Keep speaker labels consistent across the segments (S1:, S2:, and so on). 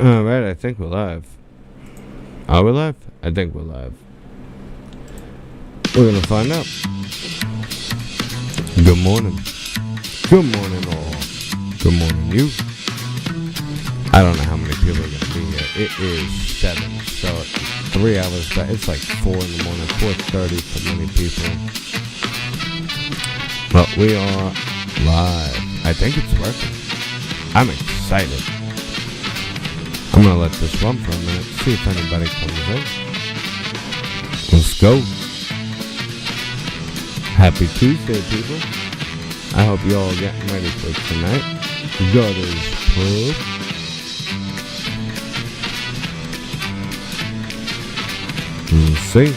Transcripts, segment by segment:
S1: Alright, I think we're live. Are we live? I think we're live. We're gonna find out. Good morning. Good morning, all. Good morning, you. I don't know how many people are gonna be here. It is 7, so 3 hours back. It's like 4 in the morning, 4:30 for many people. But we are live. I think it's working. I'm excited. I'm gonna let this run for a minute, see if anybody comes in. Let's go. Happy Tuesday, people. I hope you all getting ready for tonight. God is pub. Let's see.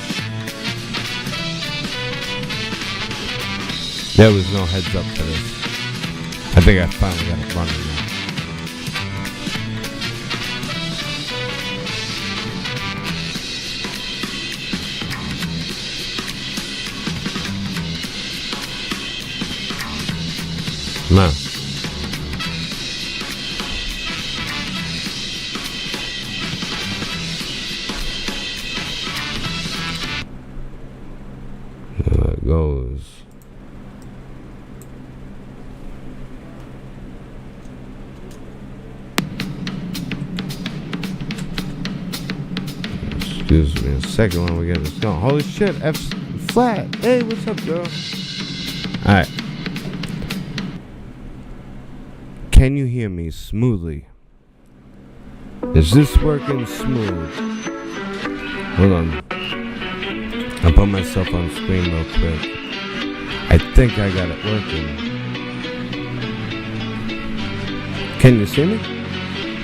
S1: There was no heads up to this. I think I finally got it running now. No. There it goes. Excuse me a second while we get this going. Holy shit, F's flat. Hey, what's up, girl? Alright. Can you hear me smoothly? Is this working smooth? Hold on. I'll put myself on screen real quick. I think I got it working. Can you see me?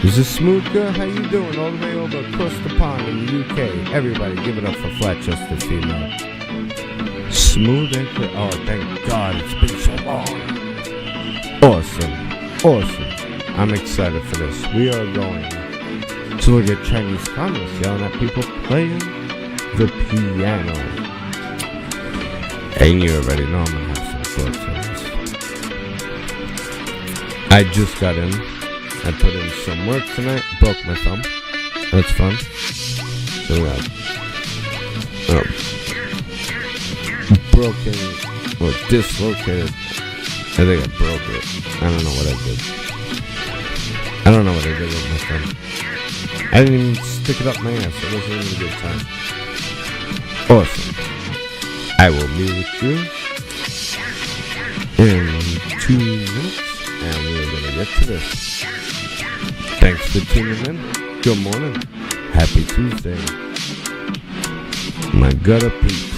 S1: Is this smooth, girl? How you doing? All the way over across the pond in the UK. Everybody give it up for flat-chested female. Smooth and clear. Oh, thank God. It's been so long. Awesome. Awesome. I'm excited for this. We are going to look at Chinese communists yelling at people playing the piano. And you already know I'm going to have some thoughts on this. I just got in. I put in some work tonight. Broke my thumb. That's fun. So we got broken or dislocated. I think I broke it. I don't know what I did. I don't know what I did with my thumb. I didn't even stick it up my ass. It wasn't even a good time. Awesome. I will be with you in 2 minutes, and we're going to get to this. Thanks for tuning in. Good morning. Happy Tuesday. My gutter peeps.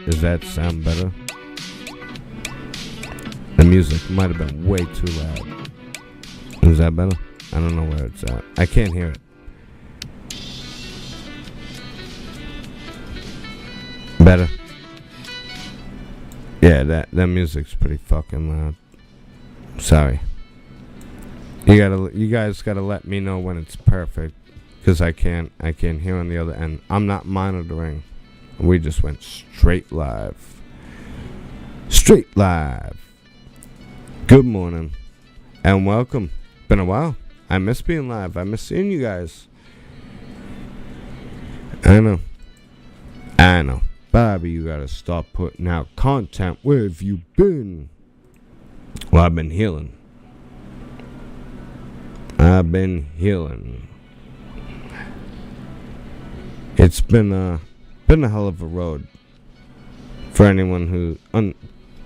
S1: Does that sound better? The music might have been way too loud. Is that better? I don't know where it's at. I can't hear it. Better? Yeah, that music's pretty fucking loud. Sorry. You guys gotta let me know when it's perfect, cause I can't hear on the other end. I'm not monitoring. We just went straight live. Straight live. Good morning. And welcome. Been a while. I miss being live. I miss seeing you guys. I know. Bobby, you gotta stop putting out content. Where have you been? Well, I've been healing. It's been a hell of a road. For anyone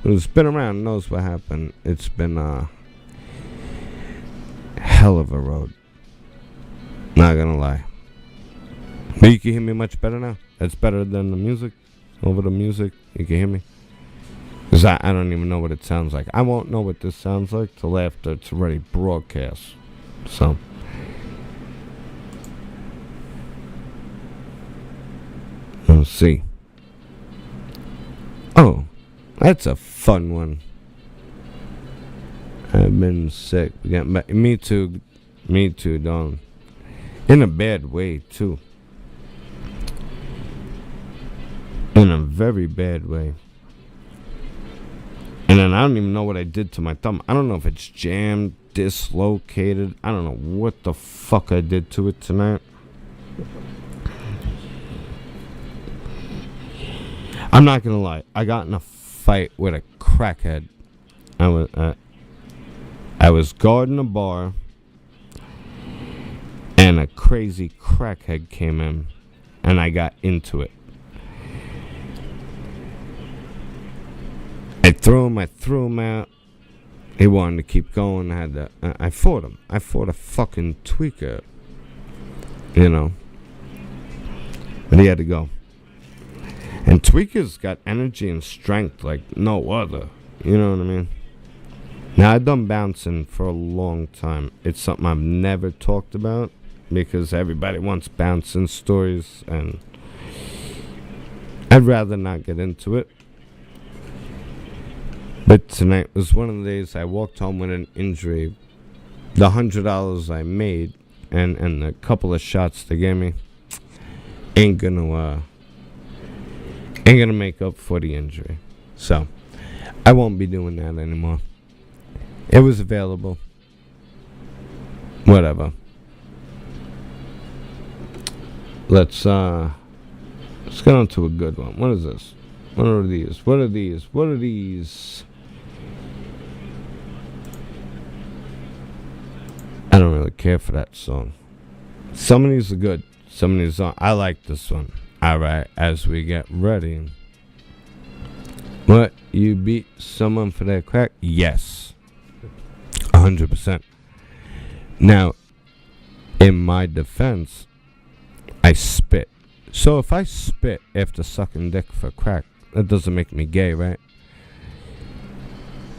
S1: who's been around knows what happened. It's been a hell of a road. Not gonna lie. But you can hear me much better now. That's better than the music. Over the music, you can hear me. Because I don't even know what it sounds like. I won't know what this sounds like till after it's already broadcast. So. Let's see. Oh, that's a fun one. I've been sick. Me too, Don. In a bad way, too. in a very bad way. And then I don't even know what I did to my thumb. I don't know if it's jammed, dislocated. I don't know what the fuck I did to it tonight. I'm not gonna lie. I got in a fight with a crackhead. I was guarding a bar, and a crazy crackhead came in, and I got into it. I threw him out. He wanted to keep going. I fought him. I fought a fucking tweaker, you know. But he had to go. And tweakers got energy and strength like no other. You know what I mean? Now, I've done bouncing for a long time. It's something I've never talked about because everybody wants bouncing stories, and I'd rather not get into it. But tonight was one of the days I walked home with an injury. The $100 I made and the couple of shots they gave me ain't gonna make up for the injury. So I won't be doing that anymore. It was available. Whatever. Let's get on to a good one. What is this? What are these? I don't really care for that song. Some of these are good. Some of these aren't. I like this one. Alright, as we get ready. What? You beat someone for that crack? Yes. 100%. Now, in my defense, I spit. So if I spit after sucking dick for crack, that doesn't make me gay, right?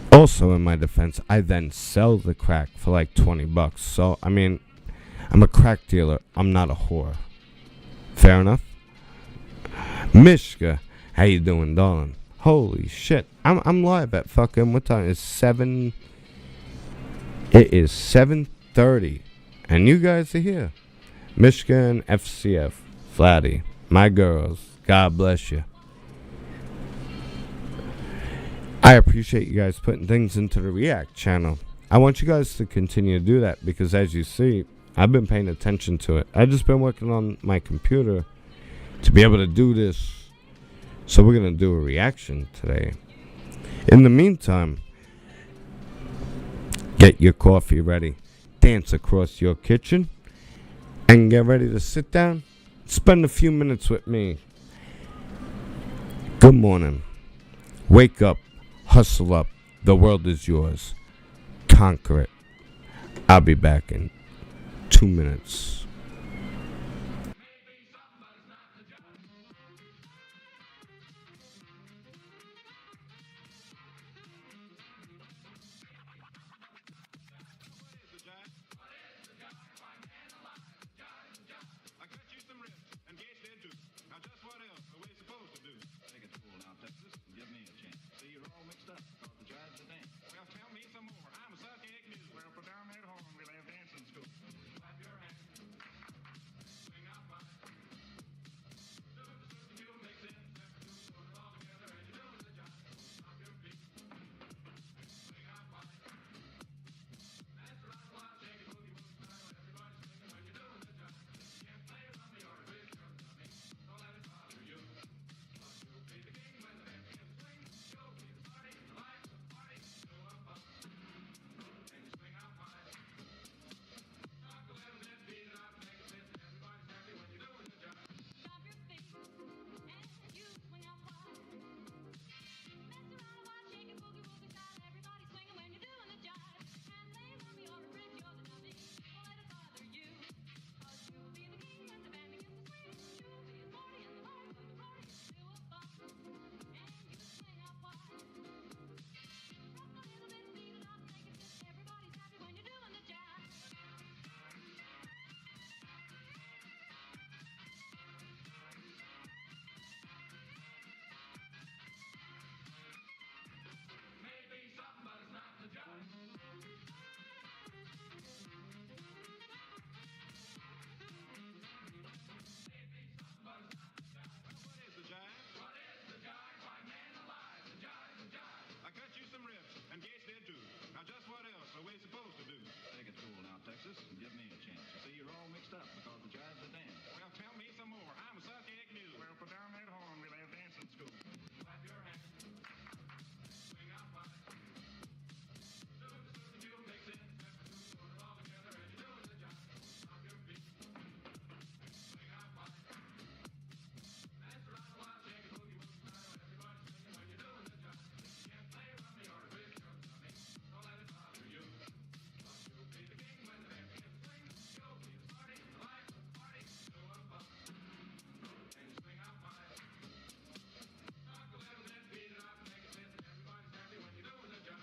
S1: Also, in my defense, I then sell the crack for like $20. So, I mean, I'm a crack dealer. I'm not a whore. Fair enough? Mishka, how you doing, darling? Holy shit. I'm live at fucking, what time? It's 7. It is 7:30. And you guys are here. Mishka and FCF. Flatty. My girls. God bless you. I appreciate you guys putting things into the React channel. I want you guys to continue to do that because as you see, I've been paying attention to it. I've just been working on my computer to be able to do this. So we're going to do a reaction today. In the meantime, get your coffee ready. Dance across your kitchen. And get ready to sit down. Spend a few minutes with me. Good morning. Wake up. Hustle up. The world is yours. Conquer it. I'll be back in 2 minutes.
S2: Give me a chance. You see, you're all mixed up because the jive's a dance.
S3: Well, tell me some more. I'm such a new. Well, put down that horn. We'll have dancing school. Clap your hands. Swing out wide. The mule takes it. Put it all together and you're doing the job. Stop your feet. Swing out wide. Dance around a while. Shake a boogie woogie style. Everybody's singing when you're doing the job. You can't play rummy or twist your tummy. Don't let it bother you. You'll be the king when the band begins to swing. You'll be the party, the life of the party. Doing fun. And you swing out wide. Talk a little bit, beat it up, make it fit, and everybody's happy when you're doing the job.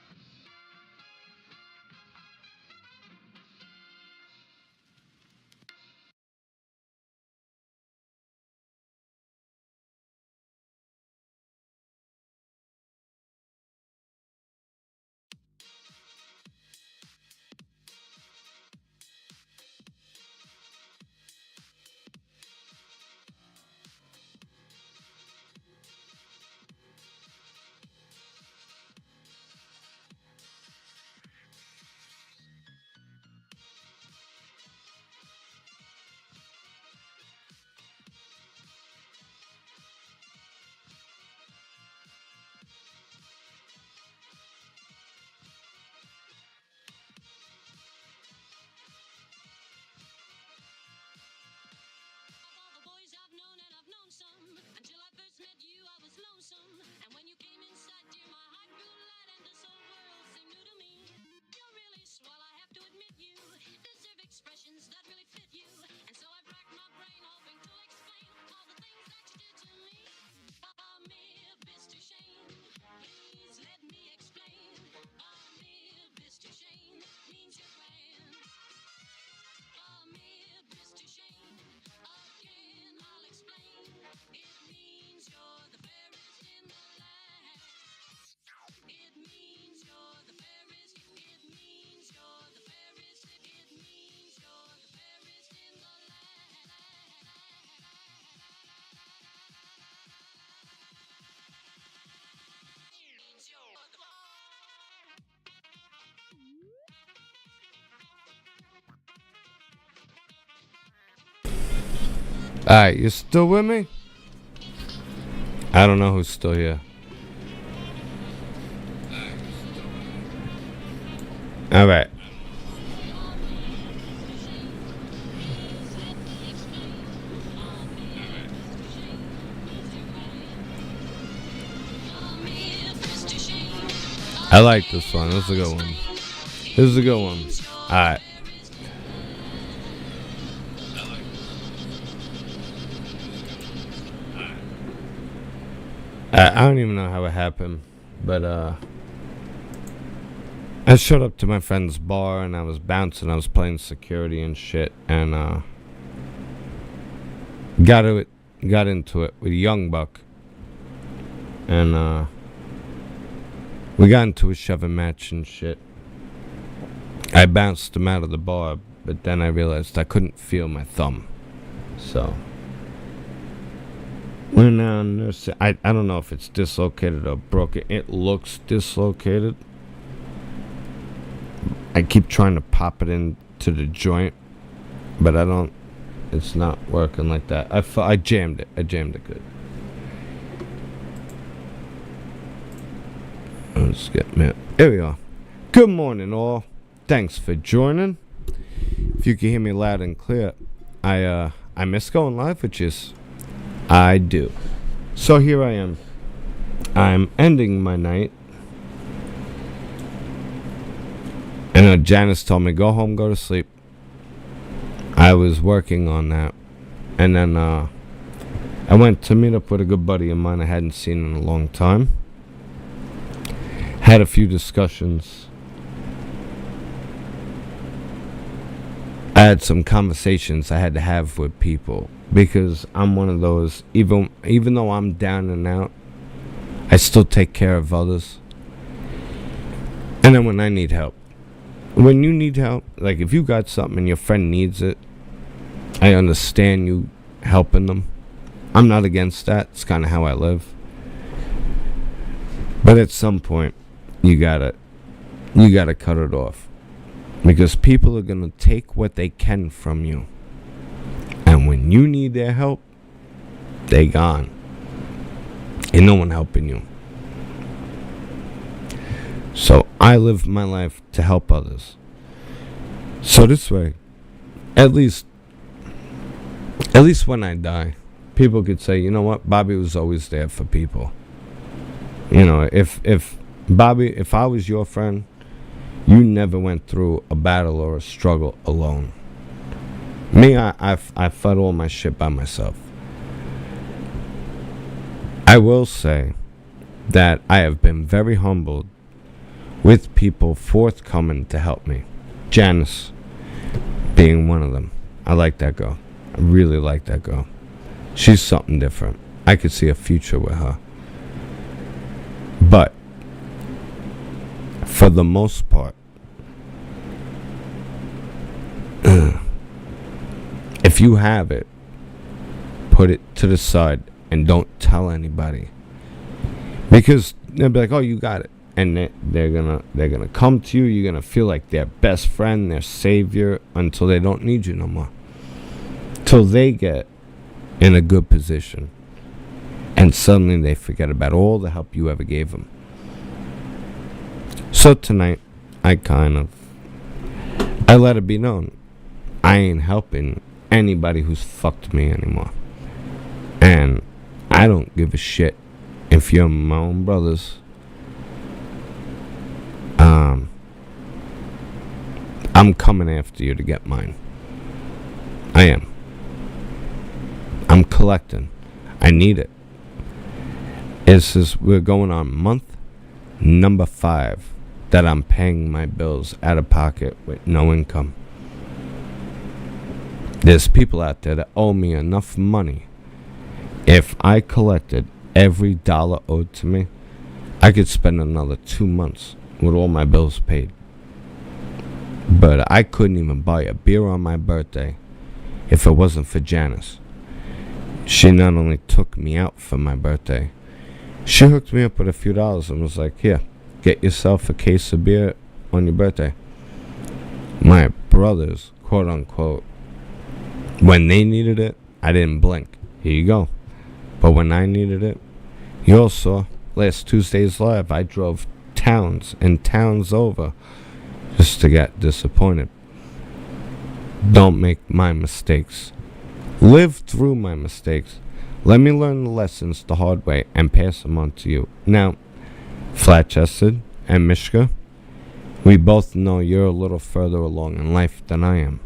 S4: Until I first met you, I was lonesome. And when you came inside, dear, my heart grew light and this whole world seemed new to me. You're really swell, I have to admit you deserve expressions that really fit you. And so I've racked my brain hoping to explain all the things that you did to me. Call me Mr. Shane, please let me explain. Call me Mr. Shane, means you're grand. Call me Mr. Shane, again I'll explain. It means you're the fairest in the land. It means you're the fairest. It means you're the fairest. It means you're the fairest in the land. It means you're the
S1: Alright, you still with me? I don't know who's still here. Alright. I like this one. This is a good one. This is a good one. Alright. I don't even know how it happened, but I showed up to my friend's bar and I was bouncing. I was playing security and shit, and got into it with a young buck, and we got into a shoving match and shit. I bounced him out of the bar, but then I realized I couldn't feel my thumb, so. Went down there. I don't know if it's dislocated or broken. It looks dislocated. I keep trying to pop it into the joint, but I don't. It's not working like that. I jammed it. I jammed it good. Let's get me. Here we are. Good morning, all. Thanks for joining. If you can hear me loud and clear, I miss going live with you. I do. So here I am. I'm ending my night. And Janice told me, go home, go to sleep. I was working on that. And then I went to meet up with a good buddy of mine I hadn't seen in a long time. Had a few discussions. I had some conversations I had to have with people. Because I'm one of those, even though I'm down and out, I still take care of others. And then when I need help, when you need help, like if you got something and your friend needs it, I understand you helping them. I'm not against that. It's kind of how I live. But at some point, you gotta cut it off. Because people are going to take what they can from you. And when you need their help, they gone. Ain't no one helping you. So I live my life to help others. So this way, at least when I die, people could say, you know what, Bobby was always there for people. You know, if Bobby, if I was your friend, you never went through a battle or a struggle alone. Me, I fought all my shit by myself. I will say that I have been very humbled with people forthcoming to help me. Janice being one of them. I like that girl. I really like that girl. She's something different. I could see a future with her. But for the most part, if you have it, put it to the side and don't tell anybody. Because they'll be like, oh, you got it. And they're gonna come to you. You're gonna feel like their best friend, their savior, until they don't need you no more. Till they get in a good position. And suddenly they forget about all the help you ever gave them. So tonight, I let it be known, I ain't helping anybody who's fucked me anymore. And I don't give a shit if you're my own brothers. I'm coming after you to get mine. I am. I'm collecting. I need it. We're going on month number 5 that I'm paying my bills out of pocket with no income. There's people out there that owe me enough money. If I collected every dollar owed to me, I could spend another 2 months with all my bills paid. But I couldn't even buy a beer on my birthday if it wasn't for Janice. She not only took me out for my birthday, she hooked me up with a few dollars and was like, here, get yourself a case of beer on your birthday. My brothers, quote unquote, when they needed it, I didn't blink. Here you go. But when I needed it, you all saw last Tuesday's live, I drove towns and towns over just to get disappointed. Don't make my mistakes. Live through my mistakes. Let me learn the lessons the hard way and pass them on to you. Now, Flat-Chested and Mishka, we both know you're a little further along in life than I am.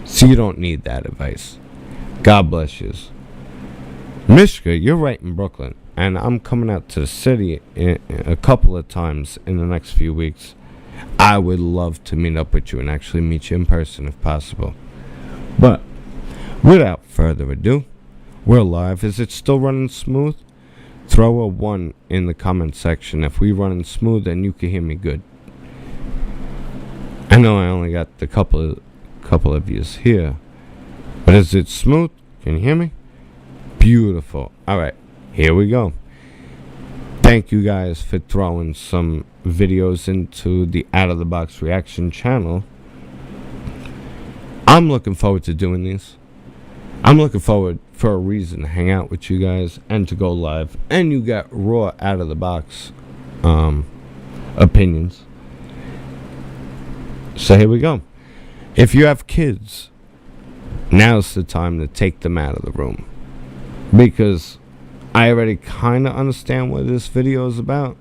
S1: So you don't need that advice. God bless you. Mishka, you're right in Brooklyn, and I'm coming out to the city a couple of times in the next few weeks. I would love to meet up with you and actually meet you in person if possible. But without further ado, we're live. Is it still running smooth? Throw a 1 in the comment section if we running smooth and you can hear me good. I know I only got the couple of yous here, but is it smooth? Can you hear me? Beautiful. All right, here we go. Thank you guys for throwing some videos into the Out of the Box reaction channel. I'm looking forward to doing these. I'm looking forward for a reason to hang out with you guys and to go live. And you got raw out of the box opinions. So here we go. If you have kids, now's the time to take them out of the room. Because I already kind of understand what this video is about.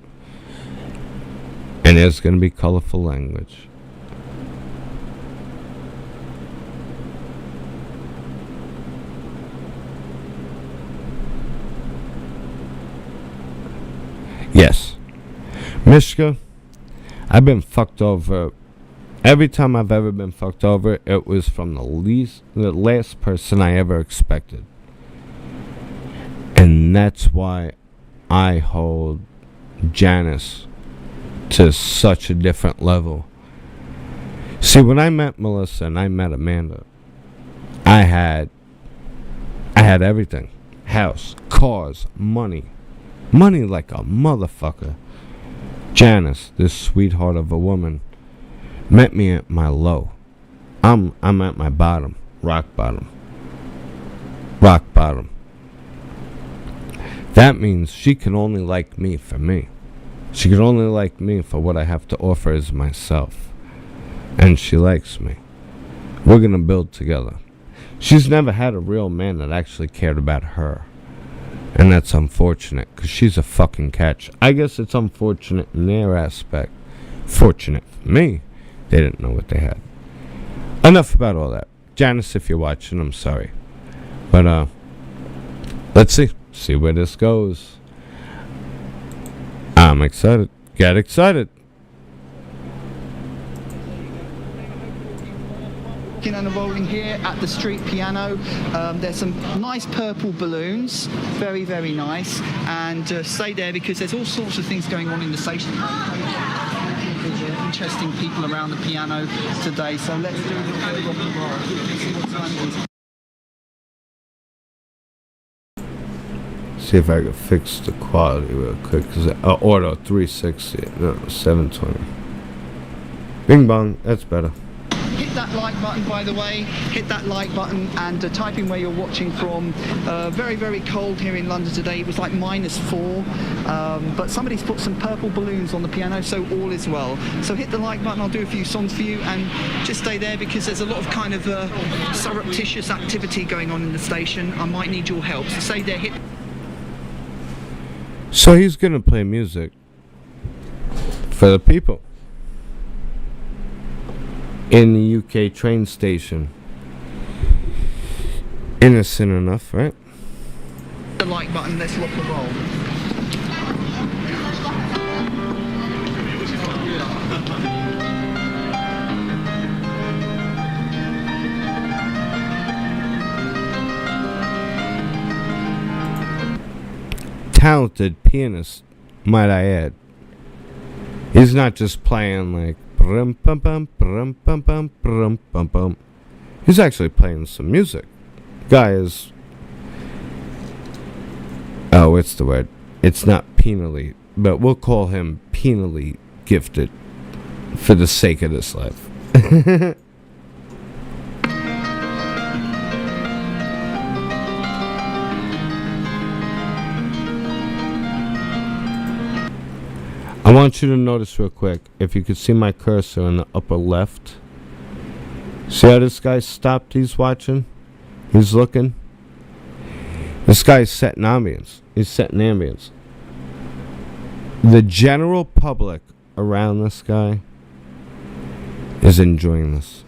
S1: And there's going to be colorful language. Yes. Mishka, I've been fucked over. Every time I've ever been fucked over, it was from the last person I ever expected. And that's why I hold Janice to such a different level. See, when I met Melissa and I met Amanda, I had everything. House, cars, money. Money like a motherfucker. Janice, this sweetheart of a woman, met me at my low. I'm at my bottom, rock bottom. That means she can only like me for me. She can only like me for what I have to offer as myself. And she likes me. We're gonna build together. She's never had a real man that actually cared about her. And that's unfortunate, because she's a fucking catch. I guess it's unfortunate in their aspect. Fortunate for me, they didn't know what they had. Enough about all that. Janice, if you're watching, I'm sorry. But, let's see where this goes. I'm excited. Get excited.
S5: And rolling here at the street piano. There's some nice purple balloons, very, very nice. And stay there because there's all sorts of things going on in the station. Interesting people around the piano today. So let's do a little bit of rock and roll. See what time it is.
S1: See if I can fix the quality real quick. Cause Auto 360, no, 720. Bing bong, that's better.
S5: Hit that like button, by the way. Hit that like button and type in where you're watching from. Very, very cold here in London today. It was like -4. But somebody's put some purple balloons on the piano, so all is well. So hit the like button. I'll do a few songs for you and just stay there because there's a lot of kind of surreptitious activity going on in the station. I might need your help. So stay there.
S1: So he's gonna play music for the people. In the UK train station. Innocent enough, right?
S5: The like button, let's rock and roll.
S1: Talented pianist, might I add. He's not just playing like brum bum bum brum bum bum brum bum bum. He's actually playing some music. Guy is what's the word? It's not penally, but we'll call him penally gifted for the sake of this life. I want you to notice real quick, if you could see my cursor in the upper left. See how this guy stopped? He's watching. He's looking. This guy's setting ambience. He's setting ambience. The general public around this guy is enjoying this.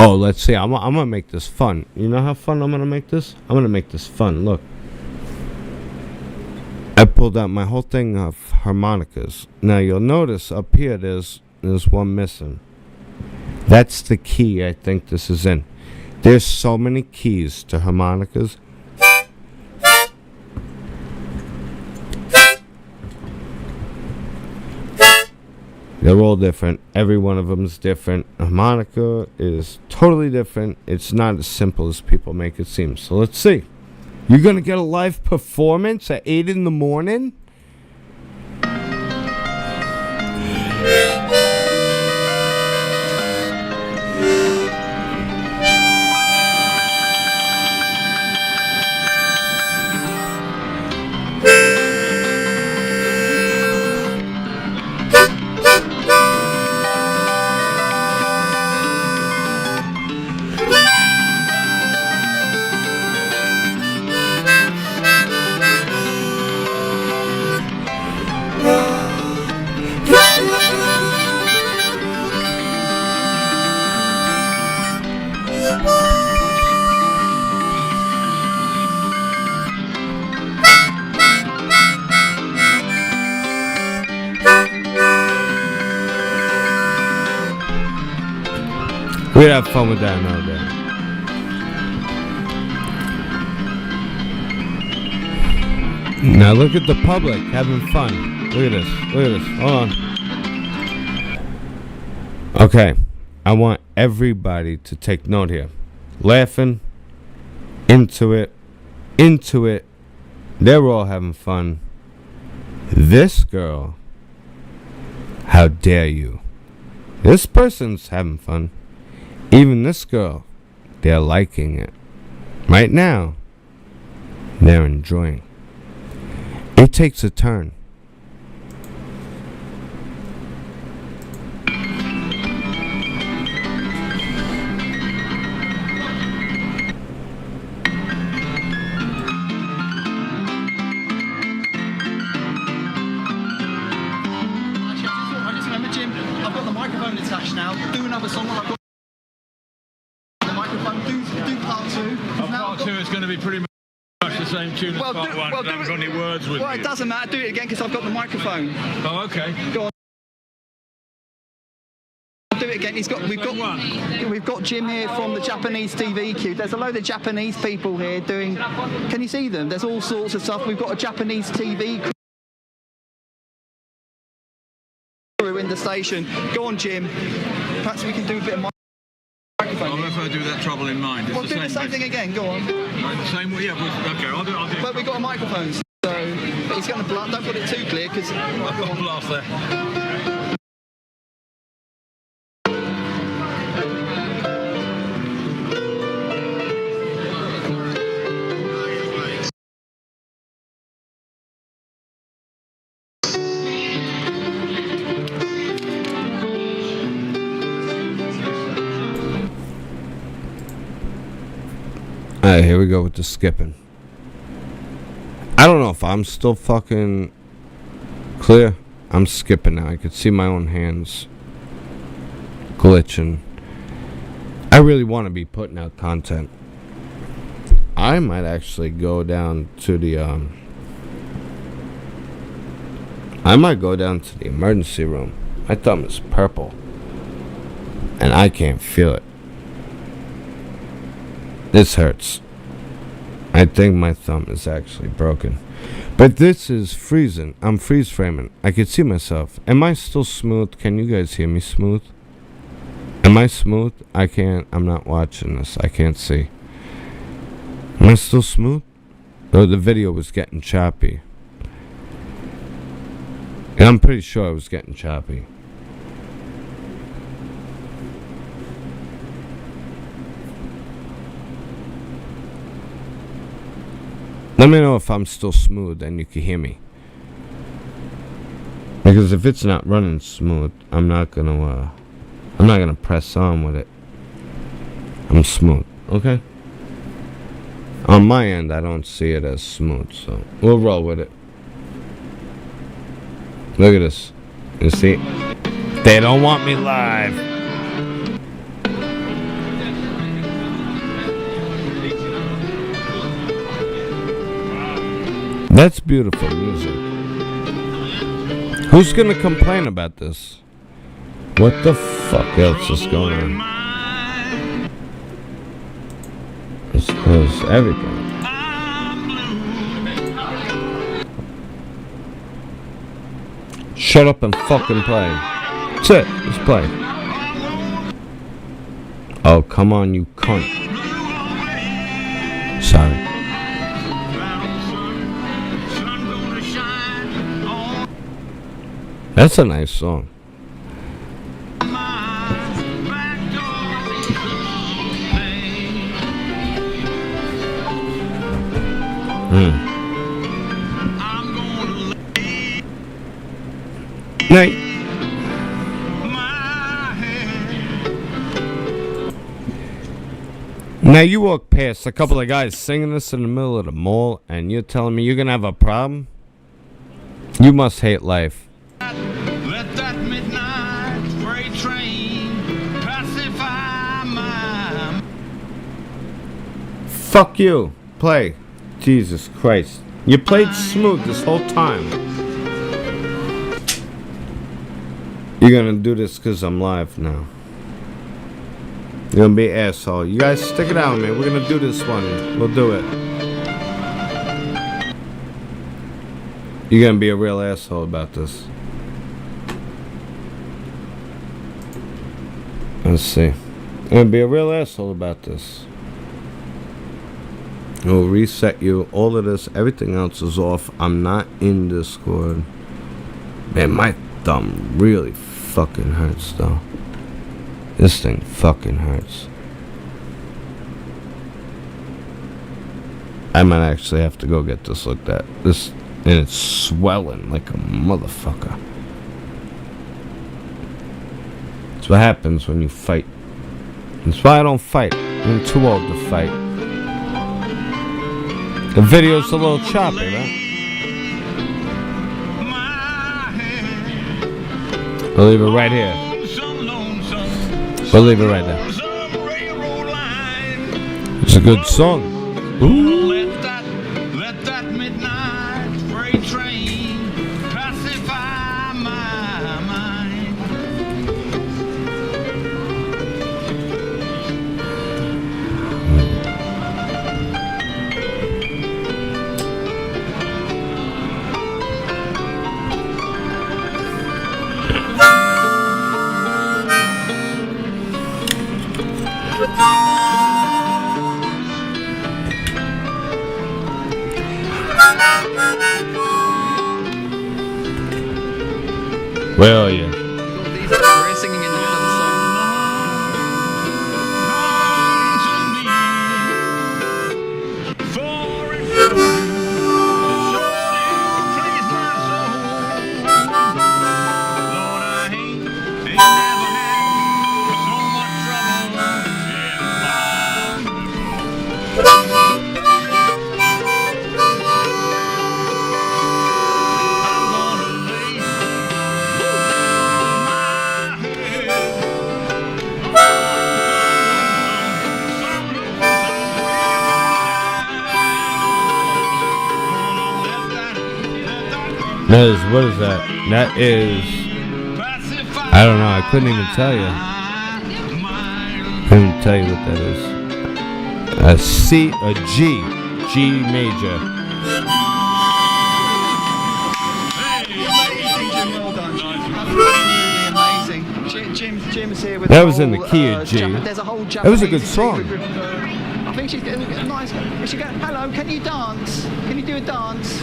S1: Oh, let's see. I'm going to make this fun. You know how fun I'm going to make this? I'm going to make this fun. Look. I pulled out my whole thing of harmonicas. Now you'll notice up here there's one missing. That's the key I think this is in. There's so many keys to harmonicas. They're all different. Every one of them is different. A harmonica is totally different. It's not as simple as people make it seem. So let's see. You're going to get a live performance at 8 in the morning? We'd have fun with that no day. Now look at the public having fun. Look at this. Look at this. Hold on. Okay. I want everybody to take note here. Laughing. Into it. Into it. They're all having fun. This girl. How dare you? This person's having fun. Even this girl, they're liking it. Right now, they're enjoying. It takes a turn.
S5: I just remember, Jim, I've got the microphone attached now. Do another song while I've got the microphone. Do part two.
S3: Part 2 is going to be pretty much the same tune as part 1. I haven't got any words with
S5: Well,
S3: you.
S5: it doesn't matter. Do it again because I've got the microphone.
S3: Oh, okay.
S5: Go on. Do it again. We've got Jim here from the Japanese TV queue. There's a load of Japanese people here doing. Can you see them? There's all sorts of stuff. We've got a Japanese TV crew in the station. Go on, Jim. Perhaps we can do a bit of
S3: I
S5: microphone.
S3: don't know if I do that trouble in mind. It's
S5: Well, do the same thing again. Go on.
S3: The same way, yeah. Okay, I'll do it.
S5: But we've got a microphone, so but he's going to blast. Don't put it too clear because.
S3: I've got a blast there.
S1: Alright, here we go with the skipping. I don't know if I'm still fucking clear. I'm skipping now. I could see my own hands glitching. I really want to be putting out content. I might actually go down to the I might go down to the emergency room. My thumb is purple and I can't feel it. This hurts. I think my thumb is actually broken. But this is freezing. I'm freeze framing. I can see myself. Am I still smooth? Can you guys hear me smooth? Am I smooth? I can't. I'm not watching this. I can't see. Am I still smooth? Though the video was getting choppy. And I'm pretty sure I was getting choppy. Let me know if I'm still smooth and you can hear me. Because if it's not running smooth, I'm not gonna press on with it. I'm smooth, okay? On my end, I don't see it as smooth, so we'll roll with it. Look at this. You see? They don't want me live. That's beautiful music. Who's gonna complain about this? What the fuck else is going on? Let's close everything. Shut up and fucking play. That's it. Let's play. Oh, come on, you cunt. Sorry. That's a nice song. Night. Now you walk past a couple of guys singing this in the middle of the mall and you're telling me you're gonna have a problem? You must hate life.
S3: Let that midnight freight train pacify my...
S1: Fuck you. Play. Jesus Christ. You played smooth this whole time. You're gonna do this because I'm live now. You're gonna be an asshole. You guys stick it out with me. We're gonna do this one. We'll do it. You're gonna be a real asshole about this. Let's see. I'm gonna be a real asshole about this. We'll reset you. All of this, everything else is off. I'm not in Discord. Man, my thumb really fucking hurts though. This thing fucking hurts. I might actually have to go get this looked at. This, and it's swelling like a motherfucker. That's what happens when you fight. That's why I don't fight. I'm too old to fight. The video's a little choppy, right? We'll leave it right here. We'll leave it right there. It's a good song. Ooh.
S3: Let that midnight freight train pacify my mind.
S1: Well, yeah.
S5: We're singing in the middle of the song.
S1: That is, what is that? That is, I don't know, I couldn't even tell you. Couldn't tell you what that is. A C, a G, G major.
S5: Well done. Absolutely amazing. Jim's here with
S1: That
S5: the
S1: was in the
S5: whole,
S1: key of G.
S5: There's a whole
S1: That was a good
S5: Japanese
S1: song.
S5: thing with- I think she's getting a nice. She go, hello, can you dance? Can you do a dance?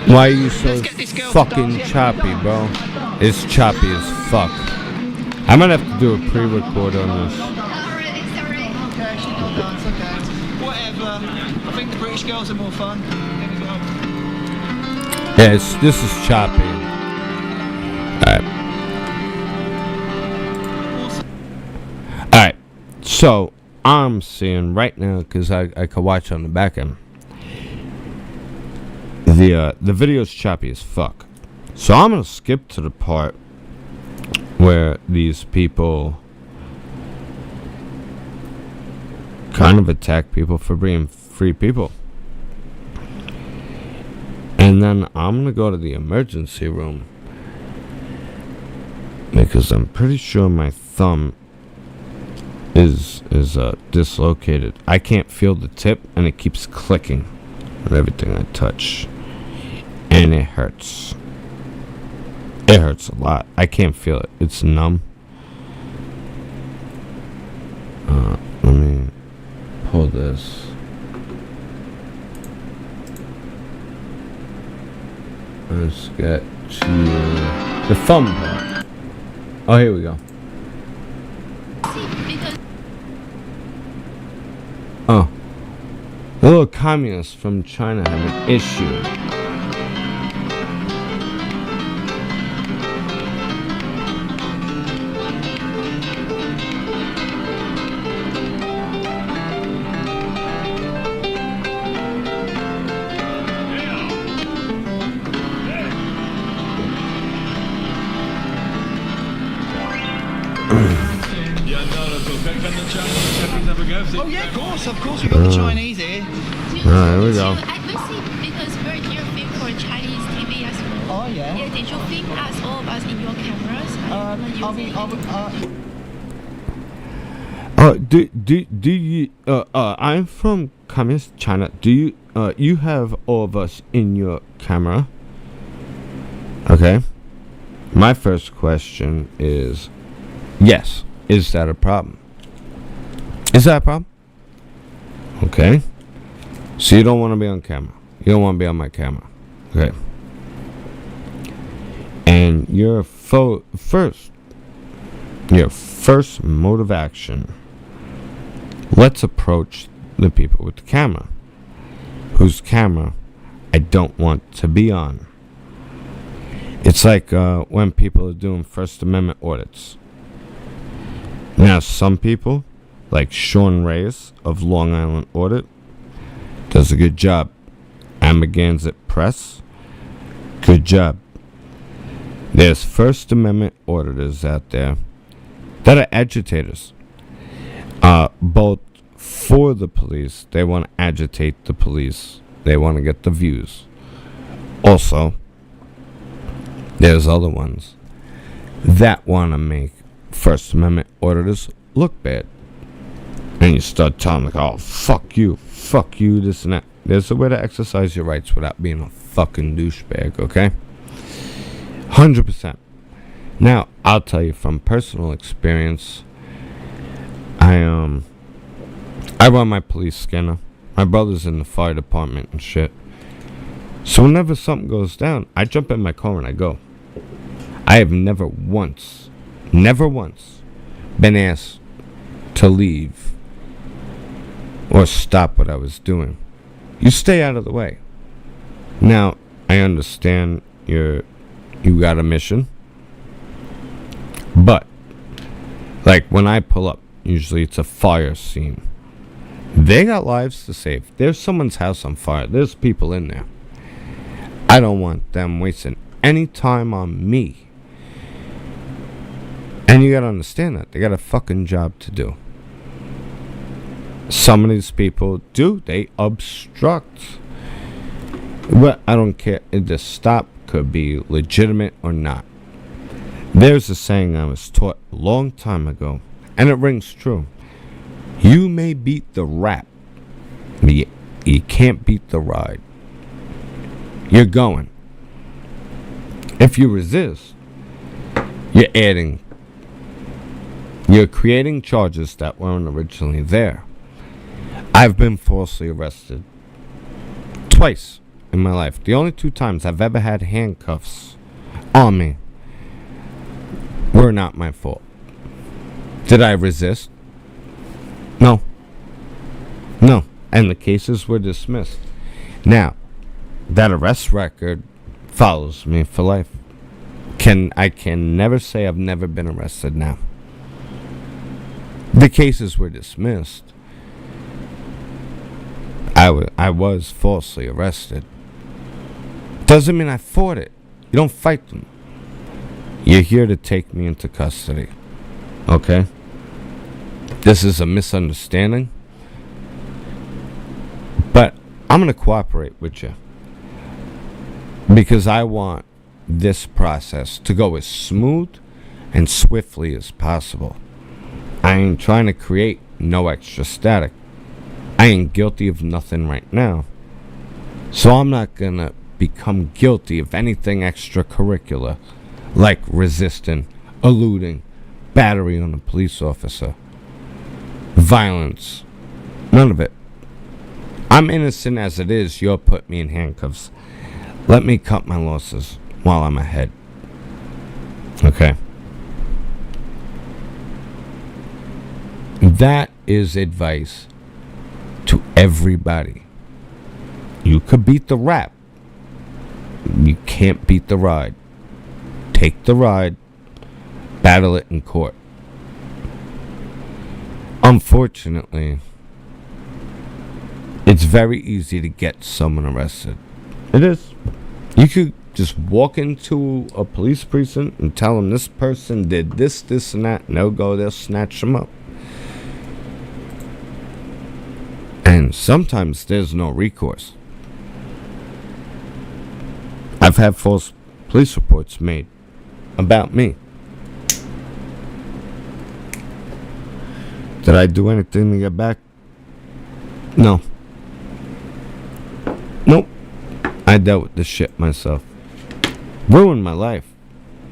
S1: Why are you so
S5: Let's get this girl to
S1: fucking
S5: dance. Yeah,
S1: choppy,
S5: can you
S1: bro?
S5: dance?
S1: It's choppy as fuck. I might have to do a pre-record on this.
S5: Okay, she can dance. Okay, whatever. I think the British girls are more fun. There we go.
S1: Yeah, this is choppy. Alright. Alright. So, I'm seeing right now, because I could watch on the back end. The video's choppy as fuck. So I'm gonna skip to the part where these people kind of attack people for being free people. And then I'm gonna go to the emergency room because I'm pretty sure my thumb is dislocated. I can't feel the tip and it keeps clicking with everything I touch. And it hurts. It hurts a lot. I can't feel it. It's numb. Let me pull this. Let's get to the thumb part. Oh, here we go. Oh. The little communists from China have an issue.
S5: Oh yeah, of course, we've got the Chinese here.
S1: Here we go.
S6: I visit because we're here film for Chinese TV as well.
S5: Oh yeah.
S6: Yeah, did you film us all of us in your cameras?
S1: Do you I'm from Communist China. Do you you have all of us in your camera? Okay. My first question is, yes, is that a problem? Is that a problem? Okay. So you don't want to be on camera. You don't want to be on my camera. Okay. And you're first mode of action. Let's approach the people with the camera, whose camera I don't want to be on. It's like when people are doing First Amendment audits. Now, some people, like Sean Reyes of Long Island Audit, does a good job. Amagansett Press, good job. There's First Amendment auditors out there that are agitators. Both for the police, they want to agitate the police. They want to get the views. Also, there's other ones that want to make First Amendment auditors look bad. And you start telling them, like, oh, fuck you, this and that. There's a way to exercise your rights without being a fucking douchebag, okay? 100%. Now, I'll tell you from personal experience, I run my police scanner. My brother's in the fire department and shit. So whenever something goes down, I jump in my car and I go. I have never once been asked to leave or stop what I was doing. You stay out of the way. Now, I understand you got a mission. But, like, when I pull up, usually it's a fire scene. They got lives to save. There's someone's house on fire. There's people in there. I don't want them wasting any time on me. And you gotta understand that. They got a fucking job to do. Some of these people they obstruct. But I don't care. The stop could be legitimate or not. There's a saying I was taught a long time ago, and it rings true. You may beat the rap, but you can't beat the ride. You're going. If you resist, you're creating charges that weren't originally there. I've been falsely arrested twice in my life. The only 2 times I've ever had handcuffs on me were not my fault. Did I resist? No. And the cases were dismissed. Now, that arrest record follows me for life. I can never say I've never been arrested now. The cases were dismissed. I was falsely arrested. Doesn't mean I fought it. You don't fight them. You're here to take me into custody. Okay? This is a misunderstanding. But I'm going to cooperate with you. Because I want this process to go as smooth and swiftly as possible. I ain't trying to create no extra static. I ain't guilty of nothing right now. So I'm not going to become guilty of anything extracurricular, like resisting, eluding, battery on a police officer, violence. None of it. I'm innocent as it is. You'll put me in handcuffs. Let me cut my losses while I'm ahead. Okay. That is advice to everybody. You could beat the rap. You can't beat the ride. Take the ride. Battle it in court. Unfortunately, it's very easy to get someone arrested. It is. You could just walk into a police precinct and tell them this person did this, this, and that, and they'll snatch them up. And sometimes there's no recourse. I've had false police reports made about me. Did I do anything to get back? No. Nope. I dealt with this shit myself. Ruined my life.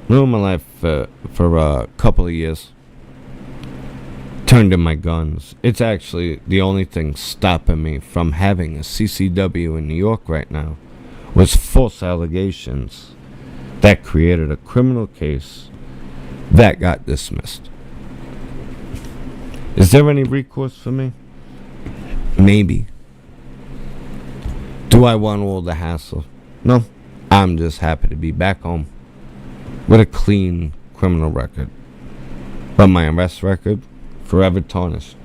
S1: For a couple of years. Turned in my guns. It's actually the only thing stopping me from having a CCW in New York right now was false allegations that created a criminal case that got dismissed. Is there any recourse for me? Maybe. Do I want all the hassle? No. I'm just happy to be back home with a clean criminal record. But my arrest record, forever tarnished.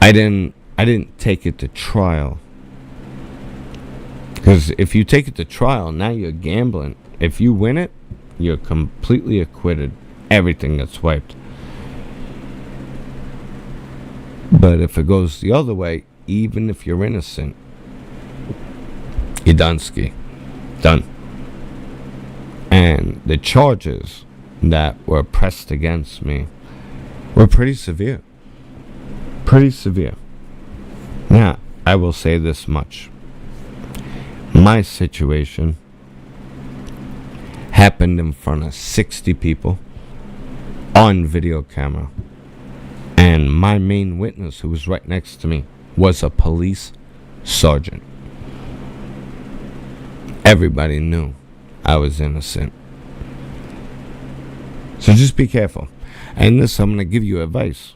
S1: I didn't take it to trial. Because if you take it to trial, now you're gambling. If you win it, you're completely acquitted. Everything gets wiped. But if it goes the other way, even if you're innocent, you're done, ski. Done. And the charges that were pressed against me were pretty severe. Pretty severe. Now, I will say this much. My situation happened in front of 60 people on video camera. And my main witness, who was right next to me, was a police sergeant. Everybody knew I was innocent. So just be careful. And this, I'm going to give you advice.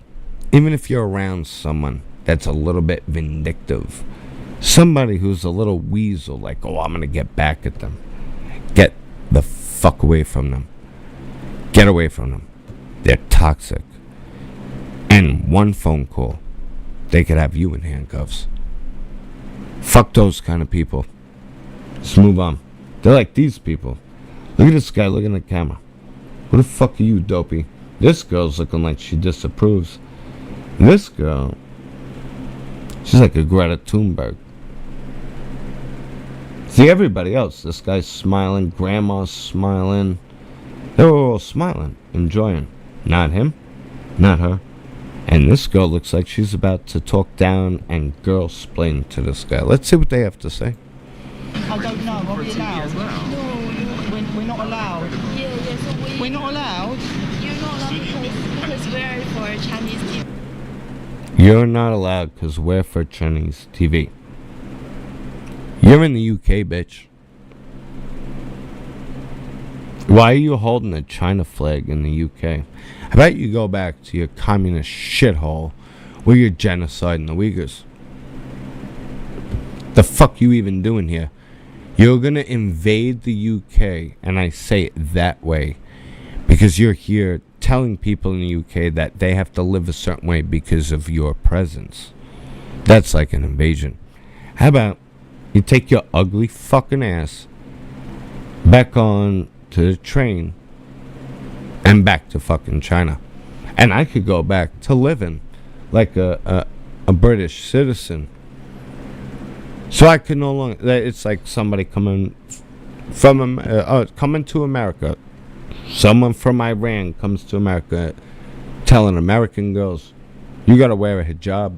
S1: Even if you're around someone that's a little bit vindictive, somebody who's a little weasel, like, oh, I'm going to get back at them, get the fuck away from them. Get away from them. They're toxic. And one phone call, they could have you in handcuffs. Fuck those kind of people. Let's move on. They're like these people. Look at this guy looking at the camera. Who the fuck are you, dopey? This girl's looking like she disapproves. This girl, she's like a Greta Thunberg. See, everybody else, this guy's smiling, grandma's smiling. They're all smiling, enjoying. Not him, not her. And this girl looks like she's about to talk down and girl-splain to this guy. Let's see what they have to say.
S5: I don't know. Are we allowed? No. We're not allowed.
S6: Yeah, so
S5: We're not allowed?
S6: you're not allowed because we're for Chinese TV.
S1: You're not allowed because we're for Chinese TV. You're in the UK, bitch. Why are you holding a China flag in the UK? How about you go back to your communist shithole where you're genociding the Uyghurs? The fuck you even doing here? You're gonna invade the UK, and I say it that way because you're here telling people in the UK that they have to live a certain way because of your presence. That's like an invasion. How about you take your ugly fucking ass back on to the train and back to fucking China, and I could go back to living like a British citizen. So I could no longer. It's like somebody coming coming to America. Someone from Iran comes to America, telling American girls, "You gotta wear a hijab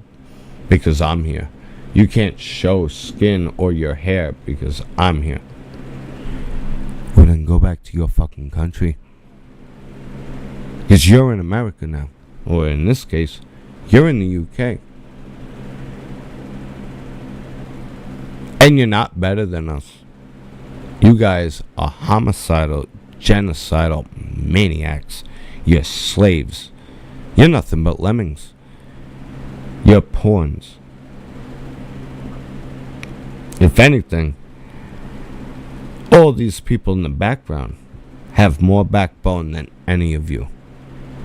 S1: because I'm here. You can't show skin or your hair because I'm here." Well, then go back to your fucking country. Because you're in America now. Or in this case, you're in the UK. And you're not better than us. You guys are homicidal, genocidal maniacs. You're slaves. You're nothing but lemmings. You're pawns. If anything, all these people in the background have more backbone than any of you.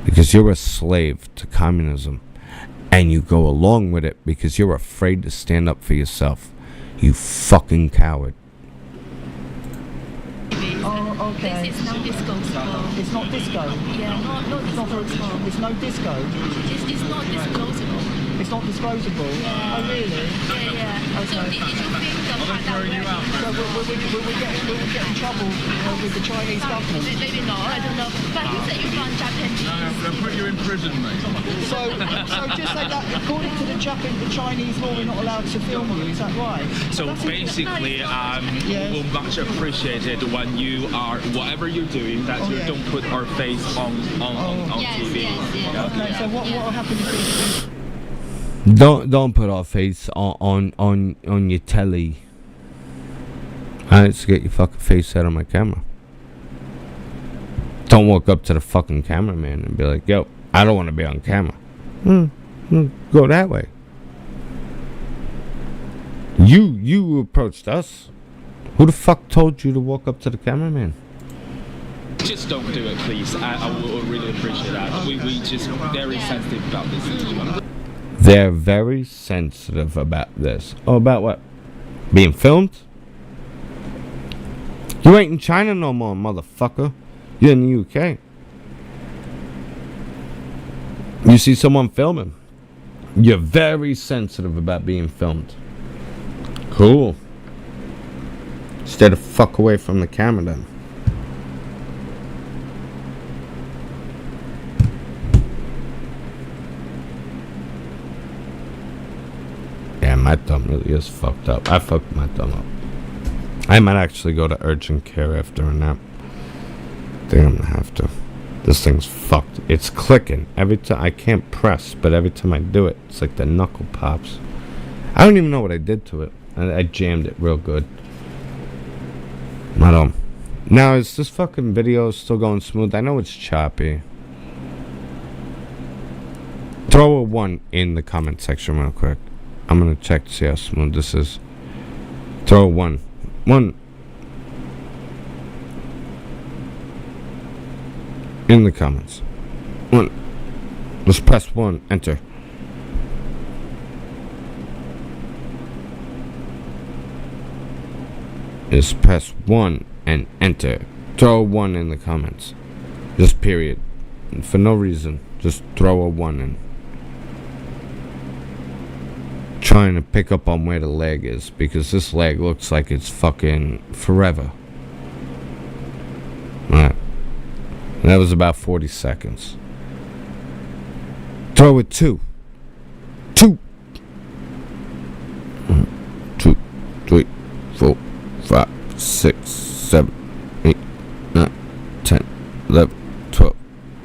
S1: Because you're a slave to communism. And you go along with it because you're afraid to stand up for yourself. You fucking coward.
S5: Oh, okay.
S6: This is non-disclosable.
S5: It's not disco.
S6: Yeah, not disclosable.
S5: It's no disco.
S6: It's not disclosable.
S5: It's not disclosable.
S6: Yeah.
S5: Oh, really?
S6: Yeah. So
S5: Okay.
S6: did you think the part that
S5: So will we get in trouble with the Chinese government?
S6: maybe not, I don't know. But you said you're from Japanese.
S3: They'll put you in prison, mate.
S5: So just say that according to the Chinese law, we're not allowed to film you. Is that right?
S7: So basically,
S5: Yes.
S7: we'll much appreciate it when you are, whatever you're doing, that you
S5: yeah.
S7: don't put our face on
S6: Yes,
S7: TV.
S6: yes.
S5: Okay. So what will happen if
S1: Don't put our face on your telly. Alright, so get your fucking face out of my camera. Don't walk up to the fucking cameraman and be like, "Yo, I don't want to be on camera." Go that way. You approached us. Who the fuck told you to walk up to the cameraman?
S7: Just don't do it, please. I will really appreciate that. We just very sensitive about this.
S1: They're very sensitive about this. Oh, about what? Being filmed? You ain't in China no more, motherfucker. You're in the UK. You see someone filming. You're very sensitive about being filmed. Cool. Stay the fuck away from the camera then. Yeah, my thumb really is fucked up. I fucked my thumb up. I might actually go to urgent care after a nap. I think I'm gonna have to. This thing's fucked. It's clicking every time. I can't press, but every time I do it, it's like the knuckle pops. I don't even know what I did to it. I jammed it real good. Now, is this fucking video still going smooth? I know it's choppy. Throw a 1 in the comment section real quick. I'm gonna check to see how smooth this is. Throw a 1. 1. In the comments. 1. Let's press 1. Enter. Just press 1 and enter. Throw a 1 in the comments. Just period. For no reason. Just throw a 1 in. Trying to pick up on where the leg is, because this leg looks like it's fucking forever. Alright. That was about 40 seconds. Throw it 2. 2. 1, 2, 3, 4, 5, 6, 7, 8, 9, 10, 11, 12,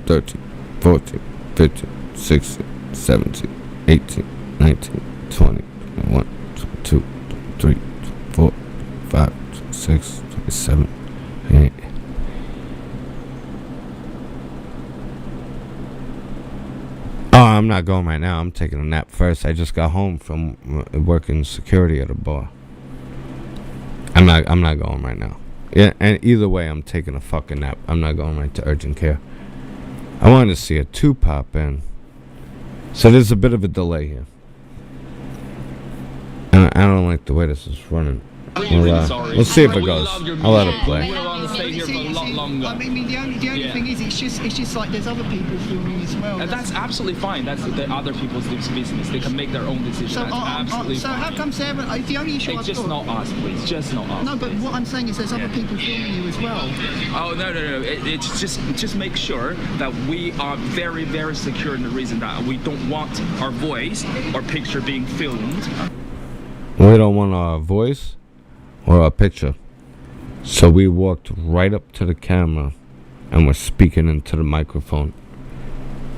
S1: 13, 14, 15, 16, 17, 18, 19, 20, 21, 22, 23, 24, 25, 26, 27, 28. Oh, I'm not going right now. I'm taking a nap first. I just got home from working security at a bar. I'm not going right now. Yeah, and either way, I'm taking a fucking nap. I'm not going right to urgent care. I wanted to see a 2 pop in. So there's a bit of a delay here. And I don't like the way this is running. We'll see if it goes. I'll let it play.
S7: We want to stay here for a lot longer.
S5: I mean, the only thing is, it's just like there's other people filming as well.
S7: And that's absolutely fine. That's the other people's business. They can make their own decisions.
S5: So,
S7: That's absolutely
S5: so
S7: fine.
S5: how come Sarah? The only issue
S7: It's
S5: I've
S7: just
S5: got.
S7: not us, please. Just not us.
S5: No, but what I'm saying is there's other people filming you as well.
S7: Oh no. It's just make sure that we are very, very secure in the reason that we don't want our voice or picture being filmed.
S1: We don't want our voice or our picture. So we walked right up to the camera and we're speaking into the microphone.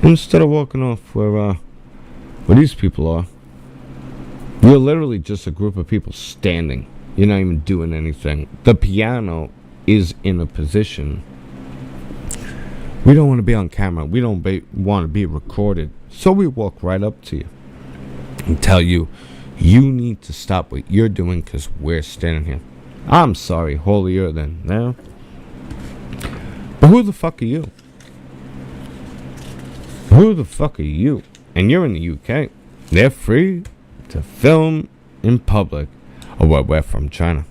S1: Instead of walking off where these people are. You're literally just a group of people standing. You're not even doing anything. The piano is in a position. We don't want to be on camera. We don't want to be recorded. So we walk right up to you and tell you, you need to stop what you're doing because we're standing here. I'm sorry, holier than thou. But who the fuck are you? Who the fuck are you? And you're in the UK. They're free to film in public. Oh, well, we're from China.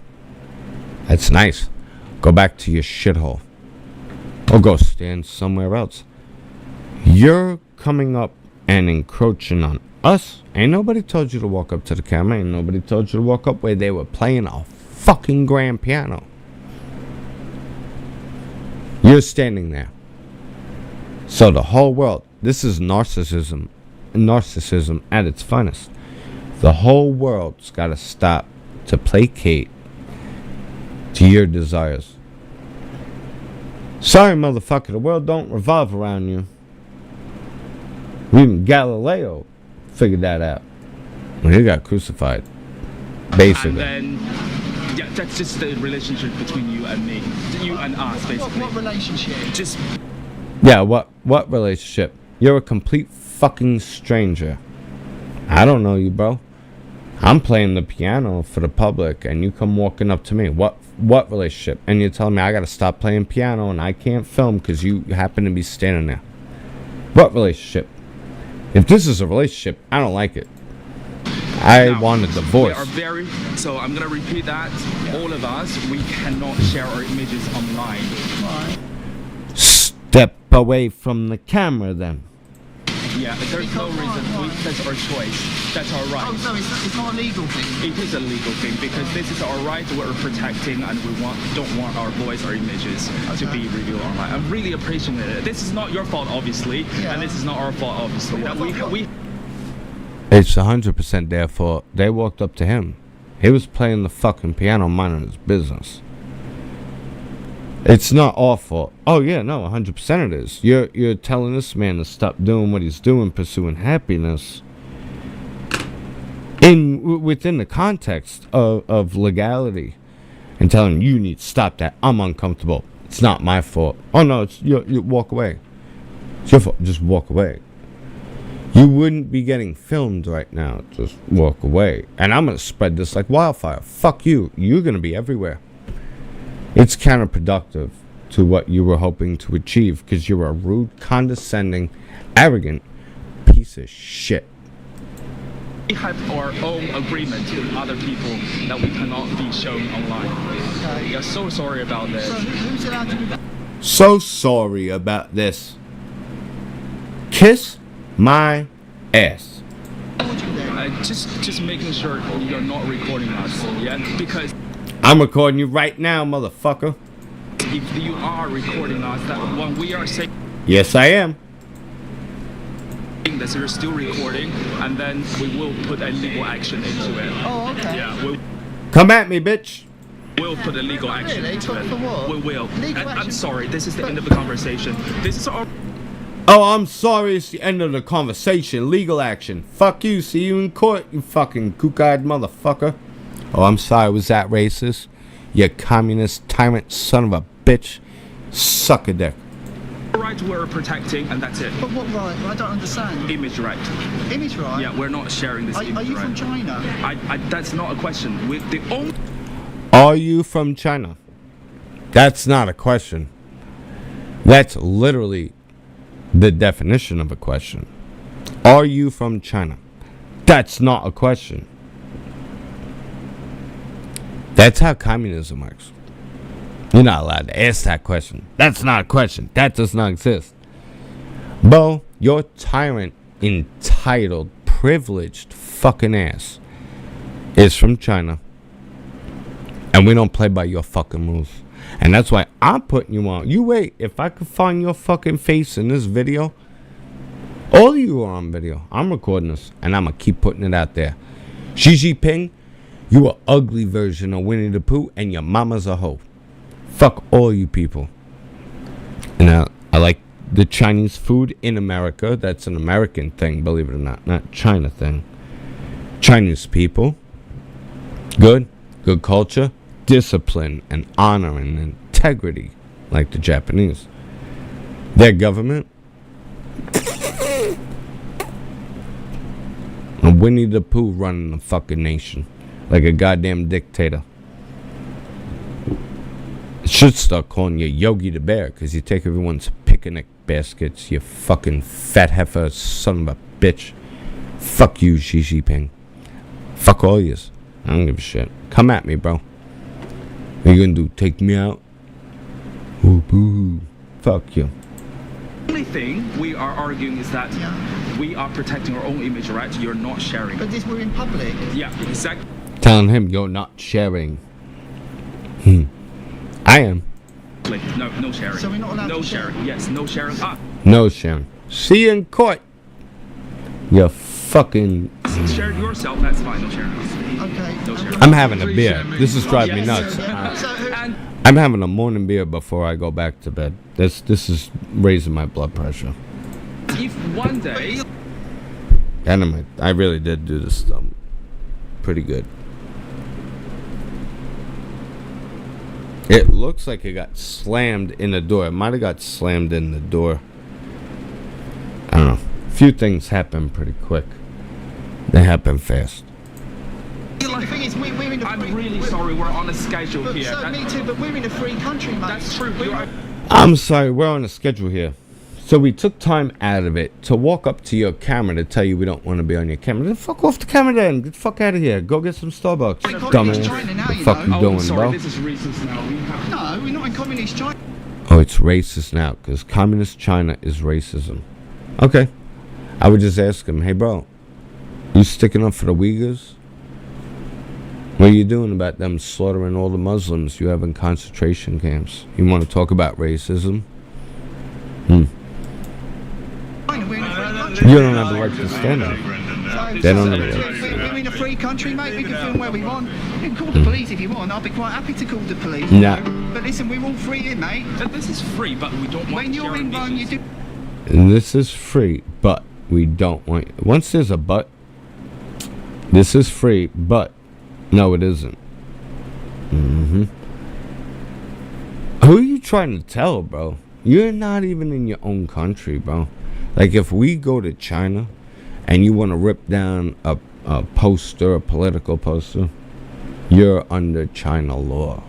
S1: That's nice. Go back to your shithole. Or go stand somewhere else. You're coming up and encroaching on us. Ain't nobody told you to walk up to the camera. Ain't nobody told you to walk up where they were playing a fucking grand piano. You're standing there. So the whole world, this is narcissism at its finest. The whole world's got to stop to placate to your desires. Sorry, motherfucker, the world don't revolve around you. Even Galileo figured that out. He got crucified. Basically.
S7: And then, yeah, that's just the relationship between you and me. You and us, basically.
S5: What relationship?
S7: Just
S1: Yeah, what relationship? You're a complete fucking stranger. I don't know you, bro. I'm playing the piano for the public, and you come walking up to me. What relationship? And you're telling me I gotta stop playing piano and I can't film because you happen to be standing there. What relationship? If this is a relationship, I don't like it. I want a divorce.
S7: We are very, so I'm gonna repeat that. All of us, we cannot share our images online.
S1: Step away from the camera then.
S7: Yeah, there's no reason. That's our choice. That's our right.
S5: Oh, so it's not a legal thing?
S7: It is a legal thing because this is our right we're protecting, and we don't want our voice or images to be revealed online. I'm really appreciating it. This is not your fault, obviously, and this is not our fault, obviously. That we
S1: It's 100% their fault. They walked up to him. He was playing the fucking piano, minding his business. It's not our fault. Oh yeah, no, 100% it is. You're telling this man to stop doing what he's doing, pursuing happiness, within the context of legality, and telling him you need to stop that. I'm uncomfortable. It's not my fault. Oh no, it's you walk away. It's your fault. Just walk away. You wouldn't be getting filmed right now. Just walk away. And I'm gonna spread this like wildfire. Fuck you. You're gonna be everywhere. It's counterproductive to what you were hoping to achieve because you're a rude, condescending, arrogant piece of shit.
S7: We have our own agreement with other people that we cannot be shown online. We are so sorry about this.
S5: So who's allowed to do that?
S1: So sorry about this. Kiss my ass.
S7: Just making sure you're not recording us, yeah? Because
S1: I'm recording you right now, motherfucker.
S7: if you are recording us, that when we are saying
S1: Yes, I am.
S7: that you're still recording, and then we will put a legal action into it.
S5: Oh, okay.
S7: Yeah, we'll
S1: Come at me, bitch.
S7: put a legal action
S5: Really?
S7: into it.
S5: For what?
S7: We will.
S5: Legal
S7: And I'm
S5: action?
S7: sorry, this is the end of the conversation. This is our
S1: Oh, I'm sorry. It's the end of the conversation. Legal action. Fuck you. See you in court, you fucking kook-eyed motherfucker. Oh, I'm sorry. Was that racist? You communist tyrant son of a bitch. Suck a dick.
S7: right we're protecting, and that's it.
S5: But what right? I don't understand.
S7: Image right.
S5: Image right?
S7: Yeah, we're not sharing this
S5: Are
S7: image
S5: you
S7: right.
S5: from China?
S7: That's not a question. The only
S1: Are you from China? That's not a question. That's literally the definition of a question. Are you from China? That's not a question. That's how communism works. You're not allowed to ask that question. That's not a question. That does not exist. Bo, your tyrant, entitled, privileged fucking ass is from China. And we don't play by your fucking rules. And that's why I'm putting you on. You wait. If I could find your fucking face in this video, all of you are on video. I'm recording this. And I'm going to keep putting it out there. Xi Jinping, you an ugly version of Winnie the Pooh. And your mama's a hoe. Fuck all you people. And I like the Chinese food in America. That's an American thing, believe it or not. Not China thing. Chinese people. Good. Good culture. Discipline and honor and integrity, like the Japanese. Their government, and Winnie the Pooh running the fucking nation like a goddamn dictator. It should start calling you Yogi the Bear because you take everyone's picnic baskets, you fucking fat heifer son of a bitch. Fuck you, Xi Jinping. Fuck all yous. I don't give a shit. Come at me, bro. What are you gonna do? Take me out? Ooh, boo. Fuck you.
S7: only thing we are arguing is that we are protecting our own image, right? You're not sharing.
S5: But this, we're in public.
S7: Yeah, exactly.
S1: Telling him you're not sharing. I am.
S7: No sharing.
S5: So we're not allowed
S7: no
S5: to share?
S7: sharing. Yes, no sharing.
S1: No sharing. See you in court. You fucking...
S7: Share it yourself, that's fine. No sharing.
S5: Okay.
S7: No sharing.
S1: I'm having a beer. This is driving me
S7: Yes.
S1: nuts.
S5: So who,
S7: And
S1: I'm having a morning beer before I go back to bed. This is raising my blood pressure.
S7: if one day
S1: And I really did do this pretty good. It looks like it got slammed in the door. It might have got slammed in the door. I don't know. Few things happen pretty quick. They happen fast.
S5: The thing is, we're in a
S7: I'm
S5: free,
S7: really
S5: we're-
S7: sorry, we're on a schedule
S5: But,
S7: here.
S5: so, me too, but we're in a free country, mate.
S7: That's true.
S5: We're
S7: You are,
S5: not-
S1: I'm sorry, we're on a schedule here. So we took time out of it to walk up to your camera to tell you we don't want to be on your camera. Then fuck off the camera then. Get the fuck out of here. Go get some Starbucks.
S5: We're in
S1: Dumbass.
S5: communist China now,
S1: What the
S5: you
S1: fuck
S5: know.
S1: you doing,
S7: sorry,
S1: bro?
S7: this is racist now. We have
S5: No, we're not in communist China.
S1: Oh, it's racist now, because communist China is racism. Okay. I would just ask him, hey, bro, you sticking up for the Uyghurs? What are you doing about them slaughtering all the Muslims you have in concentration camps? You want to talk about racism?
S5: We're in a free country.
S1: You don't have the right to stand up. They don't have the right to stand up.
S5: We're in a free country, mate. We can film where we want. You can call the police if you want. I'll be quite happy to call the police.
S1: Nah.
S5: But listen, we're all free here, mate.
S7: This is free, but we don't want
S5: When
S7: to
S5: you're
S7: share
S5: in Rome, you
S7: images.
S5: do.
S1: And this is free, but we don't want... Once there's a but, this is free, but no, it isn't. Who are you trying to tell, bro? You're not even in your own country, bro. Like, if we go to China and you want to rip down a poster, a political poster, you're under China law.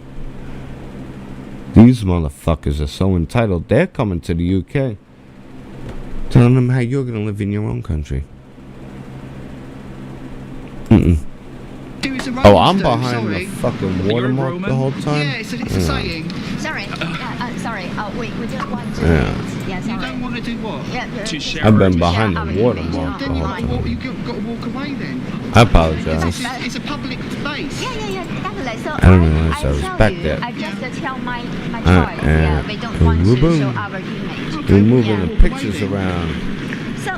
S1: These motherfuckers are so entitled. They're coming to the UK, telling them how you're going to live in your own country.
S5: Do as the
S1: Oh,
S5: Romans
S1: I'm
S5: do,
S1: behind
S5: sorry.
S1: the fucking
S7: You're
S1: watermark
S7: Roman?
S1: the whole time?
S5: Yeah, it's a saying.
S6: Sorry. Sorry. We just want to.
S1: Yeah.
S6: Yeah,
S5: You
S6: sorry.
S5: don't want to do what?
S6: Yeah,
S7: To share
S1: I've been
S7: our
S1: behind
S6: our
S1: the
S6: image.
S1: watermark the
S5: Then
S1: whole time.
S5: you've got to walk away then.
S1: I apologize.
S5: It's a public place.
S6: Yeah, definitely. So
S1: I don't realize I was
S6: tell
S1: back
S6: you,
S1: there.
S6: I just tell my choice. Yeah, we don't want to
S1: boom.
S6: show our image.
S1: We're moving
S6: Yeah.
S1: the pictures around.
S6: So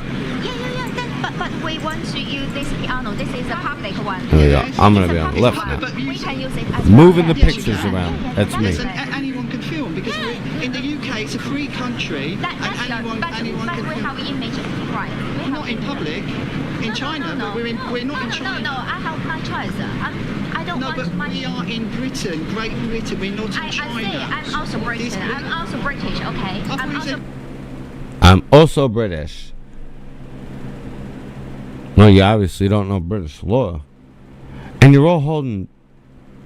S6: but we want to use this piano. This is a public one.
S1: There we go. I'm going to
S6: It's
S1: be
S6: a
S1: on the
S6: public
S1: left
S6: one.
S1: now.
S6: We can use it as
S1: Moving
S6: well.
S1: the
S6: Yeah,
S1: pictures
S6: yeah,
S1: around.
S6: yeah,
S1: That's me.
S5: Listen, anyone can film because in the UK it's a free country
S6: That's
S5: and anyone
S6: but
S5: can
S6: we
S5: film.
S6: have image right. We have
S5: Not in
S6: image.
S5: public. In China,
S6: no,
S5: but we're not in China.
S6: No, I have my choice. I don't
S5: No,
S6: want
S5: but
S6: my.
S5: we are in Britain, Great Britain. We're not in
S6: I
S5: China.
S6: say I'm also British.
S5: This-
S6: I'm also British. Okay.
S5: thought
S6: I'm
S5: you
S6: also.
S5: said-
S1: I'm also British. No, you obviously don't know British law. And you're all holding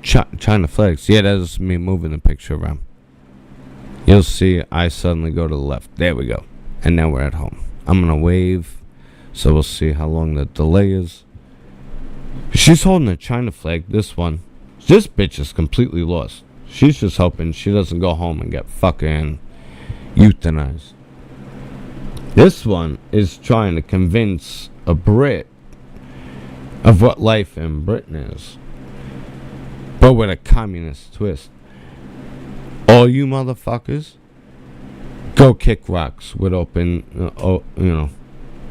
S1: China flags. Yeah, that's me moving the picture around. You'll see I suddenly go to the left. There we go. And now we're at home. I'm going to wave. So we'll see how long the delay is. She's holding a China flag. This one. This bitch is completely lost. She's just hoping she doesn't go home and get fucking euthanized. This one is trying to convince a Brit of what life in Britain is, but with a communist twist. All you motherfuckers, go kick rocks with open,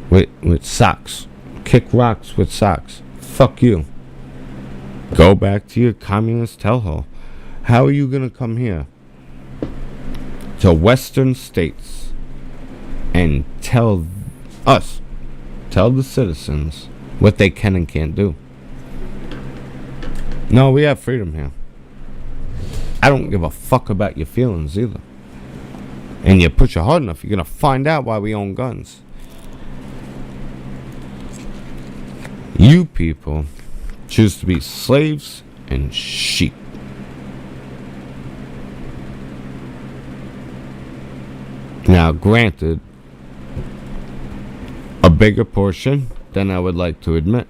S1: with socks. Kick rocks with socks. Fuck you. Go back to your communist hellhole. How are you gonna come here to Western states and tell the citizens what they can and can't do? No, we have freedom here. I don't give a fuck about your feelings either. And you push it hard enough, you're gonna find out why we own guns. You people choose to be slaves and sheep. Now, granted, a bigger portion than I would like to admit.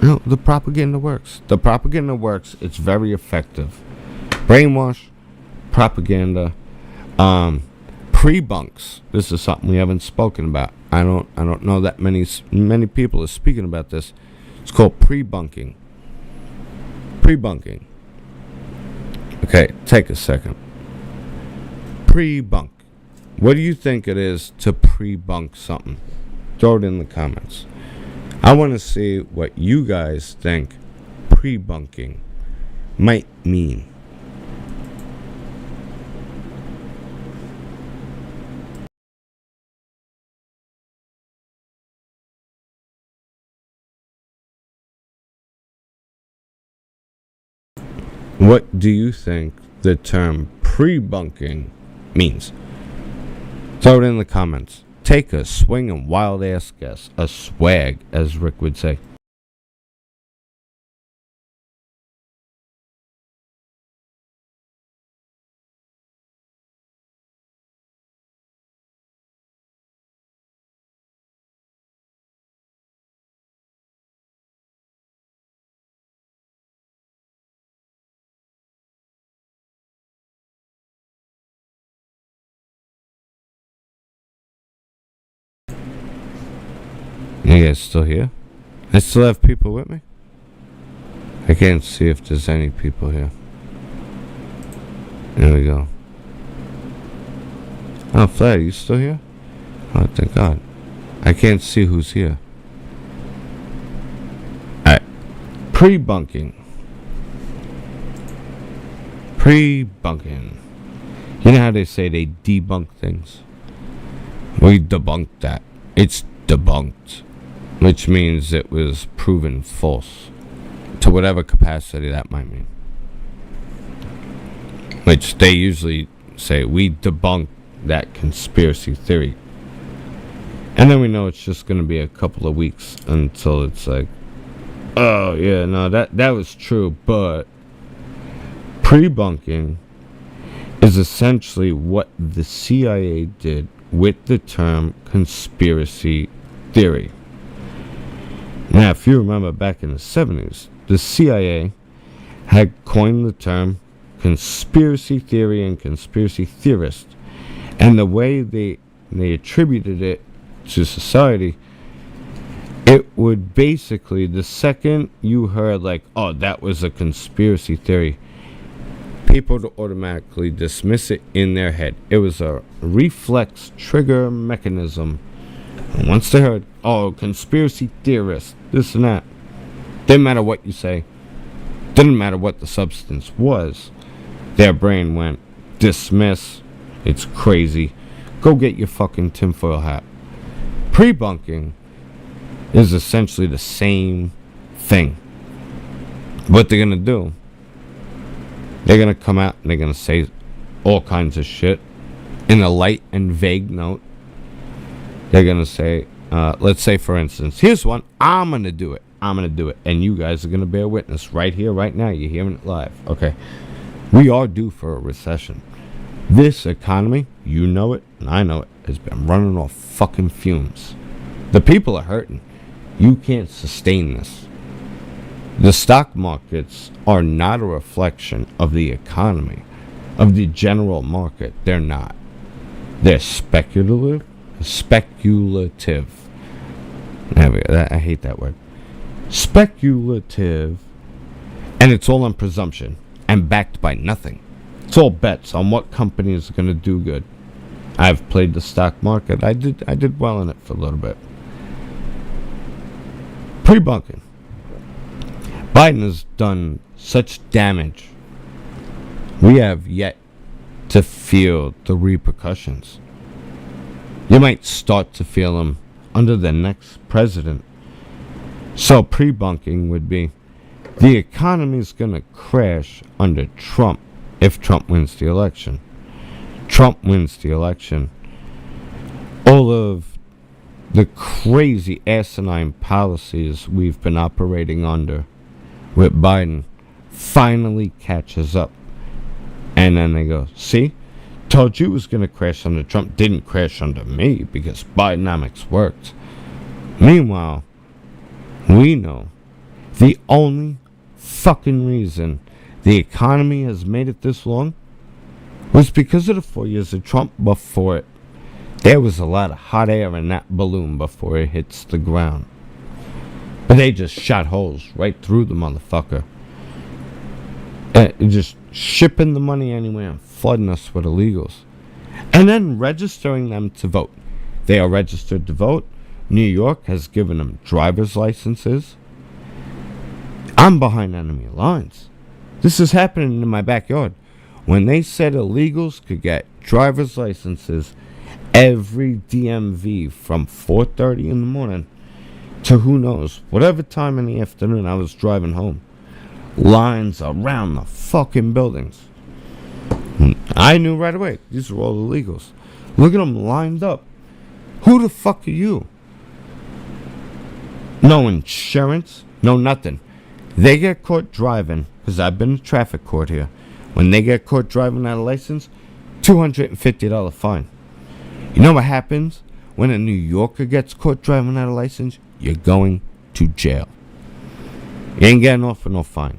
S1: No, the propaganda works. The propaganda works. It's very effective. Brainwash, propaganda, pre-bunks. This is something we haven't spoken about. I don't know that many people are speaking about this. It's called pre-bunking. Pre-bunking. Okay, take a second. Pre-bunk. What do you think it is to pre-bunk something? Throw it in the comments. I want to see what you guys think pre-bunking might mean. What do you think the term pre-bunking means? Throw it in the comments. take a swinging wild ass guess. A swag, as Rick would say. You guys still here? I still have people with me? I can't see if there's any people here. There we go. Oh, Flat, you still here? Oh, thank God. I can't see who's here. Alright. Pre-bunking. Pre-bunking. You know how they say they debunk things? We debunked that. It's debunked. Which means it was proven false. To whatever capacity that might mean. Which they usually say, we debunk that conspiracy theory. And then we know it's just going to be a couple of weeks until it's like, oh yeah, no, that was true. But pre-bunking is essentially what the CIA did with the term conspiracy theory. Now, if you remember back in the 70s, the CIA had coined the term conspiracy theory and conspiracy theorist. And the way they attributed it to society, it would basically, the second you heard like, oh, that was a conspiracy theory, people would automatically dismiss it in their head. It was a reflex trigger mechanism. And once they heard, oh, conspiracy theorist, this and that, didn't matter what you say, didn't matter what the substance was, their brain went, dismiss, it's crazy, go get your fucking tinfoil hat. Pre-bunking is essentially the same thing. What they're gonna do, they're gonna come out and they're gonna say all kinds of shit in a light and vague note. They're gonna say, let's say for instance, here's one, I'm gonna do it, and you guys are gonna bear witness right here, right now. You're hearing it live. Okay, we are due for a recession. This economy, you know it, and I know it, has been running off fucking fumes. The people are hurting. You can't sustain this. The stock markets are not a reflection of the economy, of the general market. They're not. They're speculative. There we go. I hate that word. Speculative, and it's all on presumption and backed by nothing. It's all bets on what company is going to do good. I've played the stock market. I did well in it for a little bit. Pre-bunking. Biden has done such damage. We have yet to feel the repercussions. You might start to feel them under the next president. So pre-bunking would be, the economy is going to crash under Trump if Trump wins the election. Trump wins the election. All of the crazy asinine policies we've been operating under with Biden finally catches up. And then they go, see? Told you it was going to crash under Trump. Didn't crash under me because Bidenomics worked. Meanwhile, we know the only fucking reason the economy has made it this long was because of the 4 years of Trump. Before it, there was a lot of hot air in that balloon before it hits the ground. But they just shot holes right through the motherfucker. Just shipping the money anyway and flooding us with illegals. And then registering them to vote. They are registered to vote. New York has given them driver's licenses. I'm behind enemy lines. This is happening in my backyard. When they said illegals could get driver's licenses every DMV from 4:30 in the morning to who knows, whatever time in the afternoon I was driving home. Lines around the fucking buildings. I knew right away, these are all illegals. Look at them lined up. Who the fuck are you? No insurance, no nothing. They get caught driving, because I've been to traffic court here. When they get caught driving out of license, $250 fine. You know what happens when a New Yorker gets caught driving out of license? You're going to jail. You ain't getting off with no fine.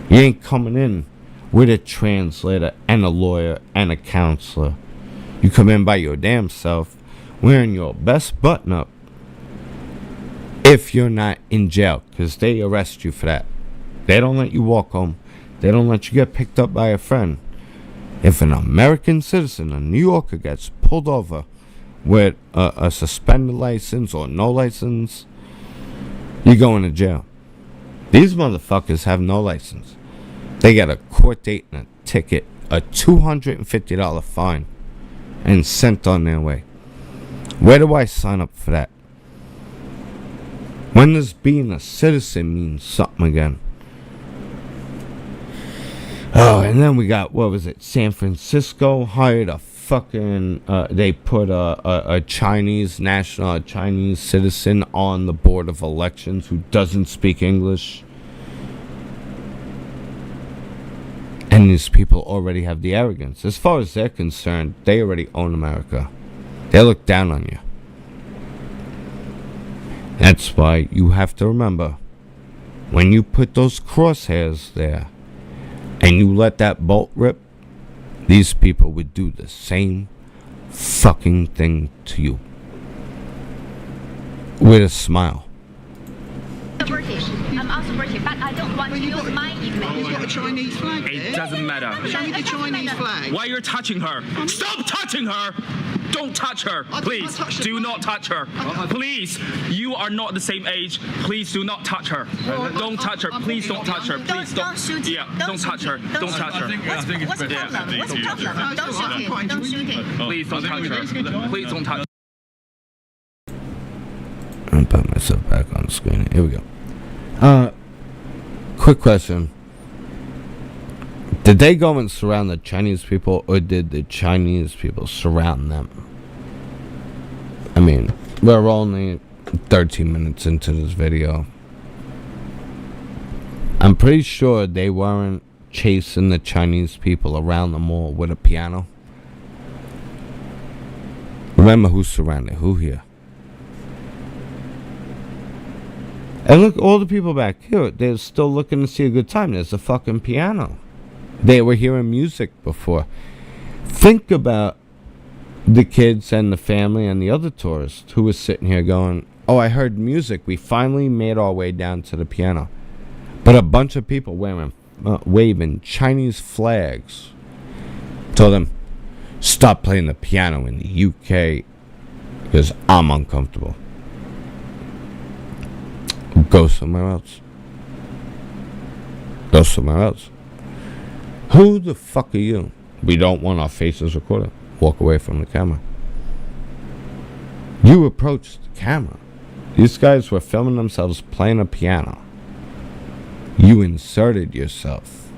S1: You ain't coming in with a translator and a lawyer and a counselor. You come in by your damn self, wearing your best button up, if you're not in jail, because they arrest you for that. They don't let you walk home. They don't let you get picked up by a friend. If an American citizen, a New Yorker, gets pulled over with a suspended license or no license, you're going to jail. These motherfuckers have no license. They get a court date and a ticket, a $250 fine, and sent on their way. Where do I sign up for that? When does being a citizen mean something again? Oh, and then we got, what was it? San Francisco hired a fucking, they put a Chinese national, a Chinese citizen on the board of elections who doesn't speak English. And these people already have the arrogance. As far as they're concerned, they already own America. They look down on you. That's why you have to remember, when you put those crosshairs there and you let that bolt rip, these people would do the same fucking thing to you. With a smile.
S6: British. I'm also British, but I don't want to use my image.
S5: You've got a Chinese flag there.
S7: It doesn't matter.
S5: Show me the Chinese flag.
S7: Why you're touching her? Stop touching her! Don't touch her, please. Do not touch her. Please, you are not the same age. Please do not touch her. Don't touch her. Please don't touch her. Please
S6: Don't shoot him.
S7: Yeah, don't touch her. Don't touch her.
S6: What's the problem? What's the problem? Don't shoot him. Don't shoot him.
S7: Please don't touch her. Please don't touch her.
S1: I'm putting myself back on the screen. Here we go. Quick question. Did they go and surround the Chinese people, or did the Chinese people surround them? I mean, we're only 13 minutes into this video. I'm pretty sure they weren't chasing the Chinese people around the mall with a piano. Remember who surrounded who here. And look, all the people back here, they're still looking to see a good time. There's a fucking piano. They were hearing music before. Think about the kids and the family and the other tourists who was sitting here going, oh, I heard music. We finally made our way down to the piano. But a bunch of people waving Chinese flags told them, stop playing the piano in the UK because I'm uncomfortable. Go somewhere else. Go somewhere else. Who the fuck are you? We don't want our faces recorded. Walk away from the camera. You approached the camera. These guys were filming themselves playing a piano. You inserted yourself.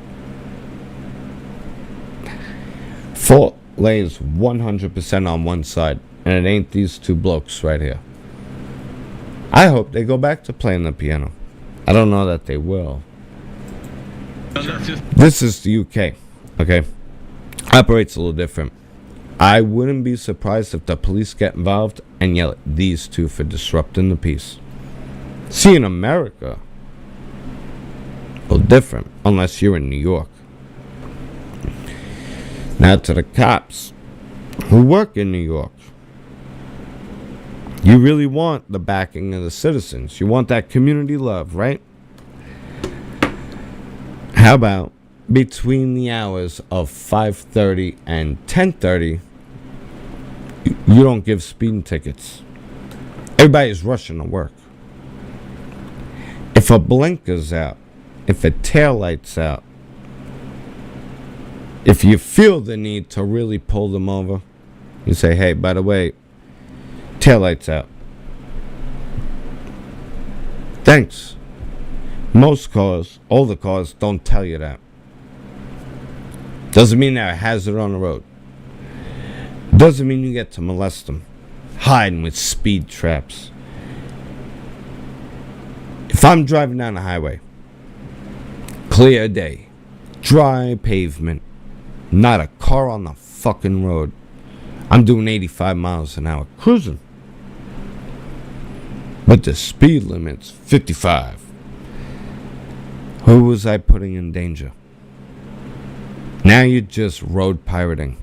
S1: Fault lays 100% on one side, and it ain't these two blokes right here. I hope they go back to playing the piano. I don't know that they will. This is the UK, okay? Operates a little different. I wouldn't be surprised if the police get involved and yell at these two for disrupting the peace. See, in America, a little different, unless you're in New York. Now to the cops who work in New York. You really want the backing of the citizens. You want that community love, right? How about between the hours of 5:30 and 10:30, you don't give speeding tickets. Everybody's rushing to work. If a blinker's out, if a taillight's out, if you feel the need to really pull them over, you say, hey, by the way, taillight's out. Thanks. Most cars, all the cars, don't tell you that. Doesn't mean they're a hazard on the road. Doesn't mean you get to molest them. hiding with speed traps. If I'm driving down the highway, clear day, dry pavement, not a car on the fucking road, I'm doing 85 miles an hour cruising. But the speed limit's 55. Who was I putting in danger? Now you're just road pirating.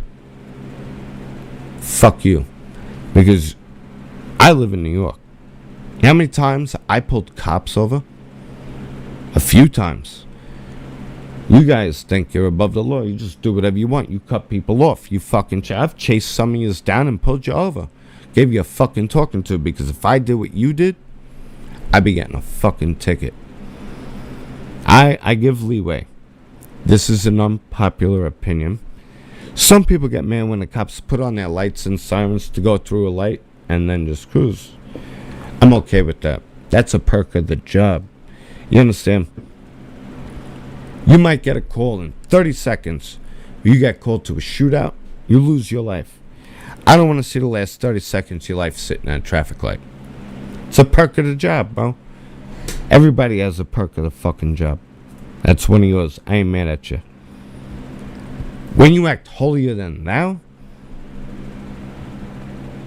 S1: Fuck you. Because I live in New York. You know how many times I pulled cops over? A few times. You guys think you're above the law. You just do whatever you want. You cut people off. You fucking I've chased some of yous down and pulled you over. Gave you a fucking talking to, because if I did what you did, I'd be getting a fucking ticket. I give leeway. This is an unpopular opinion. Some people get mad when the cops put on their lights and sirens to go through a light and then just cruise. I'm okay with that. That's a perk of the job. You understand? You might get a call in 30 seconds. You get called to a shootout, you lose your life. I don't want to see the last 30 seconds of your life sitting at a traffic light. It's a perk of the job, bro. Everybody has a perk of the fucking job. That's one of yours. I ain't mad at you. When you act holier than thou,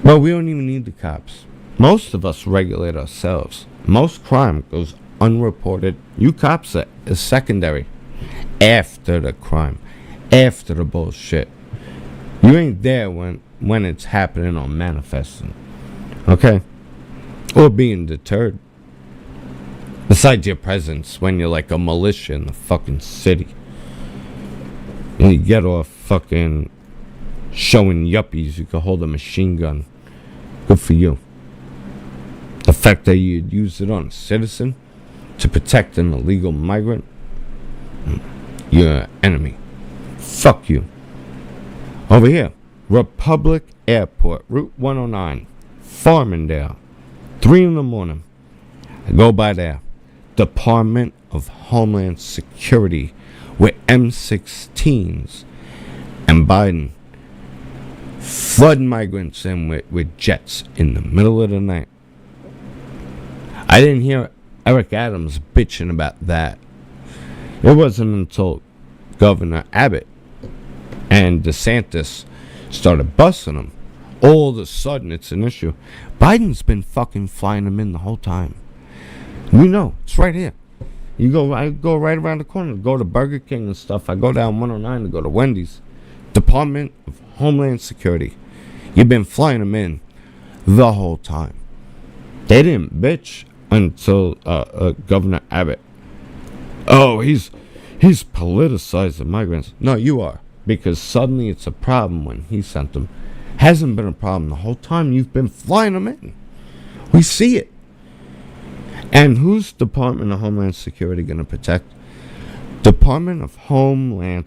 S1: well, we don't even need the cops. Most of us regulate ourselves. Most crime goes unreported. You cops are secondary. After the crime. After the bullshit. You ain't there when it's happening or manifesting. Okay? Or being deterred. Besides your presence when you're like a militia in the fucking city. And you get off fucking showing yuppies you can hold a machine gun. Good for you. The fact that you'd use it on a citizen to protect an illegal migrant, you're an enemy. Fuck you. Over here, Republic Airport, Route 109, Farmingdale, 3 in the morning. I go by there. Department of Homeland Security with M16s and Biden flooding migrants in with jets in the middle of the night. I didn't hear Eric Adams bitching about that. It wasn't until Governor Abbott and DeSantis started busting them. All of a sudden it's an issue. Biden's been fucking flying them in the whole time. We know. It's right here. I go right around the corner to go to Burger King and stuff. I go down 109 to go to Wendy's. Department of Homeland Security. You've been flying them in the whole time. They didn't bitch until Governor Abbott. Oh, he's politicizing migrants. No, you are. Because suddenly it's a problem when he sent them. Hasn't been a problem the whole time. You've been flying them in. We see it. And who's Department of Homeland Security going to protect? Department of Homeland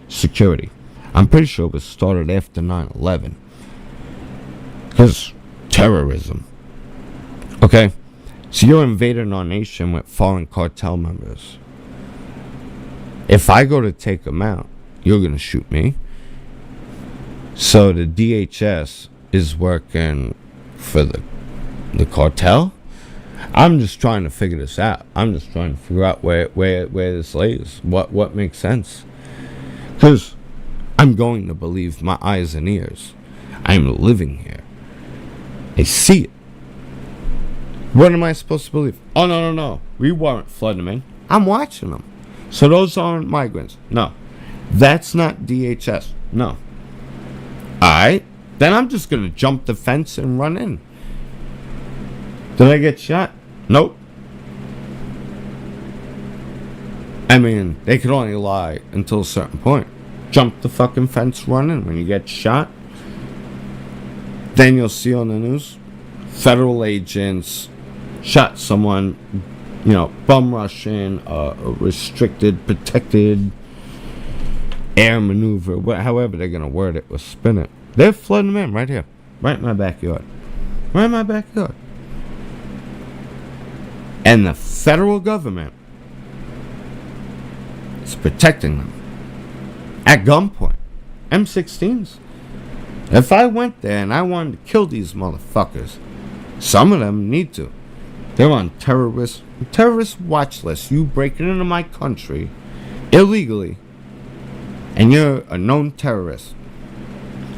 S1: Security. I'm pretty sure it was started after 9/11. Because terrorism. Okay? So you're invading our nation with foreign cartel members. If I go to take them out, you're going to shoot me. So the DHS is working for the cartel? I'm just trying to figure this out. I'm just trying to figure out where this lays. What makes sense. Because I'm going to believe my eyes and ears. I'm living here. I see it. What am I supposed to believe? Oh, no. We weren't flooding them in. I'm watching them. So those aren't migrants. No. That's not DHS. No. Alright. Then I'm just going to jump the fence and run in. Did I get shot? Nope. I mean, they could only lie until a certain point. Jump the fucking fence, run in. When you get shot, then you'll see on the news, federal agents shot someone, bum rushing, restricted, protected air maneuver, however they're going to word it or spin it. They're flooding them in right here, right in my backyard. Right in my backyard. And the federal government is protecting them at gunpoint. M16s. If I went there and I wanted to kill these motherfuckers, some of them need to. They're on terrorist watch list. You breaking into my country illegally, and you're a known terrorist.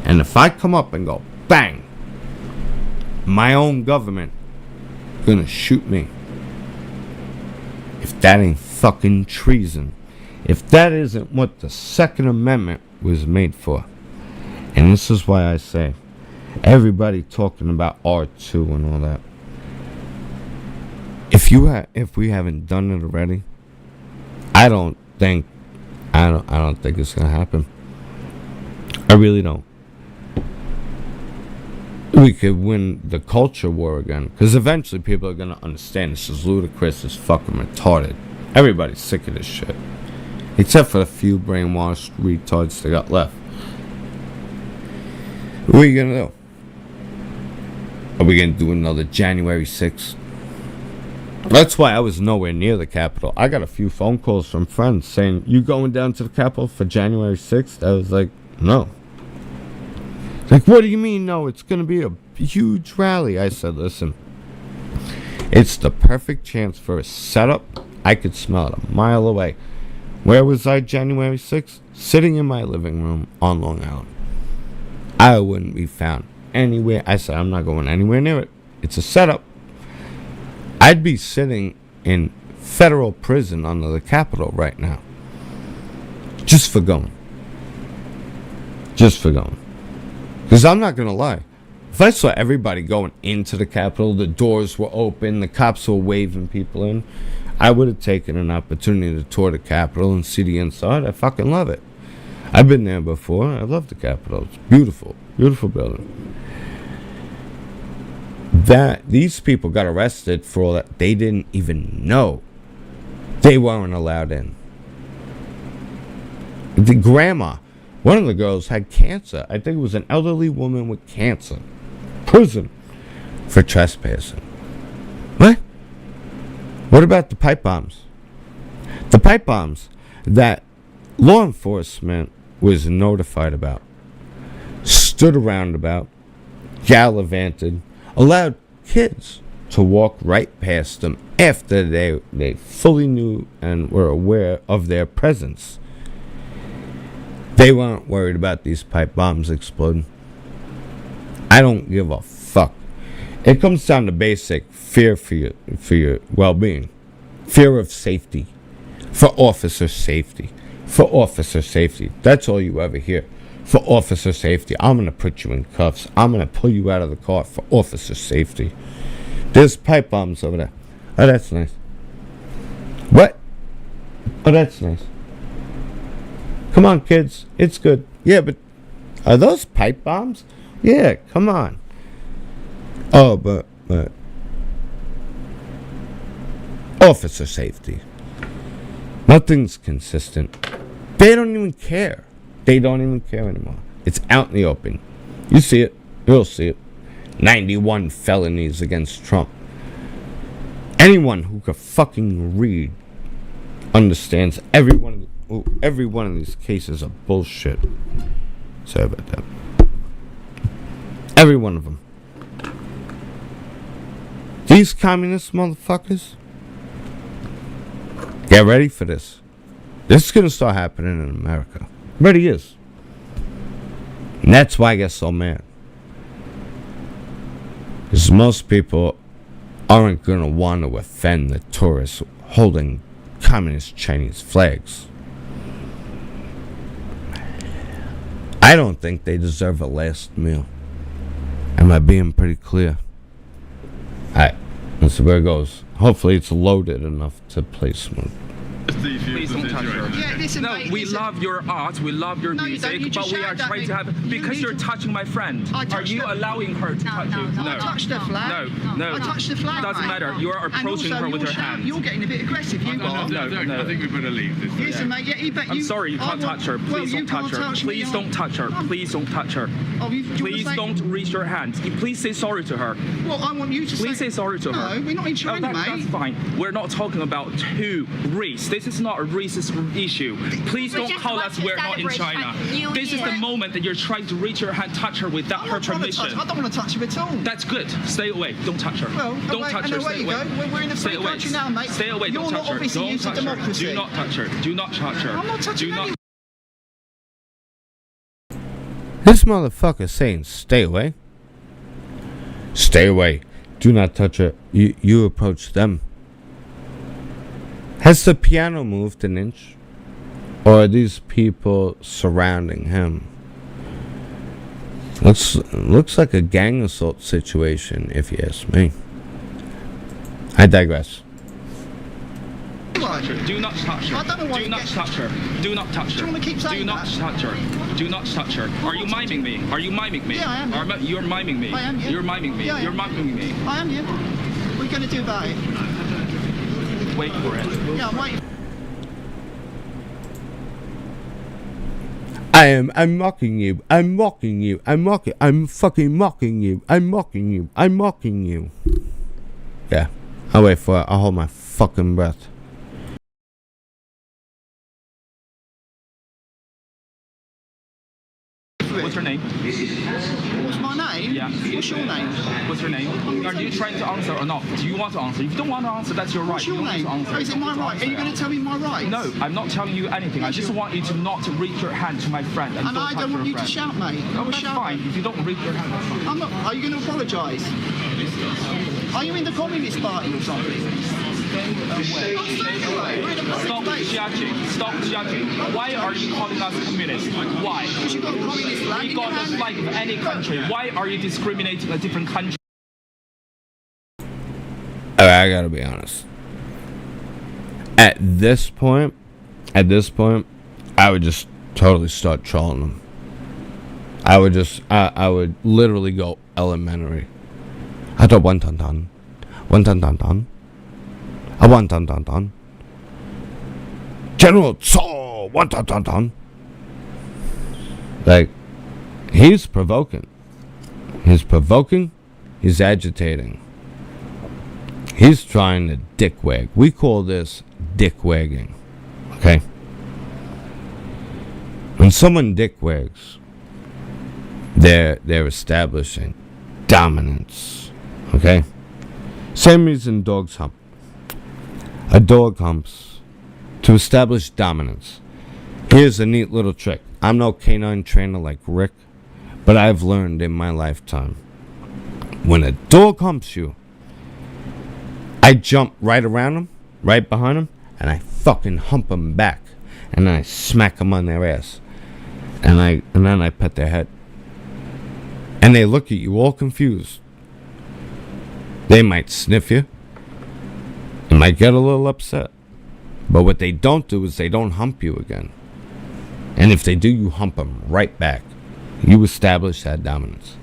S1: And if I come up and go, bang, my own government gonna shoot me. If that ain't fucking treason, if that isn't what the Second Amendment was made for. And this is why I say, everybody talking about R2 and all that. If we haven't done it already, I don't think it's gonna happen. I really don't. We could win the culture war again, because eventually people are gonna understand this is ludicrous, it's fucking retarded. Everybody's sick of this shit, except for the few brainwashed retards that got left. What are you gonna do? Are we gonna do another January 6th? That's why I was nowhere near the Capitol. I got a few phone calls from friends saying, "You going down to the Capitol for January 6th?" I was like, "No." Like, what do you mean, no? It's going to be a huge rally. I said, listen, it's the perfect chance for a setup. I could smell it a mile away. Where was I January 6th? Sitting in my living room on Long Island. I wouldn't be found anywhere. I said, I'm not going anywhere near it. It's a setup. I'd be sitting in federal prison under the Capitol right now. Just for going. Just for going. Because I'm not going to lie. If I saw everybody going into the Capitol, the doors were open, the cops were waving people in, I would have taken an opportunity to tour the Capitol and see the inside. I fucking love it. I've been there before. I love the Capitol. It's beautiful. Beautiful building. These people got arrested for all that. They didn't even know they weren't allowed in. The grandma, one of the girls had cancer. I think it was an elderly woman with cancer. Prison for trespassing. What? What about the pipe bombs? The pipe bombs that law enforcement was notified about, stood around about, gallivanted, allowed kids to walk right past them after they fully knew and were aware of their presence. They weren't worried about these pipe bombs exploding. I don't give a fuck. It comes down to basic fear for your well-being. Fear of safety. For officer safety. For officer safety. That's all you ever hear. For officer safety. I'm going to put you in cuffs. I'm going to pull you out of the car for officer safety. There's pipe bombs over there. Oh, that's nice. What? Oh, that's nice. Come on, kids. It's good. Yeah, but are those pipe bombs? Yeah, come on. Oh, but officer safety. Nothing's consistent. They don't even care. They don't even care anymore. It's out in the open. You see it. You'll see it. 91 felonies against Trump. Anyone who could fucking read understands every one of these cases are bullshit. Sorry about that. Every one of them. These communist motherfuckers. Get ready for this. This is going to start happening in America. It already is. And that's why I get so mad. Because most people aren't going to want to offend the tourists holding communist Chinese flags. I don't think they deserve a last meal. Am I being pretty clear? Alright, let's see where it goes. Hopefully it's loaded enough to play smooth.
S7: Please don't touch her.
S5: Yeah, listen,
S7: No,
S5: mate,
S7: we
S5: listen.
S7: love your art, we love your
S5: No, you don't. You
S7: music,
S5: just
S7: but we are
S5: shouted at
S7: trying
S5: me.
S7: to have
S5: You
S7: because
S5: need
S7: you're
S5: to-
S7: touching my friend.
S5: I
S7: Are
S5: touched
S7: you
S5: her.
S7: allowing her to touch you?
S5: I touched the flag.
S7: No.
S5: I touched the flag.
S7: Doesn't
S5: mate.
S7: matter. You are
S5: And
S7: approaching
S5: also
S7: her with
S5: you're
S7: your
S5: shouting-
S7: hand.
S5: You're getting a bit aggressive. You are.
S7: No.
S3: I think we better leave this.
S5: Listen, mate. Yeah, you bet
S7: I'm
S5: you.
S7: sorry, you can't touch her. Please don't touch her. Please don't touch her. Please don't touch her.
S5: Oh, do you wanna
S7: Please
S5: say-
S7: don't reach your hand. Please say sorry to her.
S5: Well, I want you to
S7: Please say sorry to her.
S5: No, we're not in China,
S7: That's
S5: mate.
S7: fine. We're not talking about two race. This is not a racist issue. Please
S6: We
S7: don't
S6: just
S7: call
S6: want
S7: us
S6: to
S7: we're not in
S6: celebrate
S7: China.
S6: a new
S7: This is the
S6: year.
S7: moment that you're trying to reach her hand, touch her without her
S5: I'm not trying to touch-
S7: permission.
S5: I don't want to touch you at all.
S7: That's good. Stay away. Don't touch her.
S5: Well,
S7: don't
S5: away,
S7: touch
S5: and
S7: her.
S5: away
S7: Stay
S5: you
S7: away.
S5: go. We're in a
S7: Stay
S5: free
S7: away.
S5: country now, mate.
S7: Stay away.
S5: You're
S7: Don't
S5: not
S7: touch her.
S5: obviously
S7: Don't
S5: used to
S7: touch her.
S5: democracy.
S7: Do not touch her. Do not touch her.
S5: I'm not touching
S7: Do not.
S5: anyone.
S1: This motherfucker saying stay away. Stay away. Do not touch her. You approach them. Has the piano moved an inch? Or are these people surrounding him? Looks like a gang assault situation, if you ask me. I digress.
S7: Do not touch her.
S5: I don't know why
S7: Do
S5: you
S7: not
S5: get-
S7: touch her. Do not touch her.
S5: Do you wanna keep saying
S7: Do not
S5: that?
S7: touch her. Do not touch her. Are you miming me? Are you miming me?
S5: Yeah, I am, yeah.
S7: You're miming me.
S5: I am, yeah.
S7: You're miming me.
S5: Yeah, I
S7: You're
S5: am.
S7: miming me.
S5: I am, yeah. What are you going to do about it?
S7: Wait for it.
S5: Yeah, I'm waiting.
S1: I'm mocking you. I'm mocking you. I'm fucking mocking you. I'm mocking you. I'm mocking you. Yeah. I'll wait for it. I'll hold my fucking breath.
S7: What's her name?
S5: What's my name?
S7: Yeah.
S5: What's your name?
S7: What's her name? Are you trying to answer or not? Do you want to answer? If you don't want to answer, that's your right.
S5: What's your
S7: You don't need
S5: name?
S7: to answer.
S5: Oh, is it my right? Are you going to tell me my rights?
S7: No, I'm not telling you anything. I just want you to not to reach your hand to my friend and
S5: And
S7: don't
S5: I
S7: touch
S5: don't want
S7: her
S5: you to
S7: friend.
S5: shout, mate.
S7: No,
S5: I'm
S7: that's
S5: shouting.
S7: fine. If you don't reach your hand, that's fine.
S5: I'm not. Are you going to apologise? Are you in the Communist Party or something?
S7: Stop judging. Stop judging. Why are you calling us communists? Why?
S5: Because you've got a communist flag
S7: We
S5: in your
S7: got the
S5: hand.
S7: flag of any country. Why are you discriminating a different country?
S1: Alright, I gotta be honest. At this point, I would just totally start trolling them. I would literally go elementary. I thought one ton ton. A one ton ton. General Tso, one ton ton. Like, he's provoking. He's agitating. He's trying to dick wag. We call this dick wagging. Okay? When someone dick wags, they're establishing dominance. Okay? Same reason dogs hump. A dog humps to establish dominance. Here's a neat little trick. I'm no canine trainer like Rick, but I've learned in my lifetime. When a dog humps you, I jump right around them, right behind them, and I fucking hump them back. And then I smack them on their ass. And then I pet their head. And they look at you all confused. They might sniff you. They might get a little upset. But what they don't do is they don't hump you again. And if they do, you hump them right back. You establish that dominance.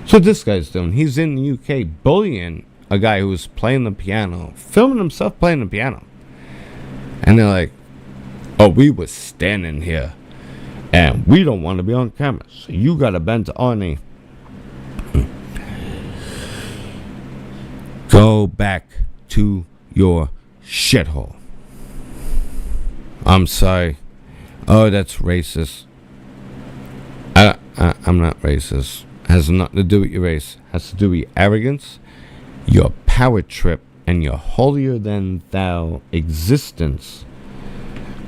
S1: So what this guy's doing, he's in the UK bullying a guy who was playing the piano, filming himself playing the piano. And they're like, oh, we was standing here. And we don't want to be on camera. So you got to bend to our knee. Go back to your shithole. I'm sorry. Oh, that's racist. I'm not racist. Has nothing to do with your race. Has to do with your arrogance, your power trip, and your holier than thou existence,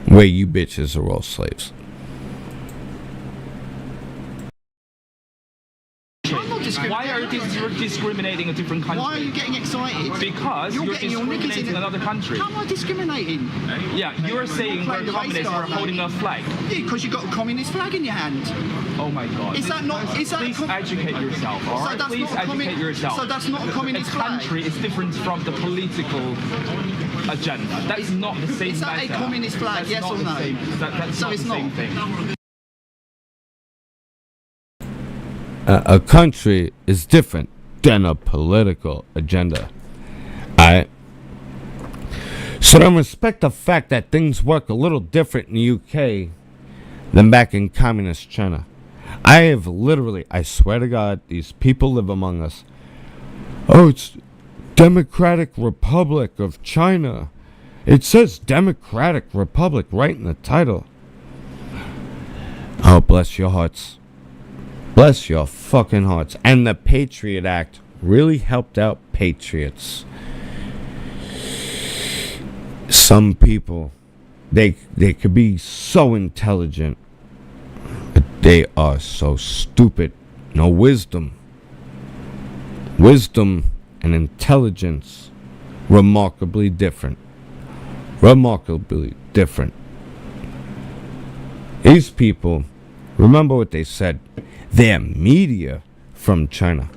S1: where you bitches are all slaves.
S7: Why are you discriminating a different country?
S5: Why are you getting excited?
S7: Because you're
S5: getting your knickers
S7: discriminating
S5: in
S7: another country.
S5: How am I discriminating?
S7: Yeah, you're saying
S5: Playing
S7: we're
S5: the
S7: communists
S5: race
S7: for
S5: card,
S7: holding
S5: mate.
S7: a flag.
S5: Yeah, because you've got a communist flag in your hand.
S7: Oh my God.
S5: Is that not? Is that?
S7: Please educate yourself, all right?
S5: that's
S7: Please
S5: not a
S7: educate yourself.
S5: So that's not a
S7: The
S5: communist flag.
S7: country is different from the political agenda. That's not the same
S5: Is that a
S7: matter.
S5: communist flag,
S7: That's
S5: yes
S7: not
S5: or
S7: the
S5: no?
S7: same- that's
S5: So
S7: not
S5: it's
S7: the same
S5: not.
S7: thing.
S1: A country is different than a political agenda. Alright? So then respect the fact that things work a little different in the UK than back in communist China. I have literally, I swear to God, these people live among us. Oh, it's Democratic Republic of China. It says Democratic Republic right in the title. Oh, bless your hearts. Bless your fucking hearts. And the Patriot Act really helped out patriots. Some people, they could be so intelligent, but they are so stupid. No wisdom. Wisdom and intelligence, remarkably different. Remarkably different. These people, remember what they said, they're media from China.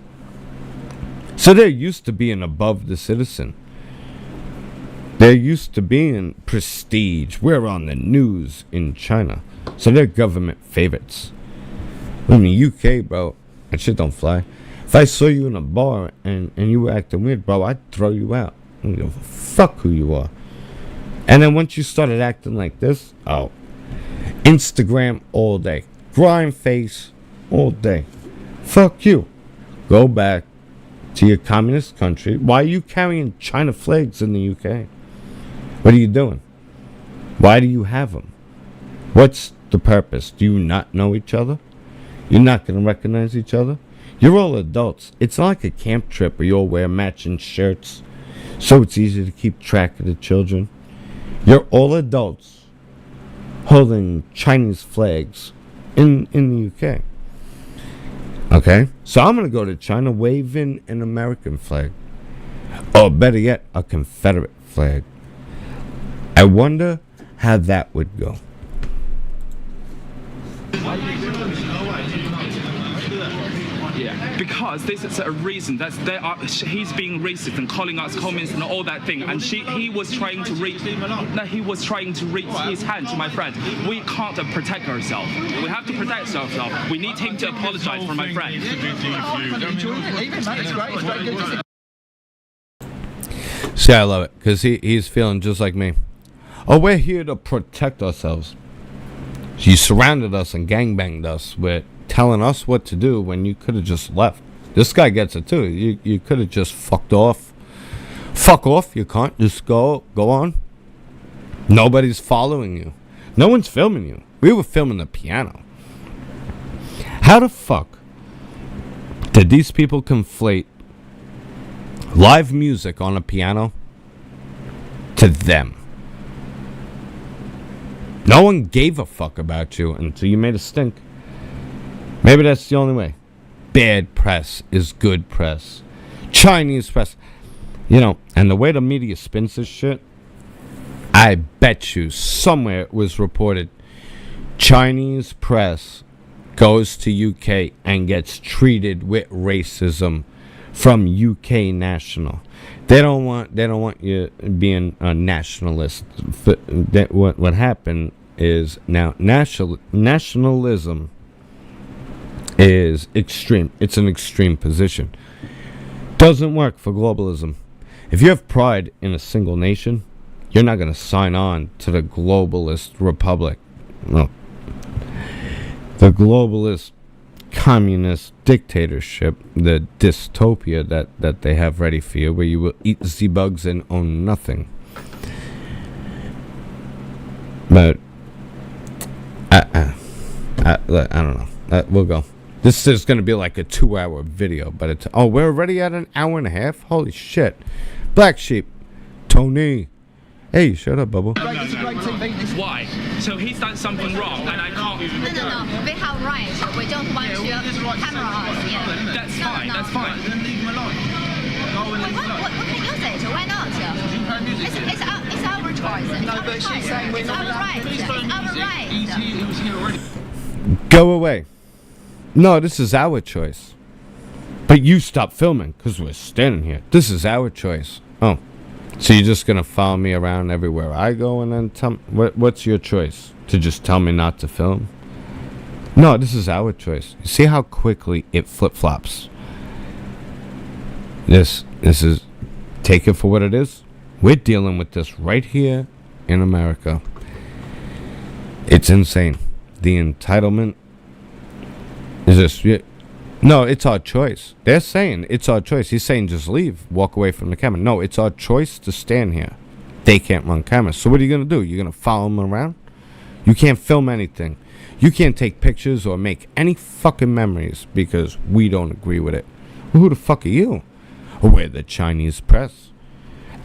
S1: So they're used to being above the citizen. They're used to being prestige. We're on the news in China. So they're government favorites. In the UK, bro, that shit don't fly. If I saw you in a bar and you were acting weird, bro, I'd throw you out. I don't give a fuck who you are. And then once you started acting like this, oh, Instagram all day. Grime face all day. Fuck you. Go back to your communist country. Why are you carrying China flags in the UK? What are you doing? Why do you have them? What's the purpose? Do you not know each other? You're not going to recognize each other? You're all adults. It's not like a camp trip where you all wear matching shirts, so it's easy to keep track of the children. You're all adults holding Chinese flags in the UK. Okay? So I'm going to go to China waving an American flag. Or better yet, a Confederate flag. I wonder how that would go.
S7: Yeah, because this is a reason that he's being racist and calling us communists and all that thing. And he was trying to reach his hand to my friend. We can't protect ourselves. We have to protect ourselves. We need him to apologize for my friend.
S1: See, I love it because he's feeling just like me. Oh, we're here to protect ourselves. You surrounded us and gangbanged us with telling us what to do when you could have just left. This guy gets it too. You could have just fucked off. Fuck off. You can't just go on. Nobody's following you. No one's filming you. We were filming the piano. How the fuck did these people conflate live music on a piano to them? No one gave a fuck about you until you made a stink. Maybe that's the only way. Bad press is good press. Chinese press. You know, and the way the media spins this shit, I bet you somewhere it was reported Chinese press goes to UK and gets treated with racism from UK national. They don't want you being a nationalist. What happened is now nationalism is extreme. It's an extreme position. Doesn't work for globalism. If you have pride in a single nation, you're not going to sign on to the globalist republic. No. The globalist communist dictatorship, the dystopia that they have ready for you, where you will eat the bugs and own nothing. But I don't know. We'll go. This is going to be like a 2-hour video, but we're already at an hour and a half. Holy shit! Black Sheep, Tony. Hey, shut up, Bubble.
S7: Why? So he's done something wrong, and I can't.
S6: No. We have right. We don't want to camera us. Yeah.
S7: That's fine. That's fine.
S2: Then leave him alone. Go and leave him alone.
S6: We can use it. Why not? It's our choice.
S5: No, but she's saying we're
S6: it's
S5: not
S6: our right.
S5: allowed.
S6: It's our right.
S2: He was here already.
S1: Go away. No, this is our choice. But you stop filming because we're standing here. This is our choice. Oh. So you're just going to follow me around everywhere I go and then tell me, what's your choice? To just tell me not to film? No, this is our choice. You see how quickly it flip-flops? This is, take it for what it is. We're dealing with this right here in America. It's insane. The entitlement is this. No, it's our choice. They're saying it's our choice. He's saying just leave, walk away from the camera. No, it's our choice to stand here. they can't run cameras. So what are you going to do? You're going to follow them around? You can't film anything. You can't take pictures or make any fucking memories because we don't agree with it. Well, who the fuck are you? We're the Chinese press.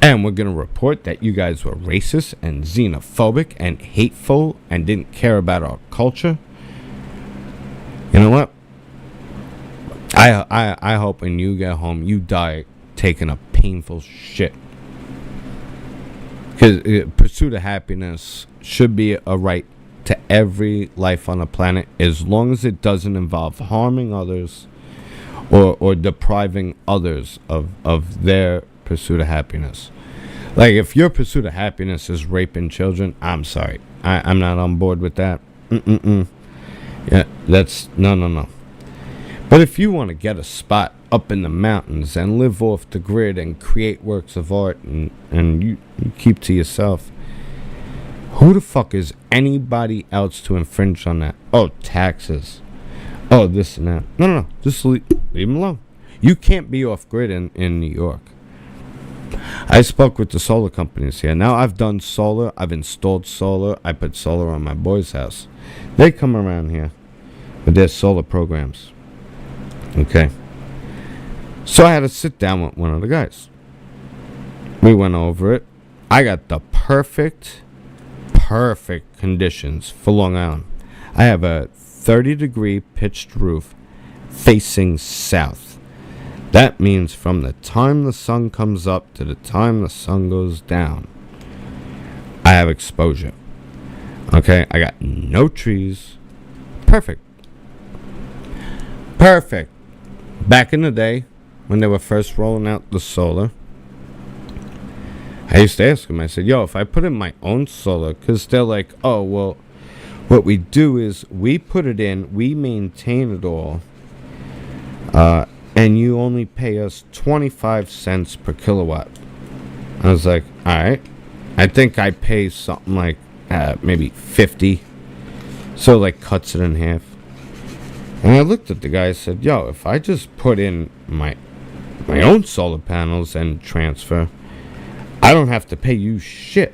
S1: And we're going to report that you guys were racist and xenophobic and hateful and didn't care about our culture. You know what? I hope when you get home, you die taking a painful shit. Because pursuit of happiness should be a right to every life on the planet as long as it doesn't involve harming others or depriving others of their pursuit of happiness. Like, if your pursuit of happiness is raping children, I'm sorry. I'm not on board with that. Yeah, that's... No. But if you want to get a spot up in the mountains and live off the grid and create works of art and you keep to yourself, who the fuck is anybody else to infringe on that? Oh, taxes. Oh, this and that. No. Just leave them alone. You can't be off grid in New York. I spoke with the solar companies here. Now I've done solar. I've installed solar. I put solar on my boy's house. They come around here with their solar programs. Okay. So I had to sit down with one of the guys. We went over it. I got the perfect conditions for Long Island. I have a 30-degree pitched roof facing south. That means from the time the sun comes up to the time the sun goes down, I have exposure. Okay, I got no trees. Perfect. Back in the day, when they were first rolling out the solar, I used to ask them, I said, yo, if I put in my own solar, because they're like, oh, well, what we do is we put it in, we maintain it all, and you only pay us 25 cents per kilowatt. I was like, all right. I think I pay something like maybe 50. So like cuts it in half. And I looked at the guy and said, yo, if I just put in my own solar panels and transfer, I don't have to pay you shit.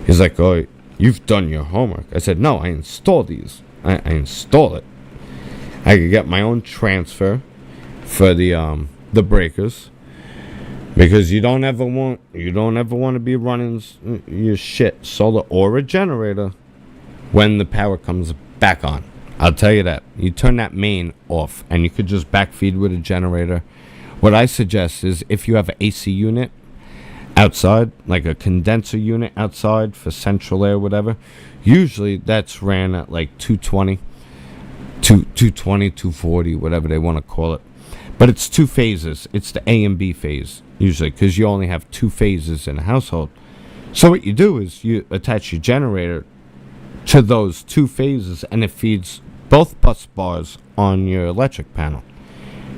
S1: He's like, oh, you've done your homework. I said, no, I installed these. I installed it. I could get my own transfer for the breakers, because you don't ever want to be running your shit solar or a generator when the power comes back on. I'll tell you that. You turn that main off and you could just backfeed with a generator. What I suggest is, if you have an AC unit outside, like a condenser unit outside for central air, whatever, usually that's ran at like 220, 240, whatever they want to call it. But it's two phases. It's the A and B phase, usually, because you only have two phases in a household. So what you do is you attach your generator to those two phases, and it feeds both bus bars on your electric panel.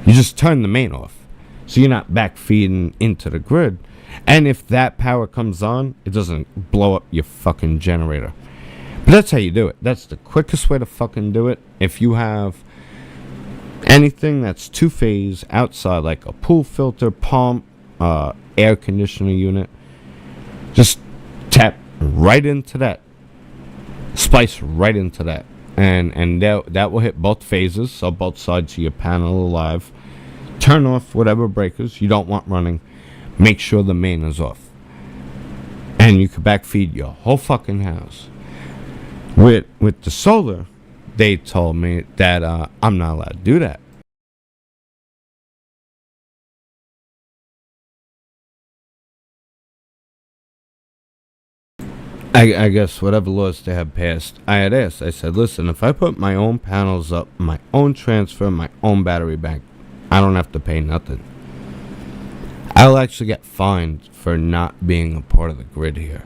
S1: You just turn the main off, so you're not back feeding into the grid. And if that power comes on, it doesn't blow up your fucking generator. But that's how you do it. That's the quickest way to fucking do it. If you have anything that's two-phase outside, like a pool filter, pump, air conditioner unit, just tap right into that. Splice right into that. And that will hit both phases, so both sides of your panel alive. Turn off whatever breakers you don't want running. Make sure the main is off. And you can backfeed your whole fucking house. With the solar, they told me that I'm not allowed to do that. I guess whatever laws they have passed, I had asked. I said, listen, if I put my own panels up, my own transfer, my own battery bank, I don't have to pay nothing. I'll actually get fined for not being a part of the grid here.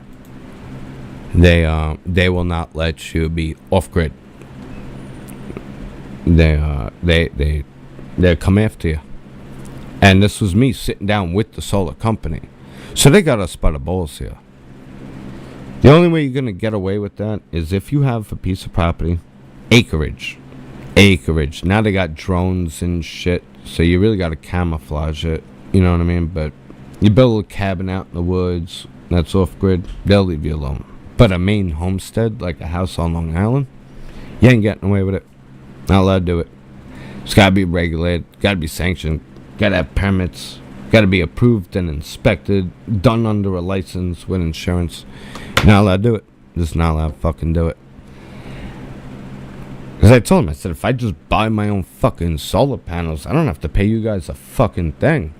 S1: They will not let you be off grid. They'll come after you. And this was me sitting down with the solar company. So they got us by the balls here. The only way you're going to get away with that is if you have a piece of property, acreage. Now they got drones and shit, so you really got to camouflage it, you know what I mean? But you build a cabin out in the woods that's off-grid, they'll leave you alone. But a main homestead, like a house on Long Island, you ain't getting away with it. Not allowed to do it. It's got to be regulated, got to be sanctioned, got to have permits, got to be approved and inspected, done under a license with insurance. You're not allowed to do it. Just not allowed to fucking do it. Because I told him, I said, if I just buy my own fucking solar panels, I don't have to pay you guys a fucking thing.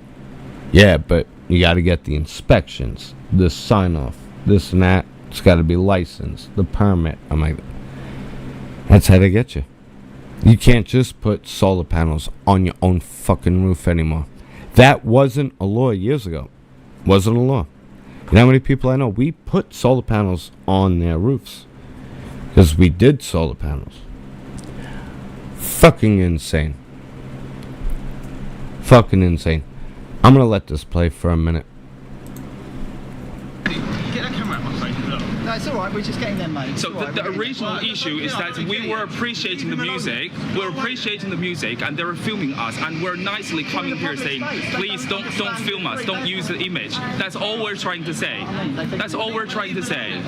S1: Yeah, but you got to get the inspections, the sign-off, this and that. It's got to be licensed, the permit. I'm like, that's how they get you. You can't just put solar panels on your own fucking roof anymore. That wasn't a law years ago. Wasn't a law. You know how many people I know? We put solar panels on their roofs. Because we did solar panels. Fucking insane. Fucking insane. I'm going to let this play for a minute.
S7: Get that camera out my face.
S5: No, it's all right. We're just getting there, mate.
S7: So the original issue is that we were appreciating the music. We're appreciating the music, and they were filming us, and we're nicely coming here saying, please don't film us, don't use the image. That's all we're trying to say. That's all we're trying to say.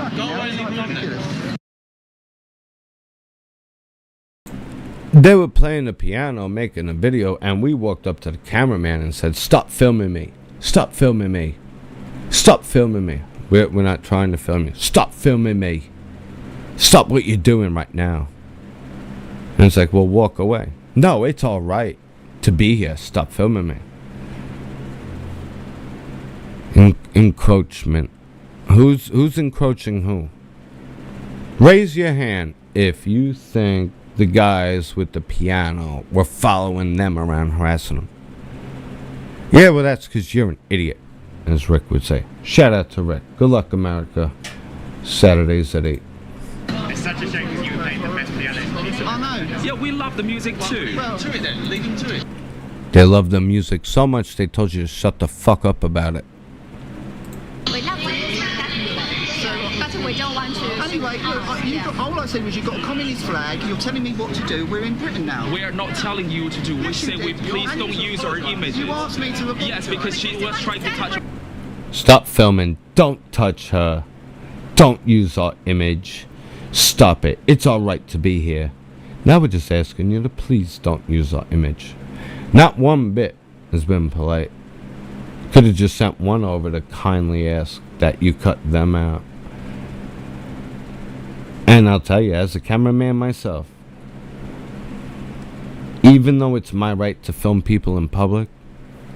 S1: They were playing the piano, making a video, and we walked up to the cameraman and said, stop filming me. Stop filming me. Stop filming me. We're not trying to film you. Stop filming me. Stop what you're doing right now. And it's like, well, walk away. No, it's all right to be here. Stop filming me. Encroachment. Who's encroaching who? Raise your hand if you think the guys with the piano were following them around, harassing them. Yeah, well, that's because you're an idiot, as Rick would say. Shout out to Rick. Good luck, America. Saturdays at 8.
S2: It's such a shame because you were playing the best piano.
S5: I know.
S7: Yeah, we love the music too.
S5: Well,
S2: To it then, leave him to it.
S1: They love the music so much they told you to shut the fuck up about it.
S6: We love music, definitely. But we don't want to.
S5: anyway, look, all I said was you've got a communist flag. You're telling me what to do. We're in Britain now.
S7: We are not telling you to do. We
S5: Yes, you
S7: say we
S5: did.
S7: please
S5: And
S7: don't
S5: you
S7: use our images.
S5: You asked me to apologise.
S7: Yes, because she was trying to touch.
S1: Stop filming. Don't touch her. Don't use our image. Stop it. It's alright to be here. Now we're just asking you to please don't use our image. Not one bit has been polite. Could have just sent one over to kindly ask that you cut them out. And I'll tell you, as a cameraman myself, even though it's my right to film people in public,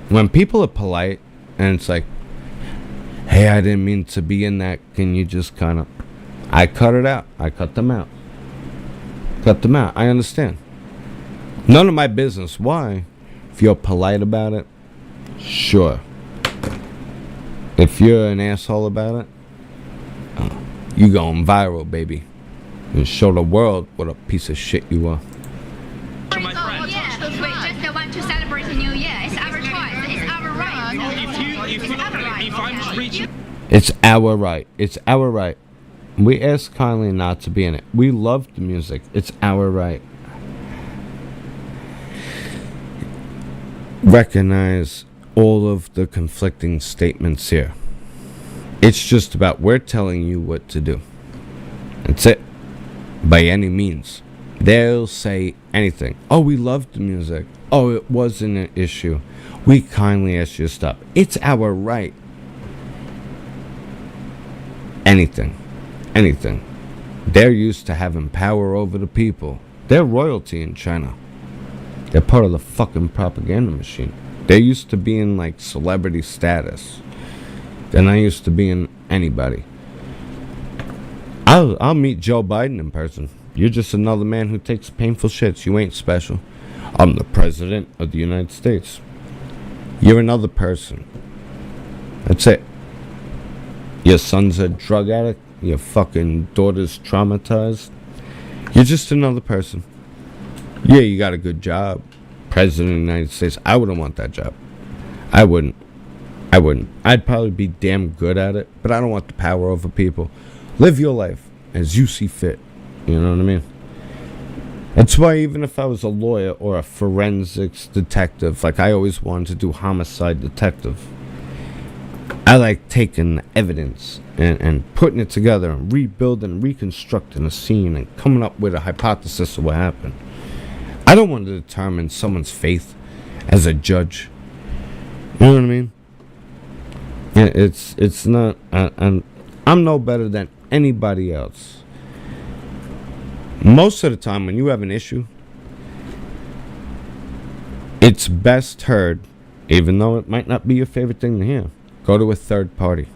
S1: when people are polite and it's like, hey, I didn't mean to be in that, can you just kind of... I cut it out. I cut them out. Cut them out. I understand. None of my business. Why? If you're polite about it, sure. If you're an asshole about it, you going viral, baby. And show the world what a piece of shit you are.
S7: My friend.
S6: Yeah, we just want to celebrate the New Year. It's our choice. It's our right.
S7: If I'm reaching.
S1: It's our right. It's our right. We ask kindly not to be in it. We love the music. It's our right. Recognize all of the conflicting statements here. It's just about we're telling you what to do. That's it. By any means. They'll say anything. Oh, we loved the music. Oh, it wasn't an issue. We kindly ask you to stop. It's our right. Anything. Anything. They're used to having power over the people. They're royalty in China. They're part of the fucking propaganda machine. They're used to being like celebrity status. They're not used to being anybody. I'll meet Joe Biden in person. You're just another man who takes painful shits. You ain't special. I'm the president of the United States. You're another person. That's it. Your son's a drug addict. Your fucking daughter's traumatized. You're just another person. Yeah, you got a good job. President of the United States. I wouldn't want that job. I wouldn't. I'd probably be damn good at it, but I don't want the power over people. Live your life as you see fit. You know what I mean? That's why even if I was a lawyer or a forensics detective, like I always wanted to do homicide detective. I like taking the evidence and putting it together and rebuilding, reconstructing a scene and coming up with a hypothesis of what happened. I don't want to determine someone's faith as a judge. You know what I mean? Yeah, it's not, and I'm no better than anybody else. Most of the time when you have an issue, it's best heard, even though it might not be your favorite thing to hear. Go to a third party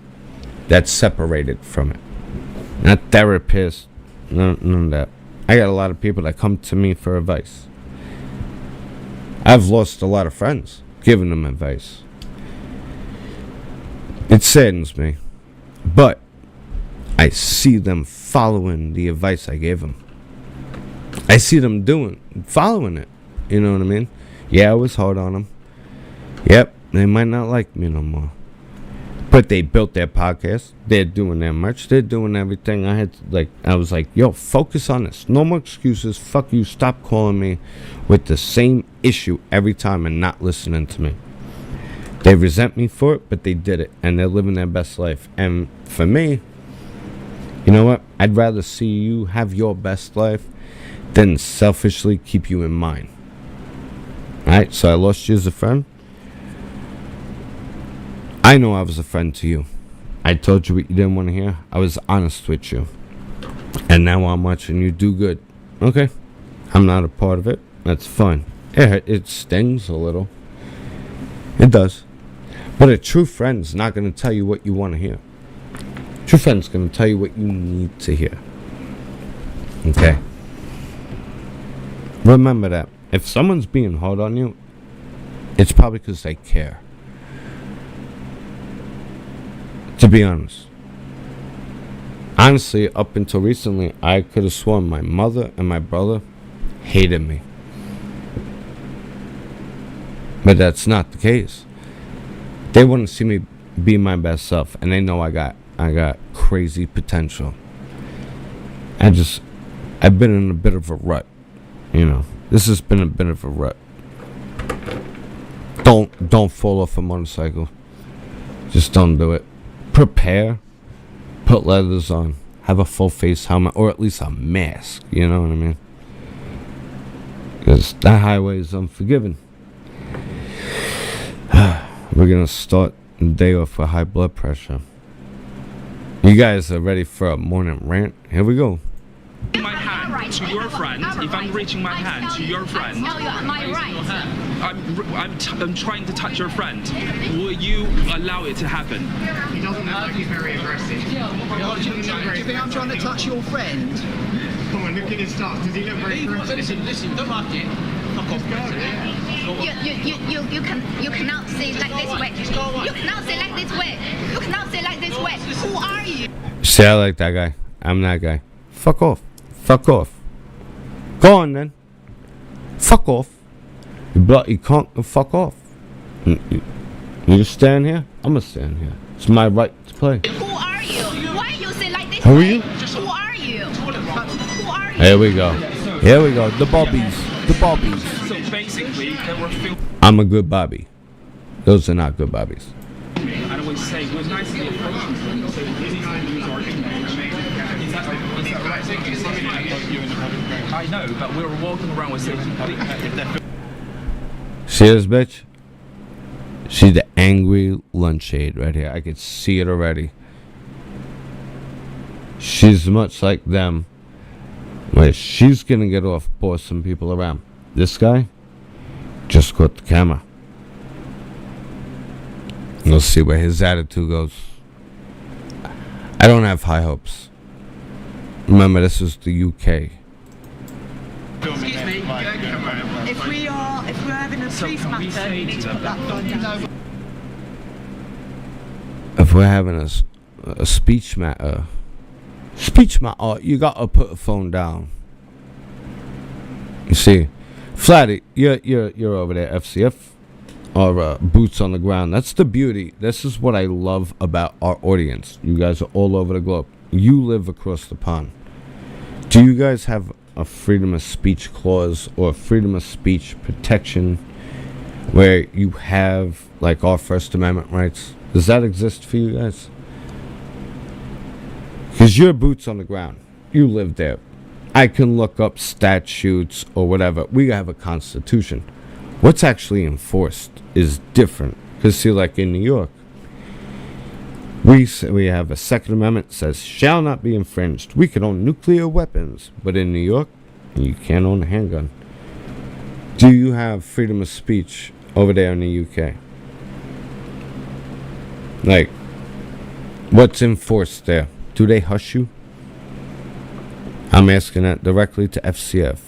S1: that's separated from it. Not therapist, none of that. I got a lot of people that come to me for advice. I've lost a lot of friends giving them advice. It saddens me, but I see them following the advice I gave them. I see them following it. You know what I mean? Yeah, I was hard on them. Yep, they might not like me no more. But they built their podcast. They're doing their merch. They're doing everything. I was like, yo, focus on this. No more excuses. Fuck you. Stop calling me with the same issue every time and not listening to me. They resent me for it, but they did it. And they're living their best life. And for me, you know what? I'd rather see you have your best life than selfishly keep you in mind. Alright, so I lost you as a friend. I know I was a friend to you. I told you what you didn't want to hear. I was honest with you. And now I'm watching you do good. Okay. I'm not a part of it. That's fine. It stings a little. It does. But a true friend's not going to tell you what you want to hear. True friend's going to tell you what you need to hear. Okay. Remember that. If someone's being hard on you, it's probably because they care. To be honest. Honestly, up until recently, I could have sworn my mother and my brother hated me. But that's not the case. They want to see me be my best self, and they know I got crazy potential. I've been in a bit of a rut, you know. This has been a bit of a rut. Don't fall off a motorcycle. Just don't do it. Prepare. Put leathers on. Have a full face helmet, or at least a mask. You know what I mean? Because that highway is unforgiving. We're gonna start the day off with high blood pressure. You guys are ready for a morning rant? Here we go.
S7: My hand to your friend. If I'm reaching my hand to your friend, I'm trying to touch your friend. Will you allow it to happen?
S3: He doesn't look like he's very aggressive.
S5: Do you think I'm trying to touch your friend?
S3: Come on, look at his stuff. Does he look very aggressive?
S2: Listen, don't like it. Fuck off.
S6: You cannot say like this way. You cannot say like this way. You cannot say like this way. Who are you?
S1: See, I like that guy. I'm that guy. Fuck off. Fuck off. Go on then. Fuck off. You can't fuck off. You stand here? I'm gonna stand here. It's my right to play.
S6: Who are you? Why you say like this?
S1: Who are
S6: way?
S1: you?
S6: Who are you? Who are you?
S1: Here we go. Here we go. The Bobbies. The Bobbies.
S7: So basically, there were films.
S1: I'm a good Bobby. Those are not good Bobbies.
S7: I always say it was nice to be approaching him. So I know, but we were walking around with saying
S1: See this bitch? See the angry lunchade right here. I could see it already. She's much like them, where she's gonna get off bossing people around. This guy just caught the camera. We'll see where his attitude goes. I don't have high hopes. Remember, this is the UK.
S3: Excuse me.
S8: If we're having a police matter, you need to put that phone down.
S1: If we're having a speech matter, you gotta put a phone down. You see, Flatty, you're over there, FCF, or boots on the ground. That's the beauty. This is what I love about our audience. You guys are all over the globe. You live across the pond. Do you guys have a freedom of speech clause or freedom of speech protection where you have like our First Amendment rights? Does that exist for you guys? Because you're boots on the ground. You live there. I can look up statutes or whatever. We have a constitution. What's actually enforced is different. Because see, like in New York, we have a Second Amendment says shall not be infringed. We can own nuclear weapons, but in New York, you can't own a handgun. Do you have freedom of speech over there in the UK? Like, what's enforced there? Do they hush you? I'm asking that directly to FCF.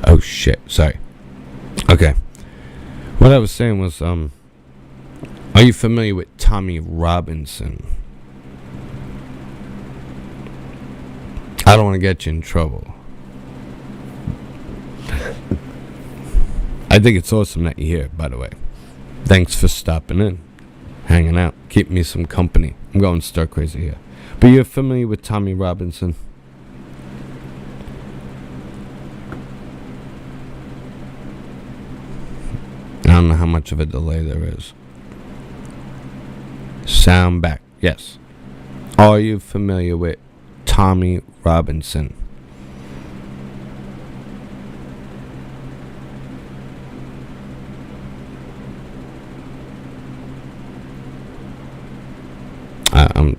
S1: Oh shit, sorry. Okay. What I was saying was, are you familiar with Tommy Robinson? I don't want to get you in trouble. I think it's awesome that you're here, by the way. Thanks for stopping in, hanging out, keep me some company. I'm going stir crazy here. But you're familiar with Tommy Robinson? I don't know how much of a delay there is. Sound back. Yes. Are you familiar with Tommy Robinson? I'm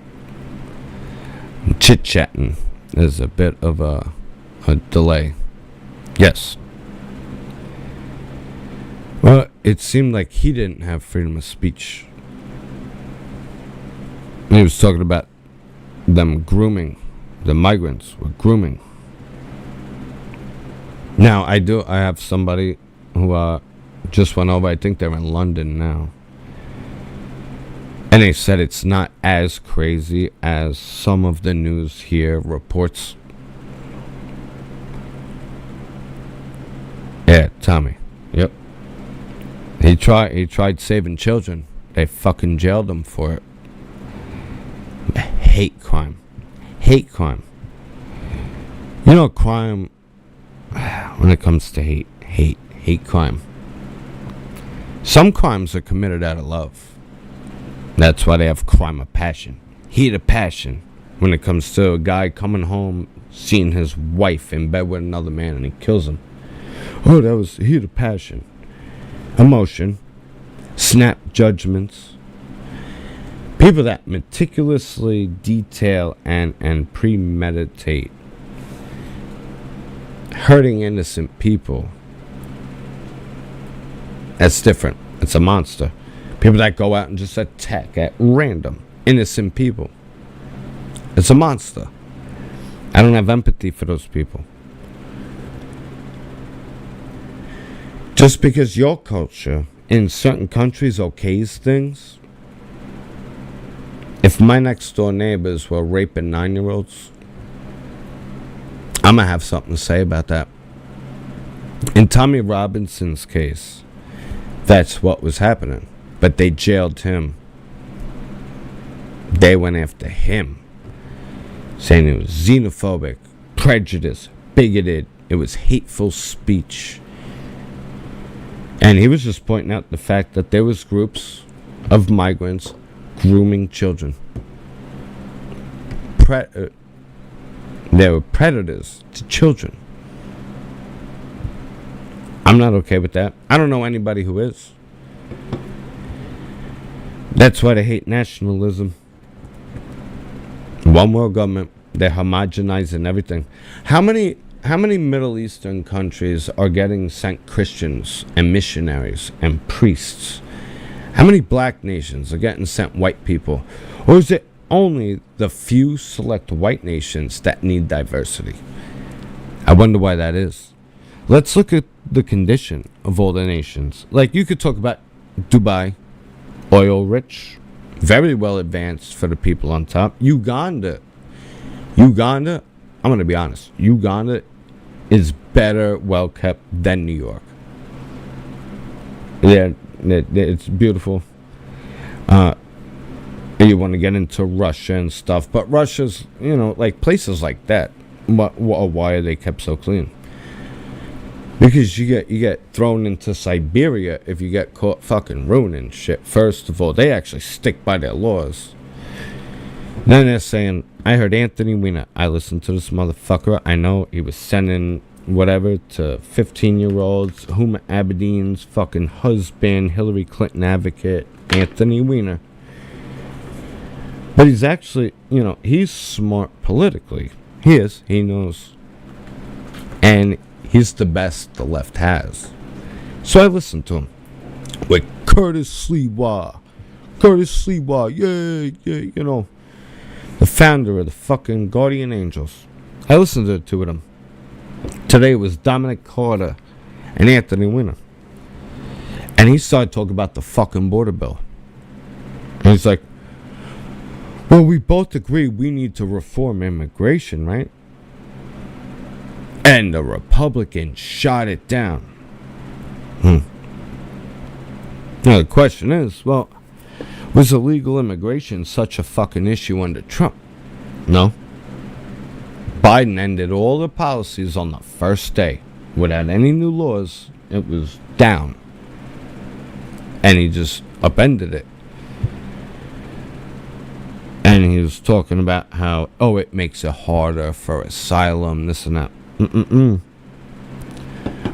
S1: chit-chatting. There's a bit of a delay. Yes. Well, it seemed like he didn't have freedom of speech. He was talking about them grooming. The migrants were grooming. Now, I have somebody who just went over. I think they're in London now. And they said it's not as crazy as some of the news here reports. Yeah, Tommy. Yep. He tried saving children. They fucking jailed him for it. Hate crime. Hate crime. You know, crime, when it comes to hate crime. Some crimes are committed out of love. That's why they have crime of passion. Heat of passion. When it comes to a guy coming home, seeing his wife in bed with another man, and he kills him. Oh, that was heat of passion. Emotion, snap judgments, people that meticulously detail and premeditate hurting innocent people. That's different. It's a monster. People that go out and just attack at random innocent people. It's a monster. I don't have empathy for those people. Just because your culture in certain countries okays things, if my next door neighbors were raping 9-year-olds, I'm going to have something to say about that. In Tommy Robinson's case, that's what was happening. But they jailed him. They went after him, saying it was xenophobic, prejudiced, bigoted. It was hateful speech. And he was just pointing out the fact that there was groups of migrants grooming children. They were predators to children. I'm not okay with that. I don't know anybody who is. That's why they hate nationalism. One world government. They're homogenizing everything. How many Middle Eastern countries are getting sent Christians and missionaries and priests? How many black nations are getting sent white people? Or is it only the few select white nations that need diversity? I wonder why that is. Let's look at the condition of all the nations. Like, you could talk about Dubai, oil rich, very well advanced for the people on top. Uganda, I'm going to be honest, Uganda is better well kept than New York. Yeah, it's beautiful. You want to get into Russia and stuff, but Russia's, like places like that, why are they kept so clean? Because you get thrown into Siberia if you get caught fucking ruining shit. First of all, they actually stick by their laws. Then they're saying, I heard Anthony Weiner. I listened to this motherfucker. I know he was sending whatever to 15-year-olds. Huma Abedin's fucking husband, Hillary Clinton advocate, Anthony Weiner. But he's actually, he's smart politically. He is. He knows. And he's the best the left has. So I listened to him. With Curtis Sliwa, yeah, the founder of the fucking Guardian Angels. I listened to the two of them. Today it was Dominic Carter and Anthony Weiner. And he started talking about the fucking border bill. And he's like, well, we both agree we need to reform immigration, right? And the Republicans shot it down. Now the question is, well, was illegal immigration such a fucking issue under Trump? No. Biden ended all the policies on the first day. Without any new laws, it was down. And he just upended it. And he was talking about how, it makes it harder for asylum, this and that.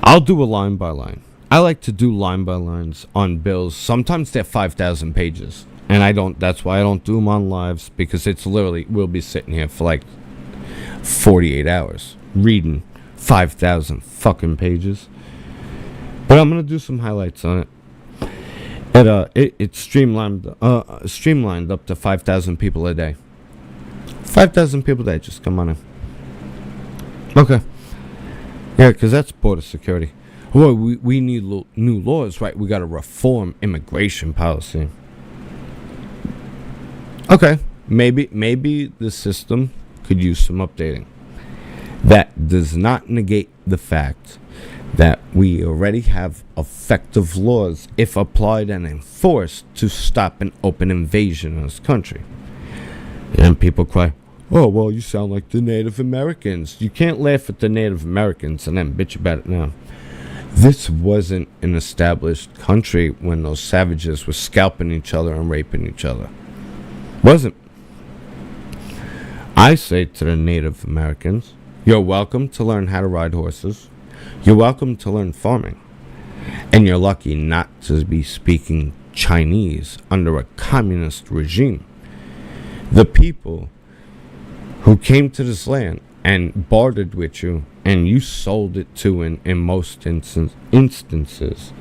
S1: I'll do a line by line. I like to do line by lines on bills. Sometimes they're 5,000 pages. And that's why I don't do them on lives, because it's literally, we'll be sitting here for like 48 hours reading 5,000 fucking pages. But I'm going to do some highlights on it. It's streamlined up to 5,000 people a day. 5,000 people a day, just come on in. Okay. Yeah, because that's border security. Well, we need new laws, right? We got to reform immigration policy. Okay, maybe the system could use some updating. That does not negate the fact that we already have effective laws, if applied and enforced, to stop an open invasion of this country. And people cry, oh, well, you sound like the Native Americans. You can't laugh at the Native Americans and then bitch about it now. This wasn't an established country when those savages were scalping each other and raping each other. Wasn't. I say to the Native Americans, you're welcome to learn how to ride horses. You're welcome to learn farming. And you're lucky not to be speaking Chinese under a communist regime. The people who came to this land and bartered with you, and you sold it to in most instances.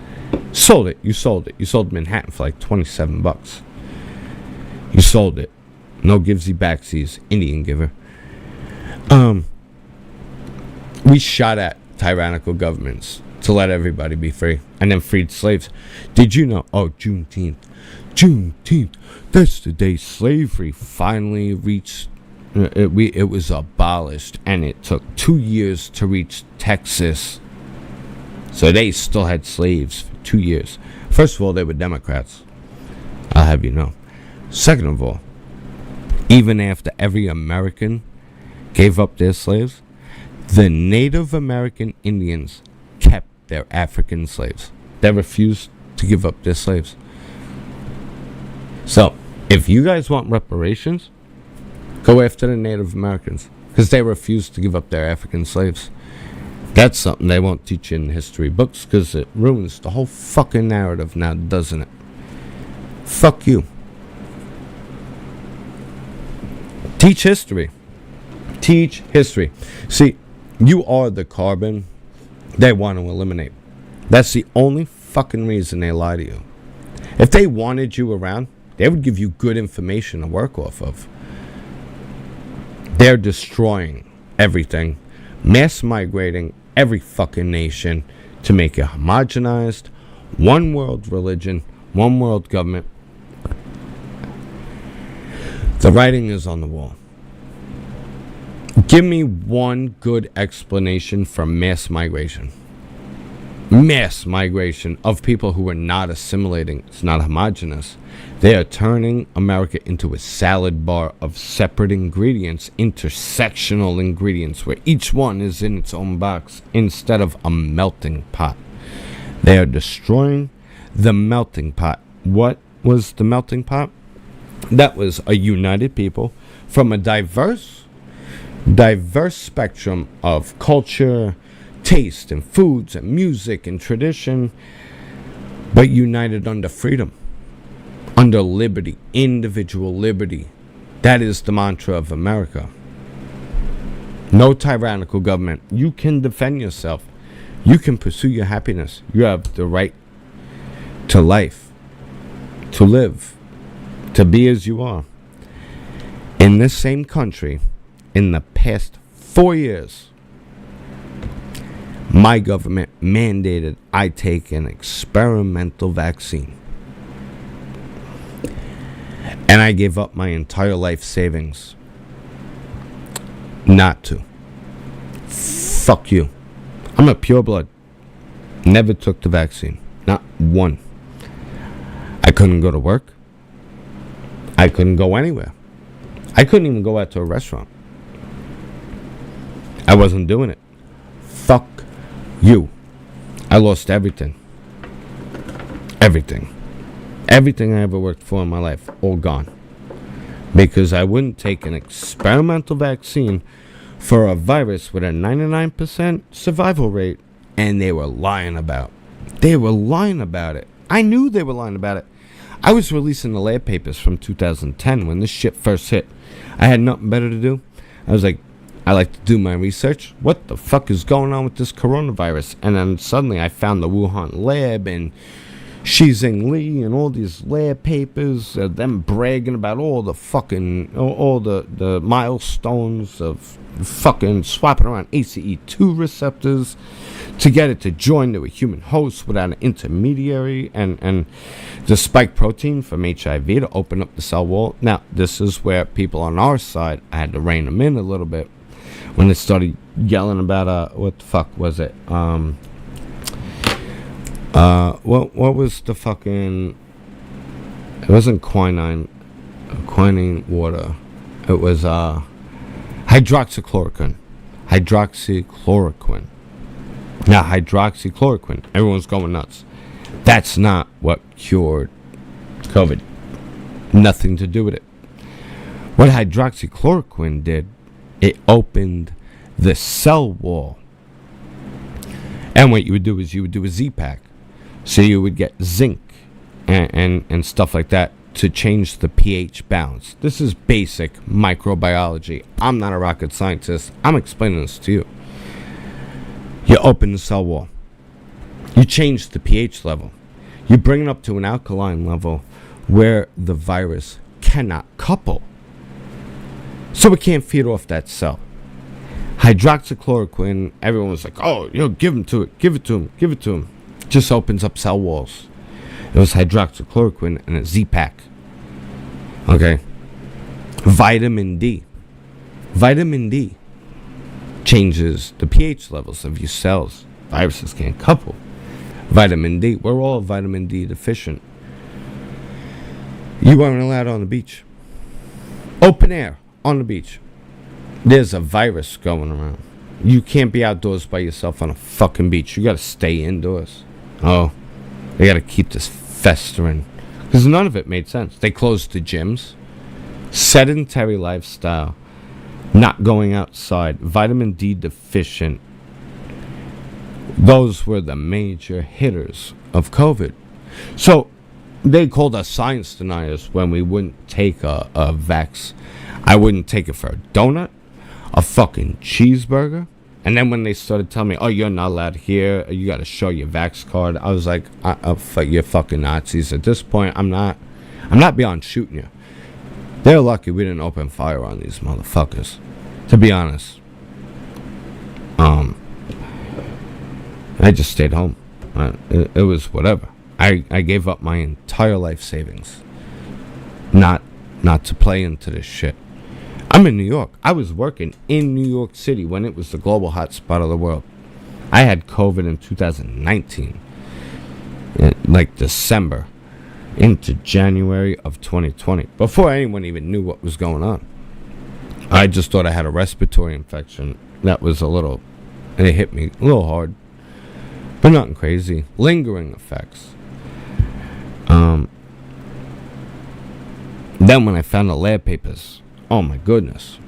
S1: You sold Manhattan for like $27. You sold it. No givesy backsies, Indian giver. We shot at tyrannical governments to let everybody be free, and then freed slaves. Did you know? Oh, Juneteenth, that's the day slavery finally reached. It was abolished, and it took 2 years to reach Texas. So they still had slaves for 2 years. First of all, they were Democrats. I'll have you know. Second of all, even after every American gave up their slaves, the Native American Indians kept their African slaves. They refused to give up their slaves. So, if you guys want reparations, go after the Native Americans, because they refused to give up their African slaves. That's something they won't teach you in history books because it ruins the whole fucking narrative now, doesn't it? Fuck you. Teach history. Teach history. See, you are the carbon they want to eliminate. That's the only fucking reason they lie to you. If they wanted you around, they would give you good information to work off of. They're destroying everything, mass migrating every fucking nation to make it homogenized, one world religion, one world government. The writing is on the wall. Give me one good explanation for mass migration. Mass migration of people who are not assimilating. It's not homogenous. They are turning America into a salad bar of separate ingredients, intersectional ingredients, where each one is in its own box instead of a melting pot. They are destroying the melting pot. What was the melting pot? That was a united people from a diverse spectrum of culture, taste, and foods, and music, and tradition, but united under freedom, under liberty, individual liberty. That is the mantra of America. No tyrannical government. You can defend yourself. You can pursue your happiness. You have the right to life, to live, to be as you are. In this same country, in the past 4 years, my government mandated I take an experimental vaccine. And I gave up my entire life savings not to. Fuck you. I'm a pureblood. Never took the vaccine. Not one. I couldn't go to work. I couldn't go anywhere. I couldn't even go out to a restaurant. I wasn't doing it. Fuck you. I lost everything. Everything. Everything I ever worked for in my life, all gone. Because I wouldn't take an experimental vaccine for a virus with a 99% survival rate, and they were lying about. They were lying about it. I knew they were lying about it. I was releasing the lab papers from 2010 when this shit first hit. I had nothing better to do. I was like, I like to do my research. What the fuck is going on with this coronavirus? And then suddenly I found the Wuhan lab and Xi Li and all these lab papers, them bragging about all the fucking, all the milestones of fucking swapping around ACE2 receptors to get it to join to a human host without an intermediary, and the spike protein from HIV to open up the cell wall. Now, this is where people on our side, I had to rein them in a little bit when they started yelling about, what the fuck was it? What was the fucking... It wasn't quinine water. It was hydroxychloroquine. Now, hydroxychloroquine, everyone's going nuts. That's not what cured COVID. Nothing to do with it. What hydroxychloroquine did, it opened the cell wall. And what you would do is you would do a Z-Pack. So you would get zinc and stuff like that to change the pH balance. This is basic microbiology. I'm not a rocket scientist. I'm explaining this to you. You open the cell wall. You change the pH level. You bring it up to an alkaline level where the virus cannot couple. So it can't feed off that cell. Hydroxychloroquine, everyone was like, oh, give it to him. Just opens up cell walls. It was hydroxychloroquine and a Z-Pack. Okay. Vitamin D changes the pH levels of your cells. Viruses can't couple. Vitamin D, we're all vitamin D deficient. You weren't allowed on the beach. Open air on the beach. There's a virus going around. You can't be outdoors by yourself on a fucking beach. You gotta stay indoors. Oh, they gotta keep this festering. Because none of it made sense. They closed the gyms. Sedentary lifestyle. Not going outside. Vitamin D deficient. Those were the major hitters of COVID. So they called us science deniers when we wouldn't take a vax. I wouldn't take it for a donut, a fucking cheeseburger. And then when they started telling me, oh, you're not allowed here, you got to show your vax card, I was like, you're fucking Nazis. At this point, I'm not beyond shooting you. They're lucky we didn't open fire on these motherfuckers, to be honest. I just stayed home. It was whatever. I gave up my entire life savings not to play into this shit. I'm in New York. I was working in New York City when it was the global hotspot of the world. I had COVID in 2019, like December into January of 2020, before anyone even knew what was going on. I just thought I had a respiratory infection. That was it hit me a little hard, but nothing crazy. Lingering effects. Then when I found the lab papers, oh my goodness.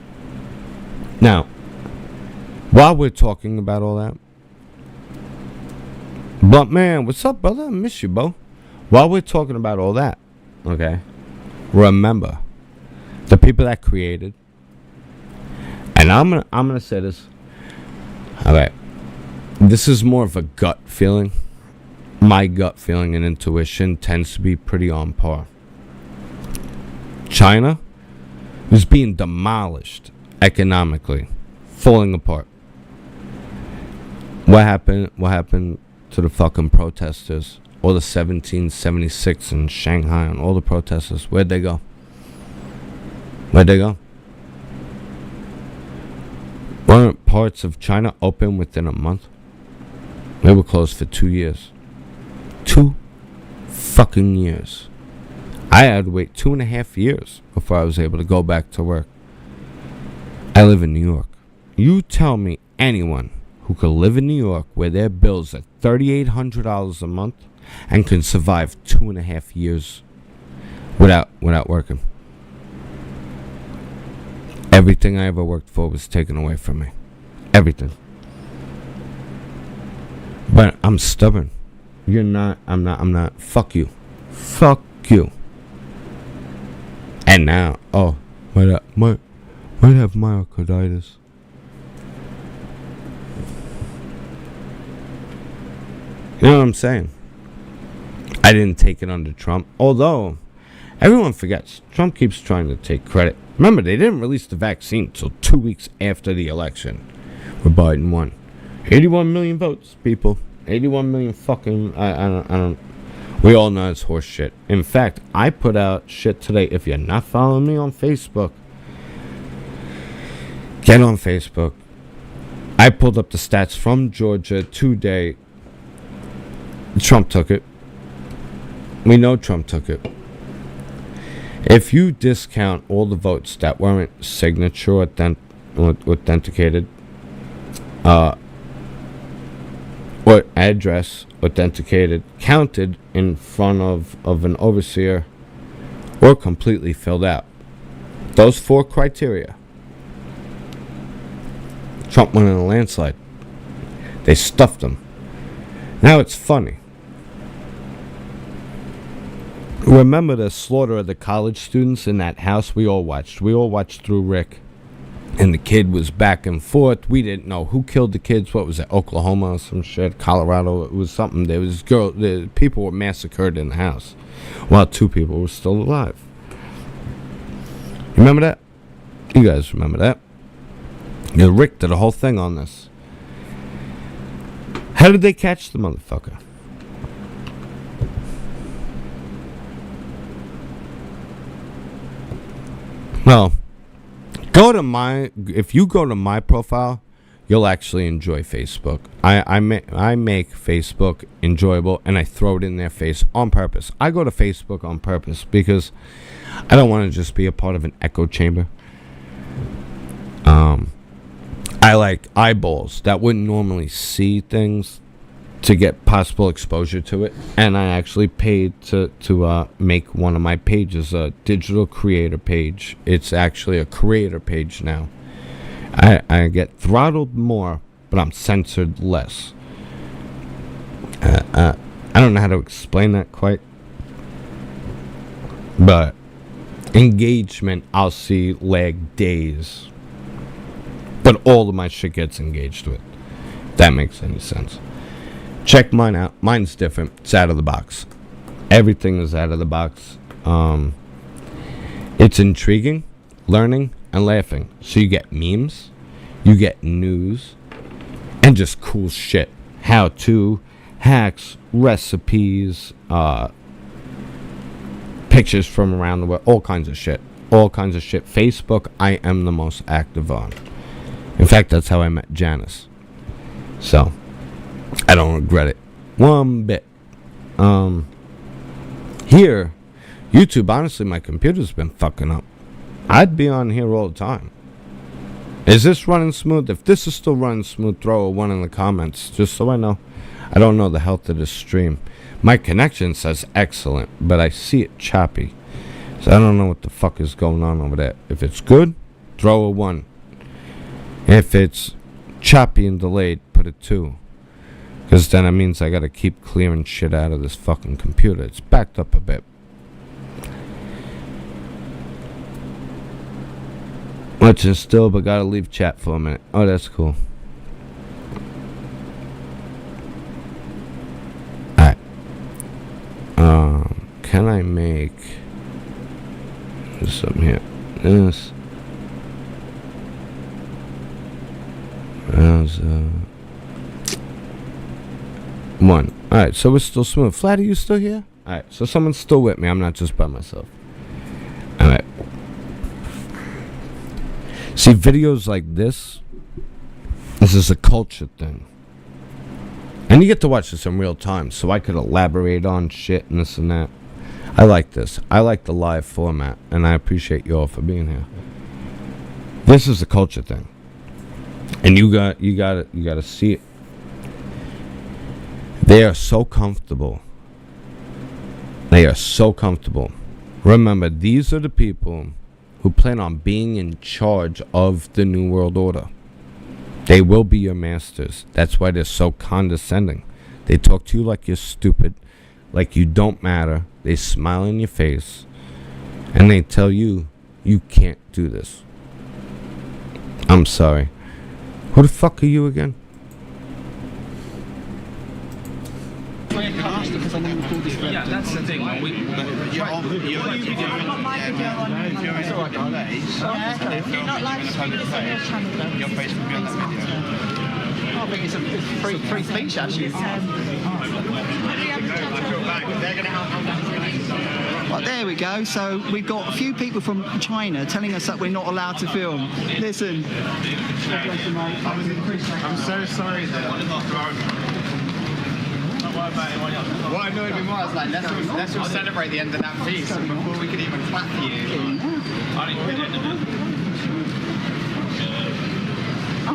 S1: Now, while we're talking about all that, Blunt Man, what's up, brother? I miss you, bro. While we're talking about all that, okay, remember the people that created, and I'm gonna say this. All right, this is more of a gut feeling. My gut feeling and intuition tends to be pretty on par. China was being demolished economically, falling apart. What happened to the fucking protesters? All the 1776 in Shanghai and all the protesters, where'd they go? Weren't parts of China open within a month? They were closed for 2 years. 2 fucking years. I had to wait 2.5 years before I was able to go back to work. I live in New York. You tell me anyone who could live in New York where their bills are $3,800 a month and can survive 2.5 years without working. Everything I ever worked for was taken away from me. Everything. But I'm stubborn. You're not. I'm not. Fuck you. Fuck you. And now, might have myocarditis. You know what I'm saying? I didn't take it under Trump. Although, everyone forgets, Trump keeps trying to take credit. Remember, they didn't release the vaccine until 2 weeks after the election, where Biden won. 81 million votes, people. 81 million fucking... I don't... We all know it's horse shit. In fact, I put out shit today. If you're not following me on Facebook, get on Facebook. I pulled up the stats from Georgia today. Trump took it. We know Trump took it. If you discount all the votes that weren't signature authenticated, or address authenticated, counted in front of an overseer, or completely filled out, those 4 criteria, Trump won in a landslide. They stuffed him. Now it's funny. Remember the slaughter of the college students in that house we all watched? We all watched through Rick. And the kid was back and forth. We didn't know who killed the kids. What was it? Oklahoma or some shit? Colorado? It was something. There was people were massacred in the house, while 2 people were still alive. Remember that? You guys remember that? Rick did a whole thing on this. How did they catch the motherfucker? Well, if you go to my profile, you'll actually enjoy Facebook. I make Facebook enjoyable, and I throw it in their face on purpose. I go to Facebook on purpose because I don't want to just be a part of an echo chamber. I like eyeballs that wouldn't normally see things to get possible exposure to it, and I actually paid to make one of my pages a digital creator page. It's actually a creator page now. I get throttled more, but I'm censored less. I don't know how to explain that quite. But engagement, I'll see lag days. But all of my shit gets engaged with. If that makes any sense. Check mine out. Mine's different. It's out of the box. Everything is out of the box. It's intriguing, learning, and laughing. So you get memes, you get news, and just cool shit. How to, hacks, recipes, pictures from around the world, all kinds of shit. All kinds of shit. Facebook, I am the most active on. In fact, that's how I met Janice. So, I don't regret it one bit. Here, YouTube, honestly, my computer's been fucking up. I'd be on here all the time. Is this running smooth? If this is still running smooth, throw a 1 in the comments, just so I know. I don't know the health of this stream. My connection says excellent, but I see it choppy. So I don't know what the fuck is going on over there. If it's good, throw a 1. If it's choppy and delayed, put a 2. Because then it means I gotta keep clearing shit out of this fucking computer. It's backed up a bit. Watching still, but gotta leave chat for a minute. Oh, that's cool. Alright. Can I make something here? This. One. Alright, so we're still smooth. Flat, are you still here? Alright, so someone's still with me. I'm not just by myself. Alright. See, videos like this is a culture thing. And you get to watch this in real time, so I could elaborate on shit and this and that. I like this. I like the live format, and I appreciate you all for being here. This is a culture thing. And you gotta see it. They are so comfortable. They are so comfortable. Remember, these are the people who plan on being in charge of the New World Order. They will be your masters. That's why they're so condescending. They talk to you like you're stupid, like you don't matter. They smile in your face, and they tell you, you can't do this. I'm sorry. Who the fuck are you again?
S7: Yeah, that's the thing.
S5: I think it's a free speech, actually. Well, there we go. So we've got a few people from China telling us that we're not allowed to film. Listen.
S3: I'm so sorry what annoyed me more, I was like, let's all celebrate the end of that piece before we could even clap for you.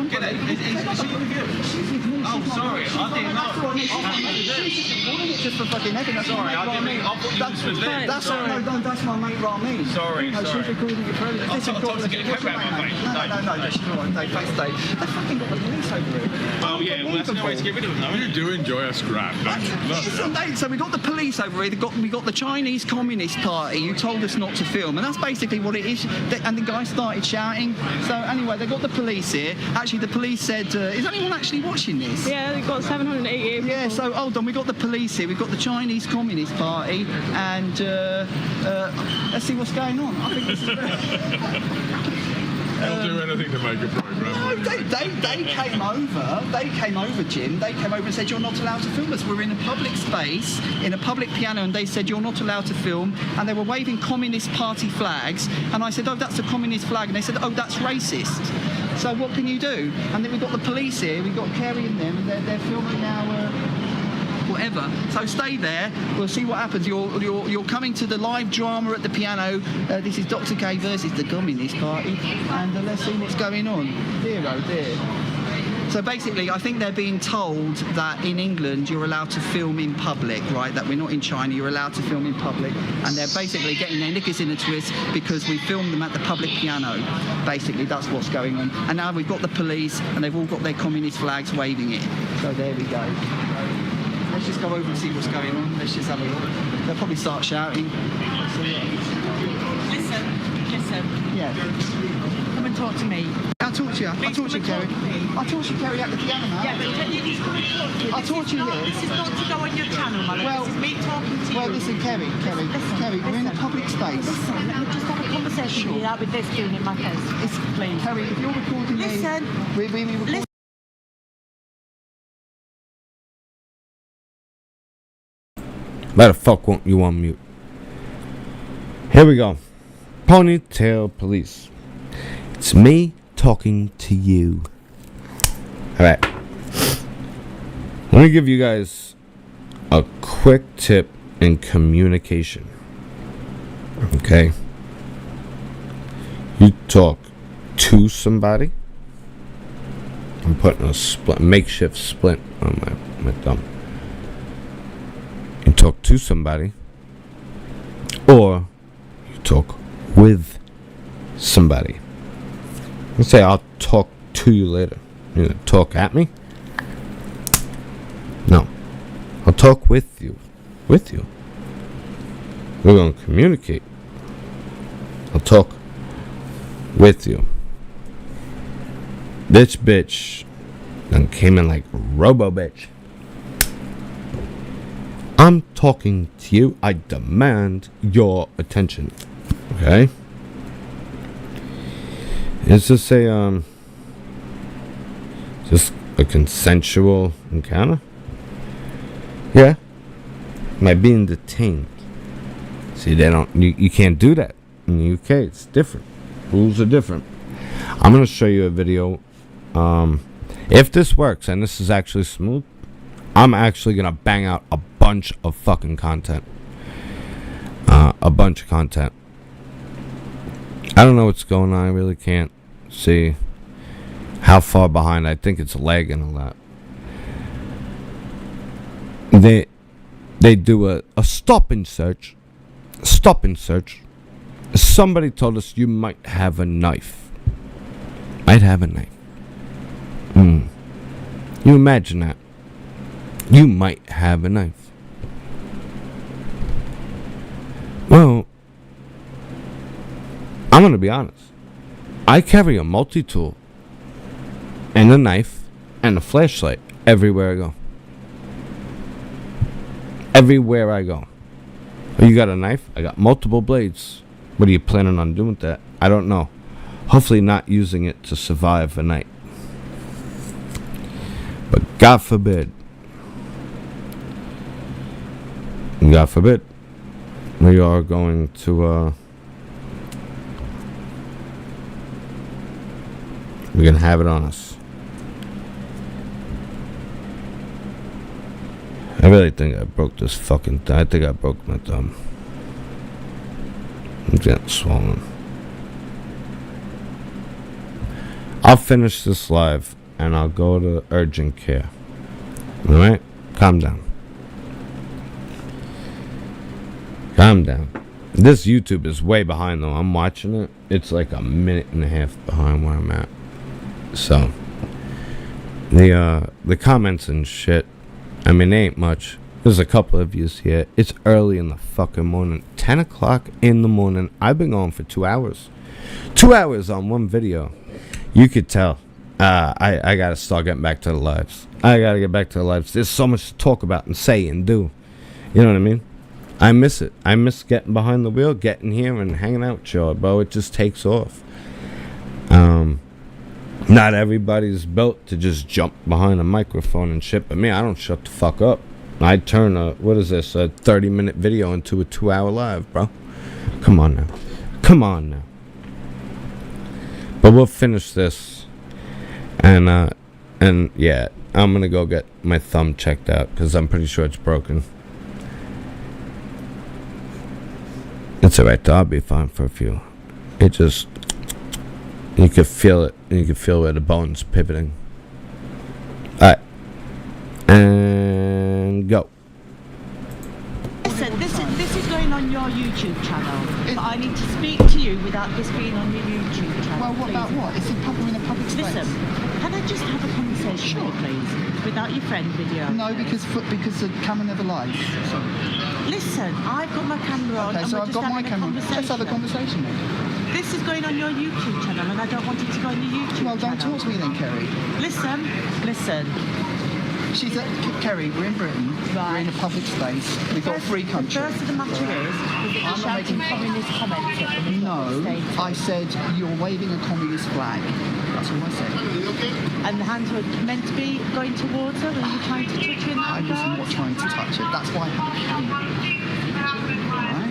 S3: Get it? Is she with you? Oh, sorry, I didn't know.
S5: Just for fucking evidence.
S3: Sorry, I didn't mean. I thought you was with them.
S5: That's my mate Ramin.
S3: Sorry.
S5: She's recording your program.
S3: I thought I was going to get a camera out of my face.
S5: No, she's not on day. Face day. They've fucking got the police over here.
S3: Oh, yeah, well, that's no way to get rid of them, though.
S9: You do enjoy a scrap, don't you?
S5: So we got the police over here. We got the Chinese Communist Party who told us not to film, and that's basically what it is. And the guy started shouting. So anyway, they got the police here. Actually, the police said, is anyone actually watching this?
S10: Yeah, they've got 788 people.
S5: Yeah, so hold on, we've got the police here, we've got the Chinese Communist Party, and let's see what's going on. I think this is
S9: They'll do anything to make a program.
S5: No, they came over, Jim. They came over and said, you're not allowed to film us. We're in a public space, in a public piano, and they said, you're not allowed to film. And they were waving Communist Party flags. And I said, oh, that's a communist flag. And they said, oh, that's racist. So what can you do? And then we've got the police here, we've got Kerry and them, and they're filming our whatever. So stay there, we'll see what happens. You're coming to the live drama at the piano. This is Dr. K versus the Communist Party, and let's see what's going on. Dear oh dear. So basically, I think they're being told that in England you're allowed to film in public, right? That we're not in China, you're allowed to film in public. And they're basically getting their knickers in a twist because we filmed them at the public piano. Basically, that's what's going on. And now we've got the police, and they've all got their communist flags waving it. So there we go. let's just go over and see what's going on. Let's just have a look. They'll probably start shouting. So,
S8: Listen.
S5: yeah.
S8: Come and talk to me.
S5: I'll talk to you. I'll talk to you, Kerry. I'll talk to you, Kerry, at the piano, man.
S8: Yeah, but can you just come and talk to me?
S5: I'll talk to you here.
S8: This is not to go on your channel, man.
S5: Well,
S8: this is me talking to you.
S5: Well, listen, Kerry, we're in a public space.
S8: Listen, let me just have a conversation with you without with this doing in my face. Please.
S5: Kerry, if you're recording
S8: Listen.
S5: we record.
S1: Why the fuck won't you on mute? Here we go. Ponytail Police. It's me talking to you. Alright. Let me give you guys a quick tip in communication. Okay? You talk to somebody. I'm putting a makeshift splint on my thumb. You talk to somebody, or you talk with somebody. Let's say I'll talk to you later. You gonna talk at me? No. I'll talk with you. With you. We're gonna communicate. I'll talk with you. This bitch done came in like Robo Bitch. I'm talking to you. I demand your attention. Okay? Is this just a consensual encounter? Yeah. Am I being detained? See, you can't do that. In the UK, it's different. Rules are different. I'm going to show you a video. If this works, and this is actually smooth, I'm actually going to bang out a bunch of fucking content. A bunch of content. I don't know what's going on. I really can't see how far behind. I think it's lagging a lot. They do a stop and search. Stop and search. Somebody told us you might have a knife. Might have a knife. You imagine that. You might have a knife. Well, I'm going to be honest. I carry a multi-tool and a knife and a flashlight everywhere I go. Everywhere I go. Oh, you got a knife? I got multiple blades. What are you planning on doing with that? I don't know. Hopefully not using it to survive a night. But God forbid. God forbid. We are going to we're gonna have it on us. I really think I broke this fucking I think I broke my thumb. I'm getting swollen. I'll finish this live and I'll go to urgent care. Alright? Calm down. Calm down. This YouTube is way behind though. I'm watching it. It's like a minute and a half behind where I'm at. So the comments and shit, I mean, they ain't much. There's a couple of views here. It's early in the fucking morning. 10 o'clock in the morning. I've been going for 2 hours. 2 hours on one video. You could tell. I gotta start getting back to the lives. I gotta get back to the lives. There's so much to talk about and say and do. You know what I mean? I miss it. I miss getting behind the wheel, getting here and hanging out with y'all, bro. It just takes off. Not everybody's built to just jump behind a microphone and shit, but me, I don't shut the fuck up. I turn a 30-minute video into a 2-hour live, bro. Come on now. Come on now. But we'll finish this. And yeah, I'm gonna go get my thumb checked out, because I'm pretty sure it's broken. It's alright though, I'll be fine for a few. It just, you can feel it, and you can feel where the bone's pivoting. Alright. And go.
S8: Listen, this is going on your YouTube channel. But I need to speak to you without this being on your YouTube channel.
S5: Well, what about what? It's we're in a public space.
S8: Listen, can I just have a conversation with you, please? Without your friend video.
S5: No, because the camera never lies.
S8: Listen, I've got my camera on
S5: Okay,
S8: and
S5: so
S8: we're
S5: I've
S8: just
S5: got my
S8: having a
S5: camera.
S8: conversation.
S5: Let's have a conversation then.
S8: This is going on your YouTube channel and I don't want it to go on your YouTube
S5: Well, don't
S8: channel.
S5: talk to me then, Kerry.
S8: Listen.
S5: She said, Kerry, we're in Britain. We're in a public space. We've got a free country.
S8: The first of the matter is that you're
S5: I'm not
S8: shouting
S5: making
S8: communist comments at them.
S5: No, I said you're waving a communist flag. That's all I said.
S8: And the hands were meant to be going towards her. Were you trying to touch her in that
S5: I was
S8: regard?
S5: not trying to touch it. That's why I have a camera.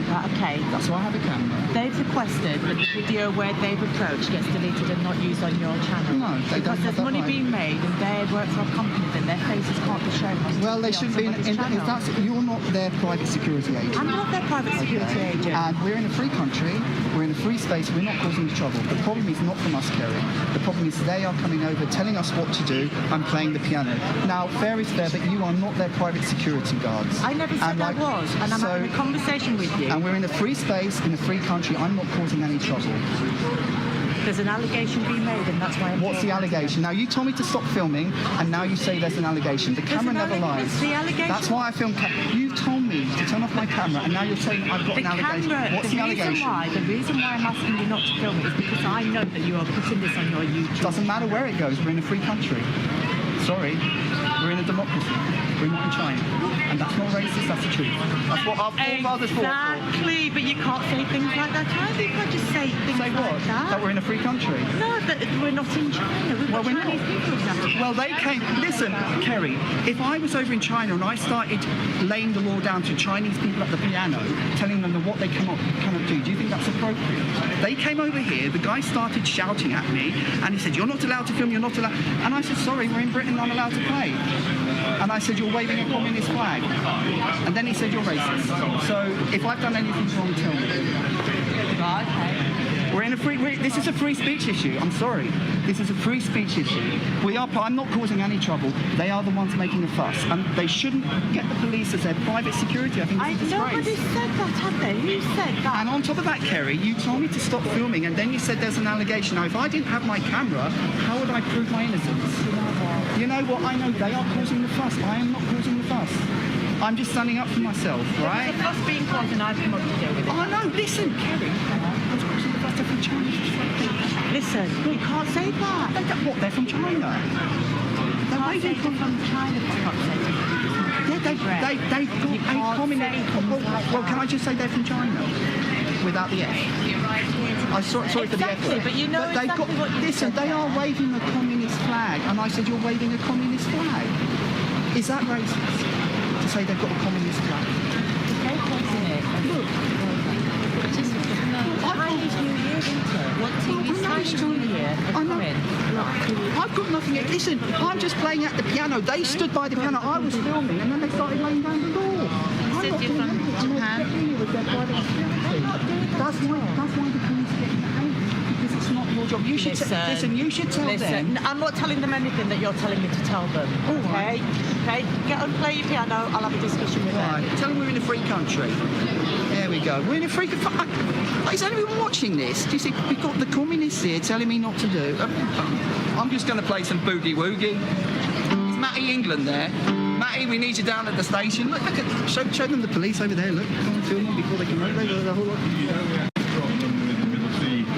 S8: Right, okay.
S5: That's why I have a camera.
S8: They've requested that the video where they've approached gets deleted and not used on your channel.
S5: No, they don't
S8: because
S5: have
S8: there's
S5: that
S8: money
S5: right.
S8: being made and they work for a company that their faces can't be shown on
S5: Well, they
S8: TV
S5: should
S8: on
S5: be.
S8: somebody's channel.
S5: If that's, you're not their private security agent.
S8: I'm not their private security agent.
S5: And we're in a free country. We're in a free space. We're not causing trouble. The problem is not from us, Kerry. The problem is they are coming over, telling us what to do, and playing the piano. Now, fair is fair, but you are not their private security guards.
S8: I never said I was, and I'm having a conversation with you.
S5: And we're in a free space, in a free country. I'm not causing any trouble.
S8: There's an allegation being made, and that's why I'm
S5: What's the
S8: talking.
S5: allegation? Now, you told me to stop filming, and now you say there's an allegation. The camera never lies.
S8: What's the allegation?
S5: That's why I filmed. You told me to turn off my camera, and now you're saying I've got
S8: The
S5: an allegation.
S8: camera,
S5: What's the allegation?
S8: The reason why I'm asking you not to film it is because I know that you are putting this on your YouTube.
S5: Doesn't matter where it goes. We're in a free country. Sorry, we're in a democracy. We're not in China, and that's not racist. That's the truth. That's what our forefathers fought for.
S8: Exactly, but you can't say things like that either. You can't just say things
S5: Say what?
S8: like that.
S5: That we're in a free country.
S8: No, that we're not in China. We've got
S5: Well, we're
S8: Chinese
S5: not.
S8: people now.
S5: Well, they came. Listen, Kerry, if I was over in China and I started laying the law down to Chinese people at the piano, telling them what they cannot do you think that's appropriate? They came over here, the guy started shouting at me, and he said, you're not allowed to film, you're not allowed. And I said, sorry, we're in Britain, I'm allowed to play. And I said, you're waving a communist flag. And then he said, you're racist. So if I've done anything wrong, tell me.
S8: Right, okay.
S5: We're in a this is a free speech issue. I'm sorry. This is a free speech issue. I'm not causing any trouble. They are the ones making a fuss. And they shouldn't get the police as their private security. I think it's a disgrace.
S8: Nobody said that, have they? Who said that?
S5: And on top of that, Kerry, you told me to stop filming, and then you said there's an allegation. Now, if I didn't have my camera, how would I prove my innocence? You know what? I know they are causing the fuss. I am not causing the fuss. I'm just standing up for myself, right?
S8: There's a fuss being caused and I've come up to deal with it.
S5: Oh, no, listen, Kerry. I'm causing the fuss. They're from China.
S8: Listen, you can't say that.
S5: They're from China. They're waving
S8: from China, for God's sake.
S5: Yeah, they've got a communist. Well, can I just say they're from China? Without the F. I'm sorry for the F word.
S8: But you know
S5: they've
S8: exactly
S5: got,
S8: what you
S5: listen,
S8: said
S5: they
S8: there.
S5: are waving a communist flag, and I said, you're waving a communist flag. Is that racist? To say they've got a communist flag?
S8: Okay, closing it.
S5: Look.
S8: Chinese New Year, isn't it? What TV Chinese New Year?
S5: I know. I've got nothing. Listen, I'm just playing at the piano. They stood by the piano. I was filming, and then they started laying down the law. I'm not doing anything. I'm not getting with their private security. That's why the police get in the hate, because it's not your job. You should listen. You should tell them.
S8: I'm not telling them anything that you're telling me to tell them. Okay? Okay? Get on, play your piano. I'll have a discussion with them.
S5: Right. Tell them we're in a free country. There we go. We're in a free country. Is anyone watching this? Do you see? We've got the communists here telling me not to do. I'm just going to play some boogie woogie. Is Matty England there? Matty, we need you down at the station. Look at show them the police over there. Look, come and film them before they come over. The whole lot.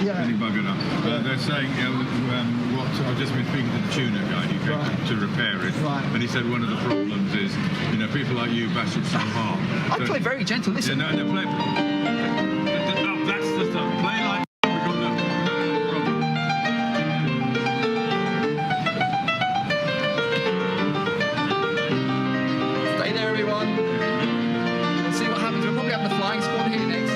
S9: Really buggered up. They're saying, I've just been speaking to the tuner guy who came to repair it, and he said one of the problems is, people like you bash it so hard.
S5: I play very gentle. Listen.
S9: Yeah, no, play. No, that's the stuff. Play like. We got no problem.
S5: Stay there, everyone. We'll see what happens. We'll probably have the flying squad here next.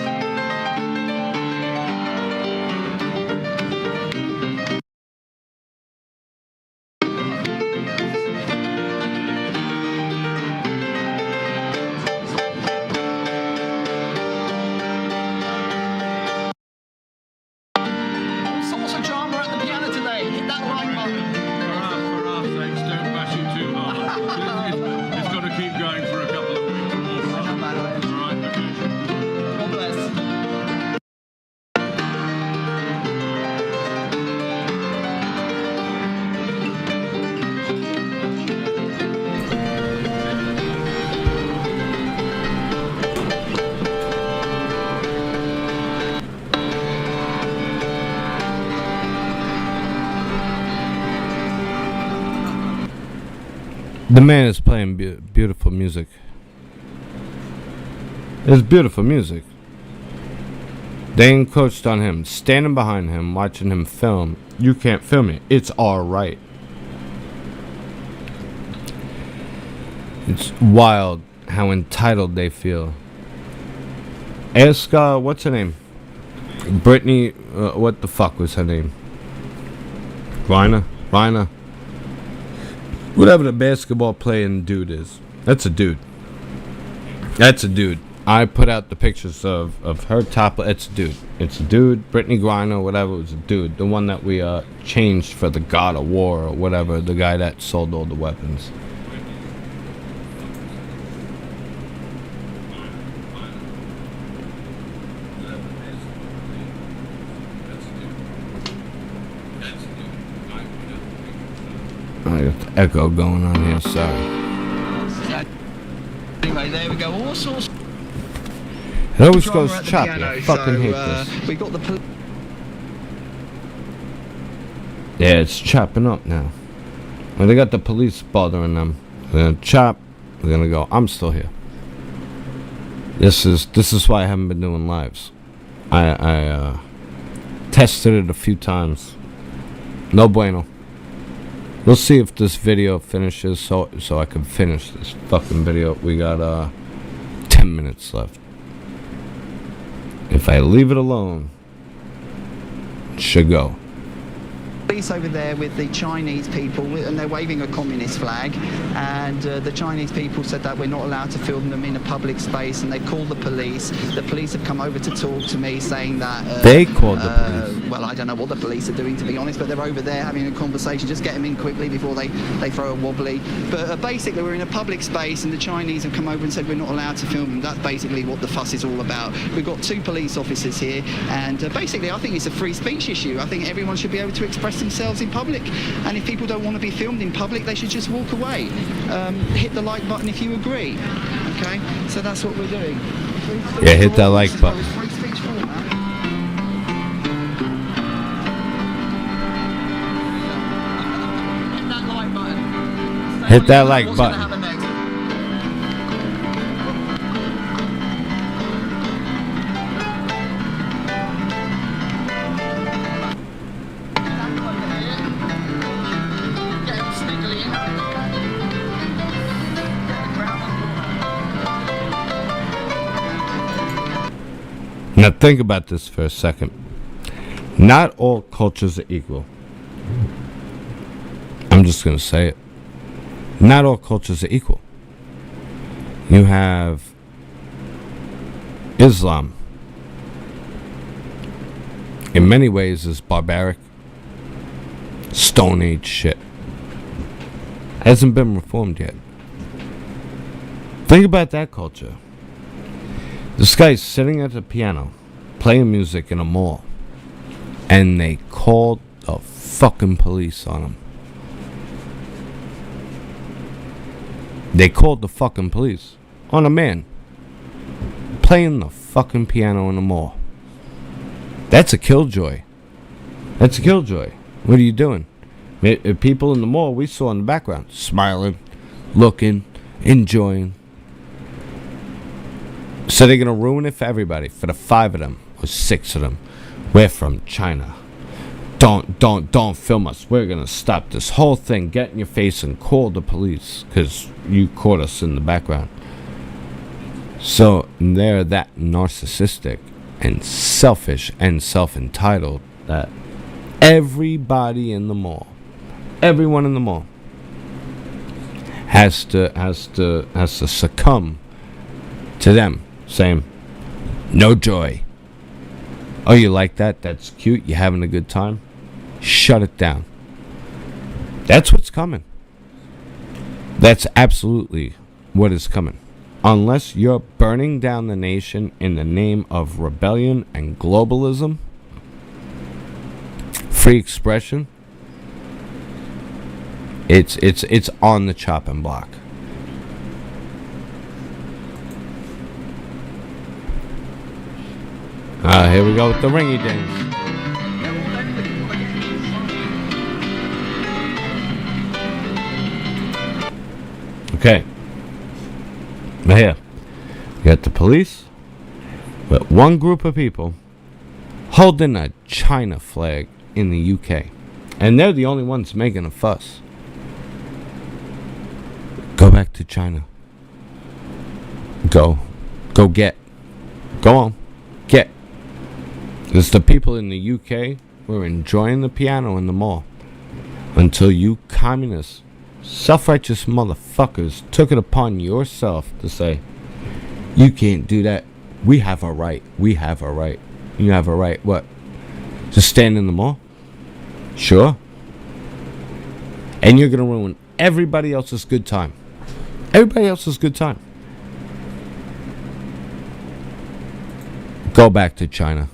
S1: The man is playing beautiful music. It's beautiful music. They encroached on him, standing behind him, watching him film. You can't film it. It's alright. It's wild how entitled they feel. Ask, what's her name? Brittany, what the fuck was her name? Reiner. Whatever the basketball playing dude is. That's a dude. I put out the pictures of her top. It's a dude. It's a dude. Brittany Griner, whatever, was a dude. The one that we changed for the God of War or whatever. The guy that sold all the weapons. I got the echo going on here, sorry.
S5: Anyway, there we go. All sorts.
S1: It always
S5: Drama
S1: goes
S5: at the
S1: choppy.
S5: piano,
S1: I fucking
S5: so,
S1: hate this.
S5: We got the.
S1: Yeah, it's chopping up now. When they got the police bothering them, they're gonna chop. They're gonna go. I'm still here. This is why I haven't been doing lives. I tested it a few times. No bueno. We'll see if this video finishes so I can finish this fucking video. We got 10 minutes left. If I leave it alone, it should go.
S5: Police over there with the Chinese people, and they're waving a communist flag, and the Chinese people said that we're not allowed to film them in a public space, and they called the police. The police have come over to talk to me, saying that
S1: they called the police.
S5: Well, I don't know what the police are doing, to be honest, but they're over there having a conversation. Just get them in quickly before they throw a wobbly. But basically, we're in a public space, and the Chinese have come over and said we're not allowed to film them. That's basically what the fuss is all about. We've got 2 police officers here, and basically, I think it's a free speech issue. I think everyone should be able to express themselves in public, and if people don't want to be filmed in public, they should just walk away. Hit the like button if you agree. Okay, so that's what we're doing.
S1: Yeah, hit that like button.
S5: Free speech format. That like button.
S1: Hit that like
S5: What's
S1: button.
S5: gonna happen next?
S1: Now think about this for a second. Not all cultures are equal. I'm just going to say it. Not all cultures are equal. You have Islam. In many ways is barbaric. Stone Age shit. Hasn't been reformed yet. Think about that culture. This guy's sitting at the piano, playing music in a mall, and they called the fucking police on him. They called the fucking police on a man playing the fucking piano in a mall. That's a killjoy. That's a killjoy. What are you doing? People in the mall we saw in the background, smiling, looking, enjoying. So they're gonna ruin it for everybody, for the 5 of them or 6 of them. We're from China. Don't film us. We're gonna stop this whole thing. Get in your face and call the police because you caught us in the background. So they're that narcissistic and selfish and self-entitled that everybody in the mall, everyone in the mall, has to succumb to them. Saying, no joy. Oh, you like that? That's cute. You having a good time? Shut it down. That's what's coming. That's absolutely what is coming. Unless you're burning down the nation in the name of rebellion and globalism, free expression, it's on the chopping block. Here we go with the ringy dings. Okay. Now here, you got the police with one group of people holding a China flag in the UK. And they're the only ones making a fuss. Go back to China. Go get. Go on. Get. It's the people in the UK who are enjoying the piano in the mall. Until you communists, self-righteous motherfuckers, took it upon yourself to say, you can't do that. We have a right. We have a right. You have a right. What? To stand in the mall? Sure. And you're going to ruin everybody else's good time. Everybody else's good time. Go back to China.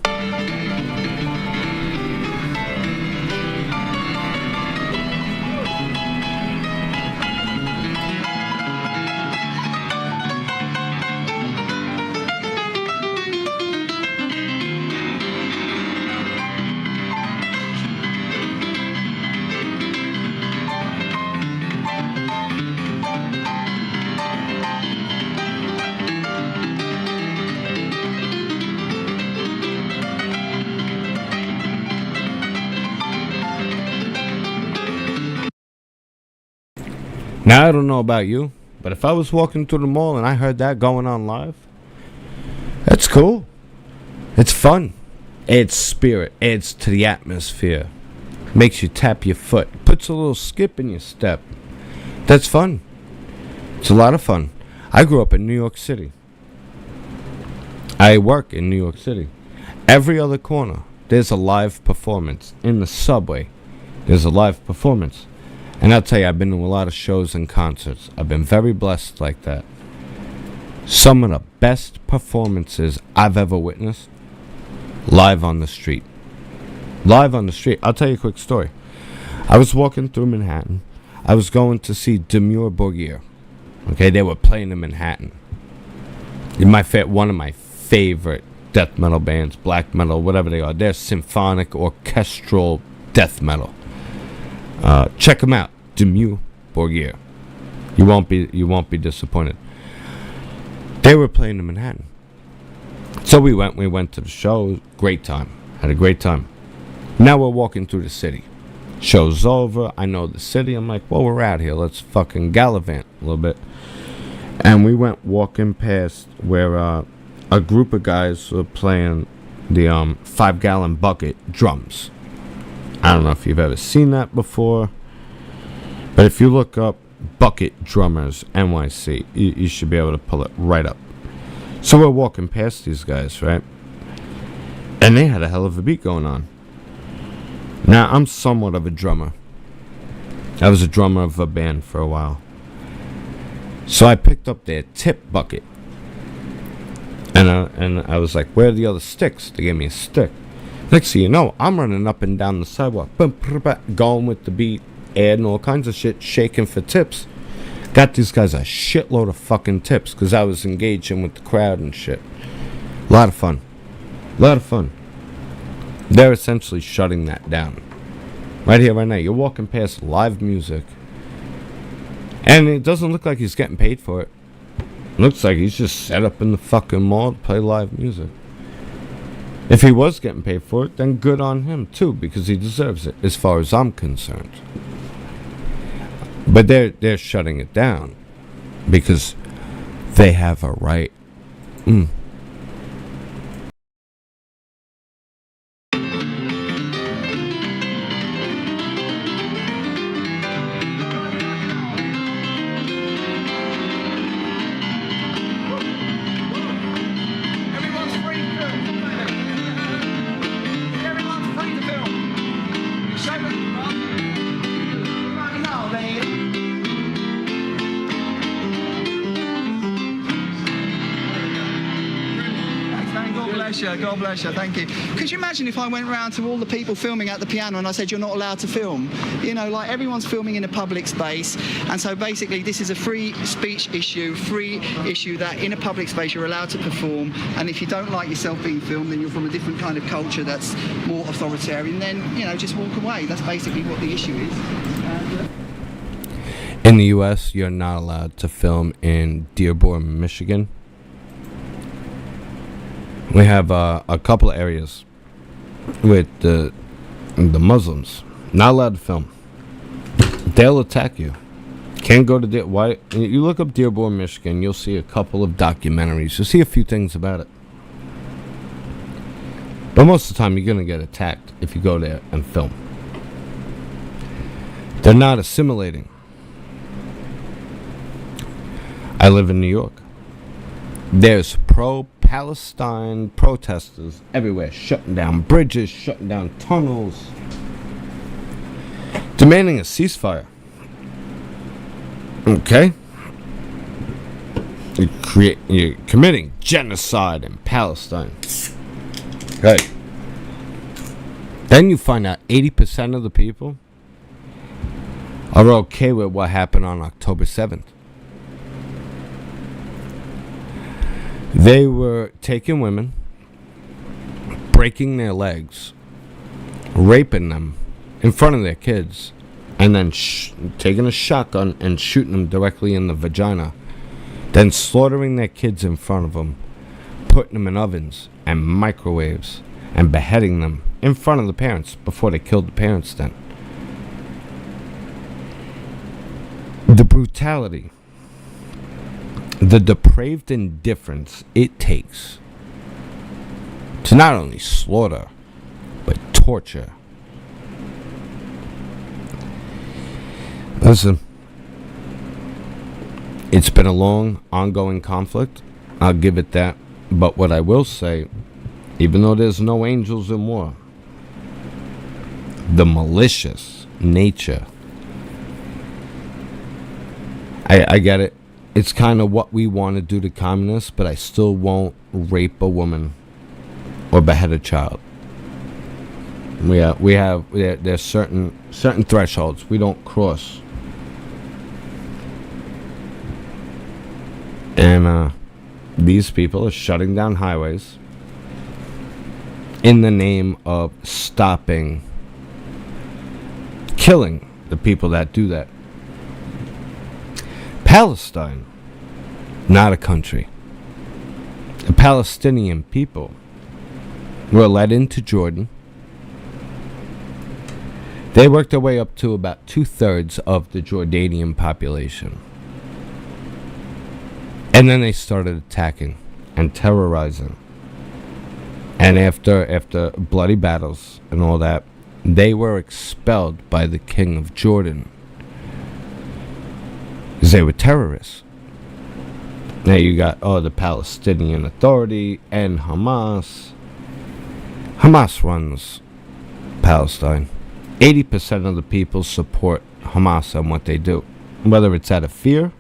S1: Now, I don't know about you, but if I was walking through the mall and I heard that going on live, that's cool. It's fun. It's spirit. Adds to the atmosphere. Makes you tap your foot. Puts a little skip in your step. That's fun. It's a lot of fun. I grew up in New York City. I work in New York City. Every other corner, there's a live performance. In the subway, there's a live performance. And I'll tell you, I've been to a lot of shows and concerts. I've been very blessed like that. Some of the best performances I've ever witnessed, live on the street. Live on the street. I'll tell you a quick story. I was walking through Manhattan. I was going to see Demure Borgir. Okay, they were playing in Manhattan. One of my favorite death metal bands, black metal, whatever they are. They're symphonic, orchestral death metal. Check them out, Demure Borgir. You won't be disappointed. They were playing in Manhattan, so we went to the show. Great time, had a great time. Now we're walking through the city. Show's over. I know the city. I'm like, well, we're out here. Let's fucking gallivant a little bit. And we went walking past where a group of guys were playing the 5-gallon bucket drums. I don't know if you've ever seen that before, but if you look up Bucket Drummers NYC, you should be able to pull it right up. So we're walking past these guys, right? And they had a hell of a beat going on. Now, I'm somewhat of a drummer. I was a drummer of a band for a while. So I picked up their tip bucket. And I was like, where are the other sticks? They gave me a stick. Next thing you know, I'm running up and down the sidewalk, going with the beat, adding all kinds of shit, shaking for tips. Got these guys a shitload of fucking tips because I was engaging with the crowd and shit. A lot of fun. A lot of fun. They're essentially shutting that down. Right here, right now. You're walking past live music. And it doesn't look like he's getting paid for it. Looks like he's just set up in the fucking mall to play live music. If he was getting paid for it, then good on him too, because he deserves it, as far as I'm concerned. But they're shutting it down because they have a right.
S5: God bless you, thank you. Could you imagine if I went round to all the people filming at the piano and I said, you're not allowed to film? You know, like everyone's filming in a public space, and so basically this is a free speech issue, that in a public space you're allowed to perform, and if you don't like yourself being filmed, then you're from a different kind of culture that's more authoritarian, then, you know, just walk away. That's basically what the issue is.
S1: In the U.S., you're not allowed to film in Dearborn, Michigan. We have a couple of areas with the Muslims not allowed to film. They'll attack you. Can't go to why? You look up Dearborn, Michigan. You'll see a couple of documentaries. You'll see a few things about it. But most of the time, you're gonna get attacked if you go there and film. They're not assimilating. I live in New York. There's pro-Palestine protesters everywhere, shutting down bridges, shutting down tunnels, demanding a ceasefire. Okay? You're committing genocide in Palestine. Right. Then you find out 80% of the people are okay with what happened on October 7th. They were taking women, breaking their legs, raping them in front of their kids, and then taking a shotgun and shooting them directly in the vagina, then slaughtering their kids in front of them, putting them in ovens and microwaves, and beheading them in front of the parents before they killed the parents then. The brutality, the depraved indifference it takes to not only slaughter, but torture. Listen, it's been a long, ongoing conflict. I'll give it that. But what I will say, even though there's no angels in war, the malicious nature, I get it. It's kind of what we want to do to communists, but I still won't rape a woman or behead a child. There's certain thresholds we don't cross. And these people are shutting down highways in the name of killing the people that do that. Palestine, not a country. The Palestinian people were led into Jordan. They worked their way up to about 2/3 of the Jordanian population. And then they started attacking and terrorizing. And after bloody battles and all that, they were expelled by the king of Jordan. Because they were terrorists. Now you got, the Palestinian Authority and Hamas. Hamas runs Palestine. 80% of the people support Hamas and what they do. Whether it's out of fear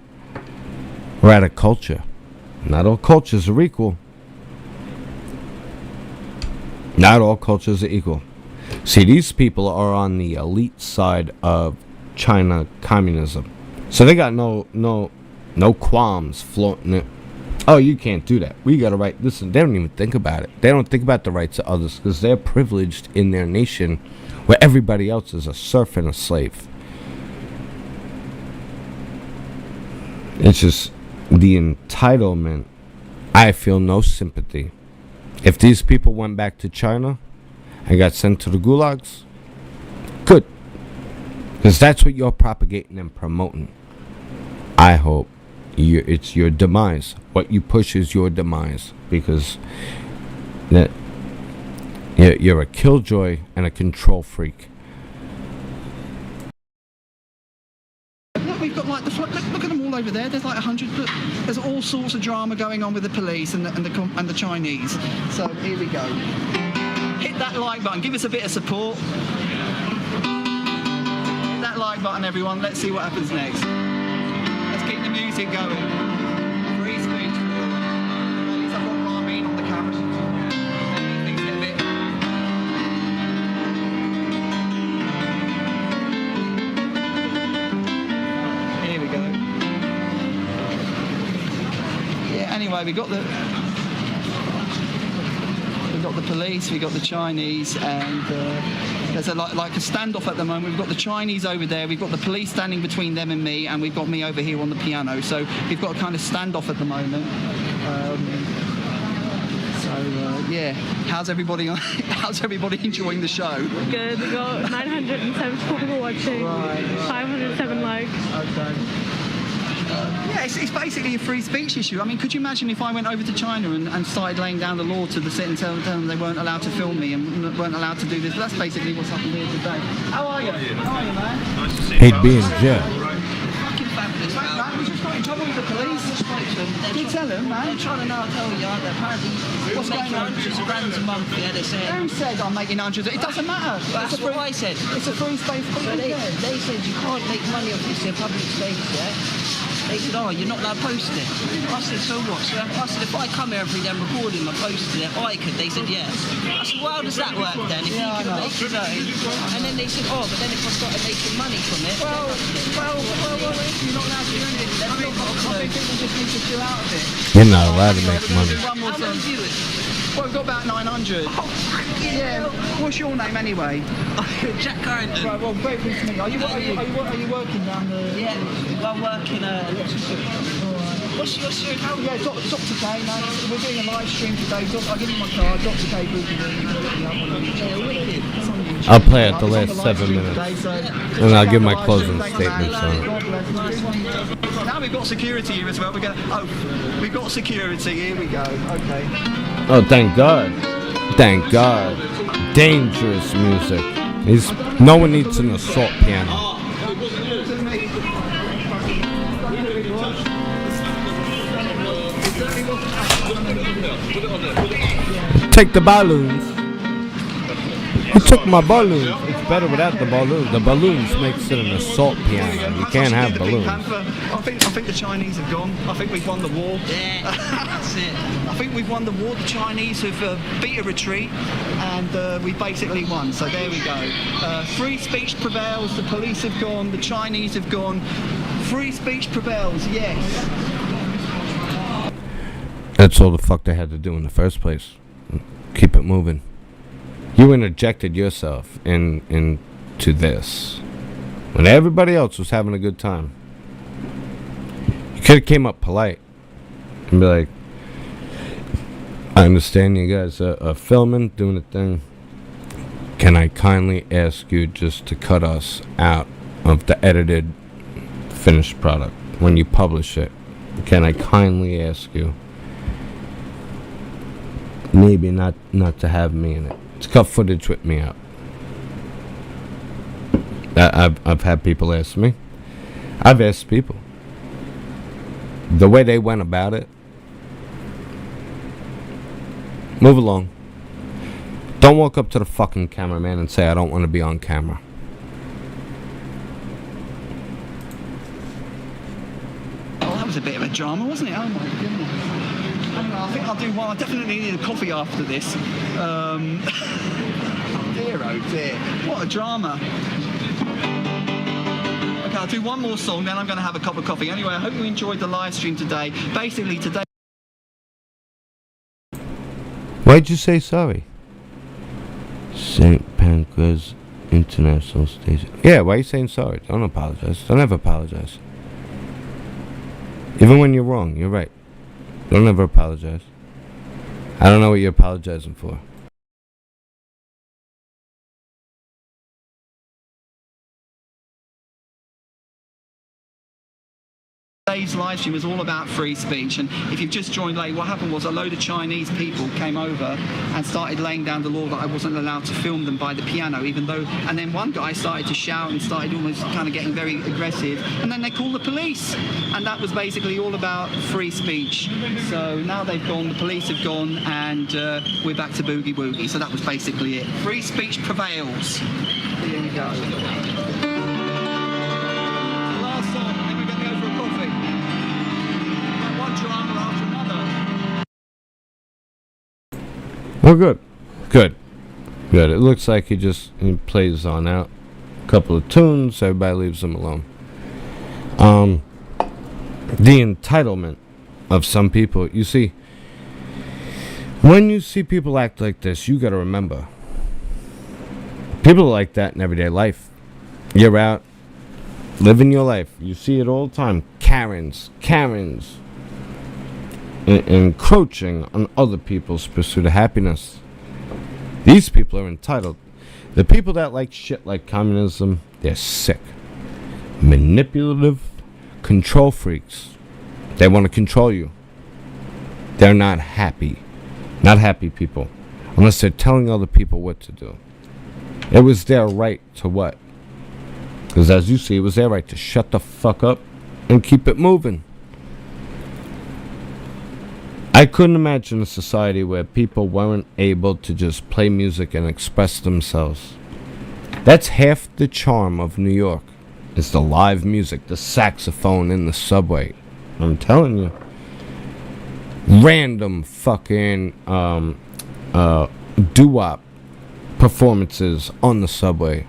S1: or out of culture. Not all cultures are equal. Not all cultures are equal. See, these people are on the elite side of China communism. So they got no qualms floating it. Oh, you can't do that. We got a right. Listen, they don't even think about it. They don't think about the rights of others because they're privileged in their nation where everybody else is a serf and a slave. It's just the entitlement. I feel no sympathy. If these people went back to China and got sent to the gulags, good. Because that's what you're propagating and promoting. I hope it's your demise. What you push is your demise. Because you're a killjoy and a control freak.
S5: Look, we've got like look at them all over there. There's like 100. Look, there's all sorts of drama going on with the police and the Chinese. So here we go. Hit that like button. Give us a bit of support. Hit that like button, everyone. Let's see what happens next. Let's keep the music going. Free speech. At least I've got Ramin on the camera. Things get a bit. Here we go. Yeah. Anyway, we got the police, we got the Chinese, and There's like a standoff at the moment. We've got the Chinese over there, we've got the police standing between them and me, and we've got me over here on the piano. So we've got a kind of standoff at the moment. Yeah, how's everybody enjoying the show?
S10: Good. We got 974 people watching. 507 likes.
S5: Okay. Yeah, it's basically a free speech issue. I mean, could you imagine if I went over to China and started laying down the law to the sit and tell them they weren't allowed to film me and weren't allowed to do this? But that's basically what's happened here today. How are you? How are you, man?
S9: Nice to see
S1: He'd be in jail.
S5: Fucking fabulous, man. We just got in trouble with the police. Can you tell them, man?
S11: They're trying to now tell you that apparently
S5: What's going on?
S11: hundreds of grand a month. Yeah, they said.
S5: Who said I'm making hundreds? It doesn't matter.
S11: That's what I said.
S5: It's a free space.
S11: So they said you can't make money off this in public space, yeah? They said, oh, you're not allowed to post it. I said, so what? So I said, if I come here every day and record him and posted it, I could. They said, yeah. I said, well, how does that work then? If you can make his own. And then they said, oh, but then if I started making money from it,
S5: well, you're not allowed to do anything. Then I've got people just need to chill out a bit.
S1: You're not allowed to make money.
S5: How
S11: many viewers?
S5: Well, we've got about 900.
S11: Oh,
S5: yeah. What's your name anyway?
S11: Jack Carrington.
S5: Right, well, very pleased to meet you. Are you working down the...
S11: Yeah, I'm working What's your account?
S5: Yeah, Dr. K, man. We're doing a live stream today. I'll give you my card, Dr. K Boogie.
S1: I'll play it the last 7 minutes. And I'll give my closing statements on it.
S5: Now we've got security here as well. We've got security. Here we go. Okay.
S1: Oh, thank God. Thank God. Dangerous music. No one needs an assault piano. Take the balloons. You took my balloons. It's better without the balloons. The balloons makes it an assault piano. You can't have balloons.
S5: I think the Chinese have gone. I think we've won the war.
S11: Yeah, that's it.
S5: I think we've won the war. The Chinese have beat a retreat, and we basically won. So there we go. Free speech prevails. The police have gone. The Chinese have gone. Free speech prevails. Yes.
S1: That's all the fuck they had to do in the first place. Keep it moving. You interjected yourself into this when everybody else was having a good time. You could have came up polite and be like, I understand you guys are filming, doing a thing. Can I kindly ask you just to cut us out of the edited finished product when you publish it? Can I kindly ask you maybe not to have me in it? To cut footage with me out. I've had people ask me. I've asked people. The way they went about it. Move along. Don't walk up to the fucking cameraman and say I don't want to be on camera.
S5: Oh, that was a bit of a drama, wasn't it? Oh my goodness. I think I'll do one. I definitely need a coffee after this. Dear, oh dear. What a drama. Okay, I'll do one more song, then I'm going to have a cup of coffee. Anyway, I hope you enjoyed the live stream today. Basically, today...
S1: Why'd you say sorry? St. Pancras International Station. Yeah, why are you saying sorry? Don't apologize. Don't ever apologize. Even when you're wrong, you're right. Don't ever apologize. I don't know what you're apologizing for.
S5: Today's live stream is all about free speech, and if you've just joined late, what happened was a load of Chinese people came over and started laying down the law that I wasn't allowed to film them by the piano, and then one guy started to shout and started almost kind of getting very aggressive, and then they called the police, and that was basically all about free speech. So now they've gone, the police have gone, and we're back to boogie woogie. So that was basically it. Free speech prevails. Here we go. Last song, and then we're going to go for a coffee. One drama after another.
S1: Well, good. It looks like he plays on out a couple of tunes. Everybody leaves him alone. The entitlement of some people. You see, when you see people act like this, you got to remember People are like that in everyday life. You're out living your life. You see it all the time. Karens. Encroaching on other people's pursuit of happiness. These people are entitled. The people that like shit like communism, they're sick. Manipulative control freaks. They want to control you. They're not happy. Not happy people. Unless they're telling other people what to do. It was their right to what? Because as you see, it was their right to shut the fuck up and keep it moving. I couldn't imagine a society where people weren't able to just play music and express themselves. That's half the charm of New York. It's the live music, the saxophone in the subway. I'm telling you. Random fucking doo-wop performances on the subway.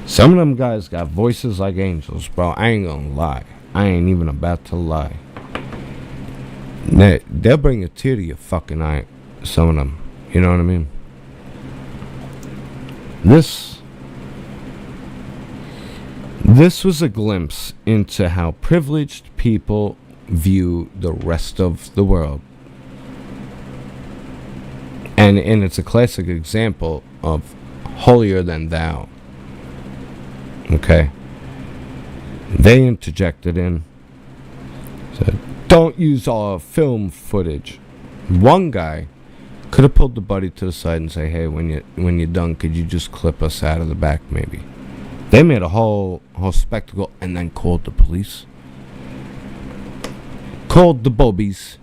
S1: Some of them guys got voices like angels, bro. I ain't gonna lie. I ain't even about to lie. They'll bring a tear to your fucking eye. Some of them. You know what I mean? This was a glimpse into how privileged people view the rest of the world. And it's a classic example of holier than thou. Okay? They interjected in, said, don't use our film footage. One guy could have pulled the buddy to the side and say, hey, when you're done, could you just clip us out of the back maybe? They made a whole spectacle and then called the police. Called the bobbies.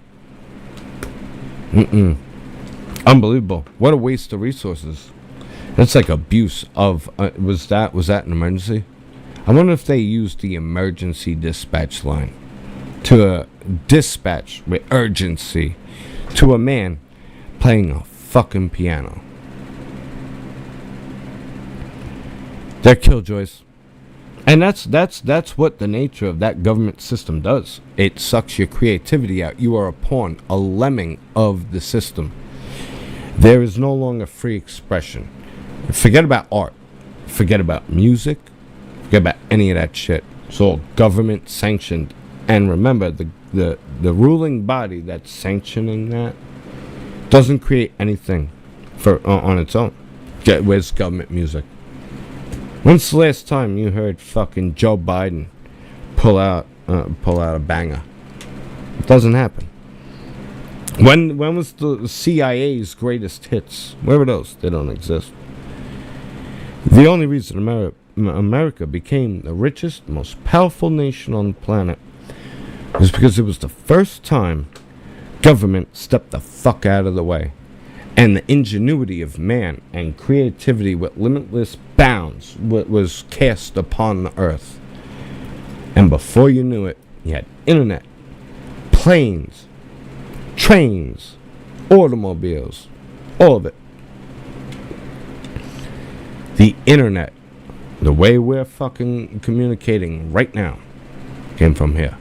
S1: Unbelievable. What a waste of resources. That's like abuse of... was that an emergency? I wonder if they used the emergency dispatch line to dispatch with urgency to a man playing a fucking piano. They're killjoys. And that's what the nature of that government system does. It sucks your creativity out. You are a pawn, a lemming of the system. There is no longer free expression. Forget about art. Forget about music. Forget about any of that shit. It's all government sanctioned. And remember, the ruling body that's sanctioning that doesn't create anything on its own. Where's government music? When's the last time you heard fucking Joe Biden pull out a banger? It doesn't happen. When was the CIA's greatest hits? Where were those? They don't exist. The only reason America became the richest, most powerful nation on the planet was because it was the first time government stepped the fuck out of the way. And the ingenuity of man and creativity with limitless bounds was cast upon the earth. And before you knew it, you had internet, planes, trains, automobiles, all of it. The internet, the way we're fucking communicating right now, came from here.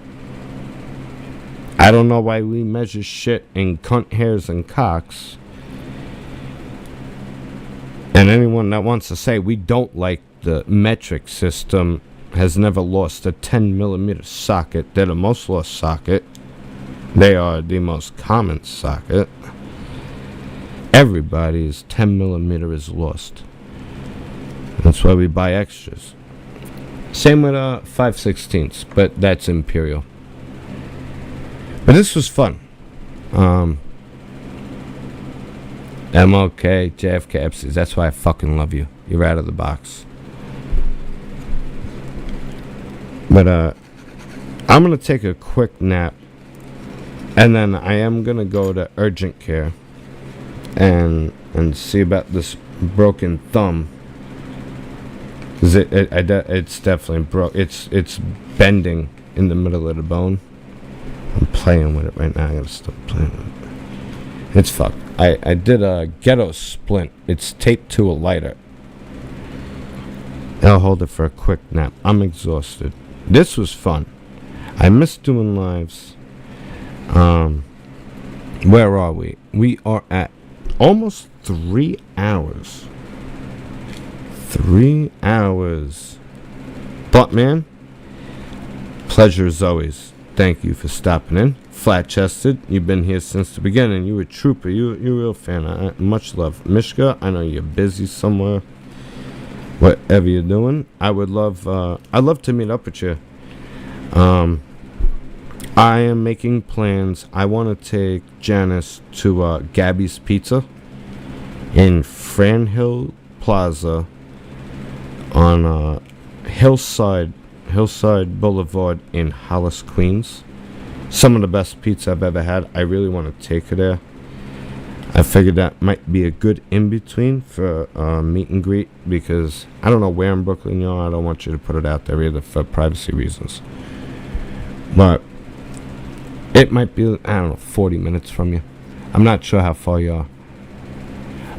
S1: I don't know why we measure shit in cunt hairs and cocks. And anyone that wants to say we don't like the metric system has never lost a 10mm socket. They're the most lost socket. They are the most common socket. Everybody's 10mm is lost. That's why we buy extras. Same with 5/16, but that's imperial. But this was fun. MLK, JFK, Epstein. That's why I fucking love you. You're out of the box. But I'm gonna take a quick nap, and then I am gonna go to urgent care and see about this broken thumb. 'Cause it's definitely broke. It's bending in the middle of the bone. I'm playing with it right now. I gotta stop playing with it. It's fucked. I did a ghetto splint. It's taped to a lighter. I'll hold it for a quick nap. I'm exhausted. This was fun. I miss doing lives. Where are we? We are at almost 3 hours. 3 hours. But man, pleasure as always. Thank you for stopping in. Flat chested, you've been here since the beginning. You a trooper. You're a real fan. Much love. Mishka, I know you're busy somewhere. Whatever you're doing, I'd love to meet up with you. I am making plans. I want to take Janice to Gabby's Pizza in Franhill Plaza on Hillside Boulevard in Hollis, Queens. Some of the best pizza I've ever had. I really want to take her there. I figured that might be a good in-between for meet and greet, because I don't know where in Brooklyn you are. I don't want you to put it out there either for privacy reasons. But it might be, I don't know, 40 minutes from you. I'm not sure how far you are.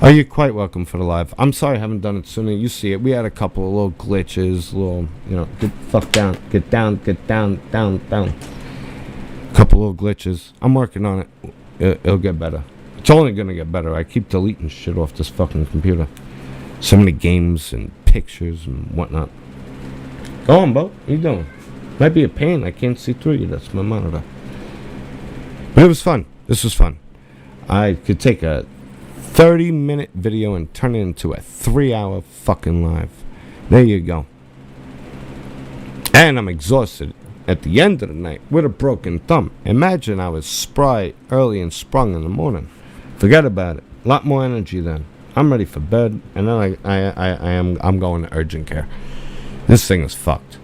S1: Oh, you're quite welcome for the live. I'm sorry I haven't done it sooner. You see it. We had a couple of little glitches, get the fuck down, get down. Couple little glitches. I'm working on it. It'll get better. It's only gonna get better. I keep deleting shit off this fucking computer. So many games and pictures and whatnot. Go on, Bo. What you doing? Might be a pain. I can't see through you. That's my monitor. But it was fun. This was fun. I could take a 30-minute video and turn it into a 3-hour fucking live. There you go. And I'm exhausted at the end of the night with a broken thumb. Imagine I was spry early and sprung in the morning. Forget about it. A lot more energy then. I'm ready for bed, and then I'm going to urgent care. This thing is fucked.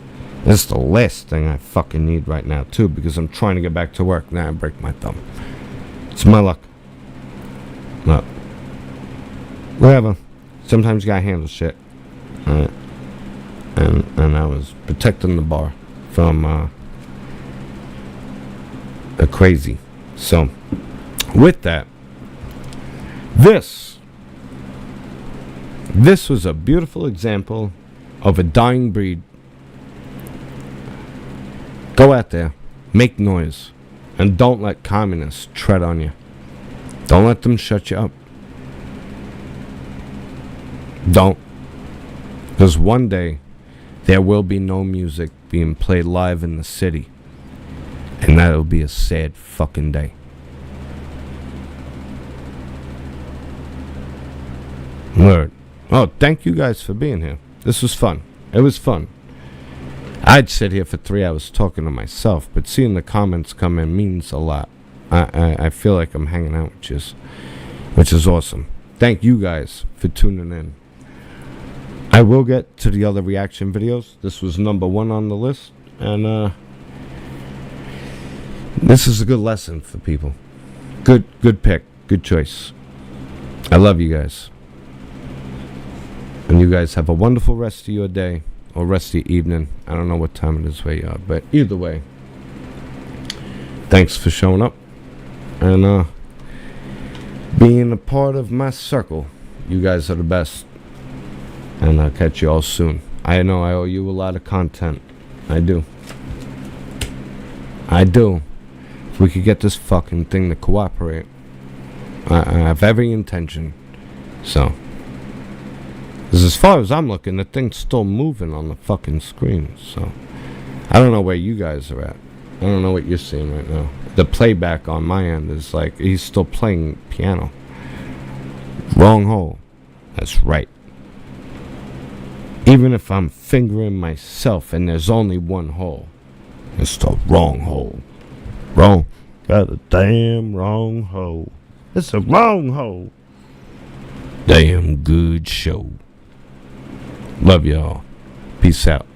S1: This is the last thing I fucking need right now too, because I'm trying to get back to work. Now I break my thumb. It's my luck. Look. Whatever. Sometimes you gotta handle shit. And I was protecting the bar from a crazy. So, with that, this was a beautiful example of a dying breed. Go out there, make noise, and don't let communists tread on you. Don't let them shut you up. Don't. Because one day, there will be no music being played live in the city. And that'll be a sad fucking day. Word. Oh, thank you guys for being here. This was fun. It was fun. I'd sit here for 3 hours talking to myself, but seeing the comments come in means a lot. I feel like I'm hanging out with you, which is awesome. Thank you guys for tuning in. I will get to the other reaction videos. This was number 1 on the list, and this is a good lesson for people. Good pick. Good choice. I love you guys. And you guys have a wonderful rest of your day, or rest of your evening. I don't know what time it is where you are, but either way, thanks for showing up and being a part of my circle. You guys are the best. And I'll catch you all soon. I know I owe you a lot of content. I do. If we could get this fucking thing to cooperate, I have every intention. So, because as far as I'm looking, the thing's still moving on the fucking screen. So, I don't know where you guys are at. I don't know what you're seeing right now. The playback on my end is like he's still playing piano. Wrong hole. That's right. Even if I'm fingering myself and there's only one hole, it's the wrong hole. Wrong. Got a damn wrong hole. It's a wrong hole. Damn good show. Love y'all. Peace out.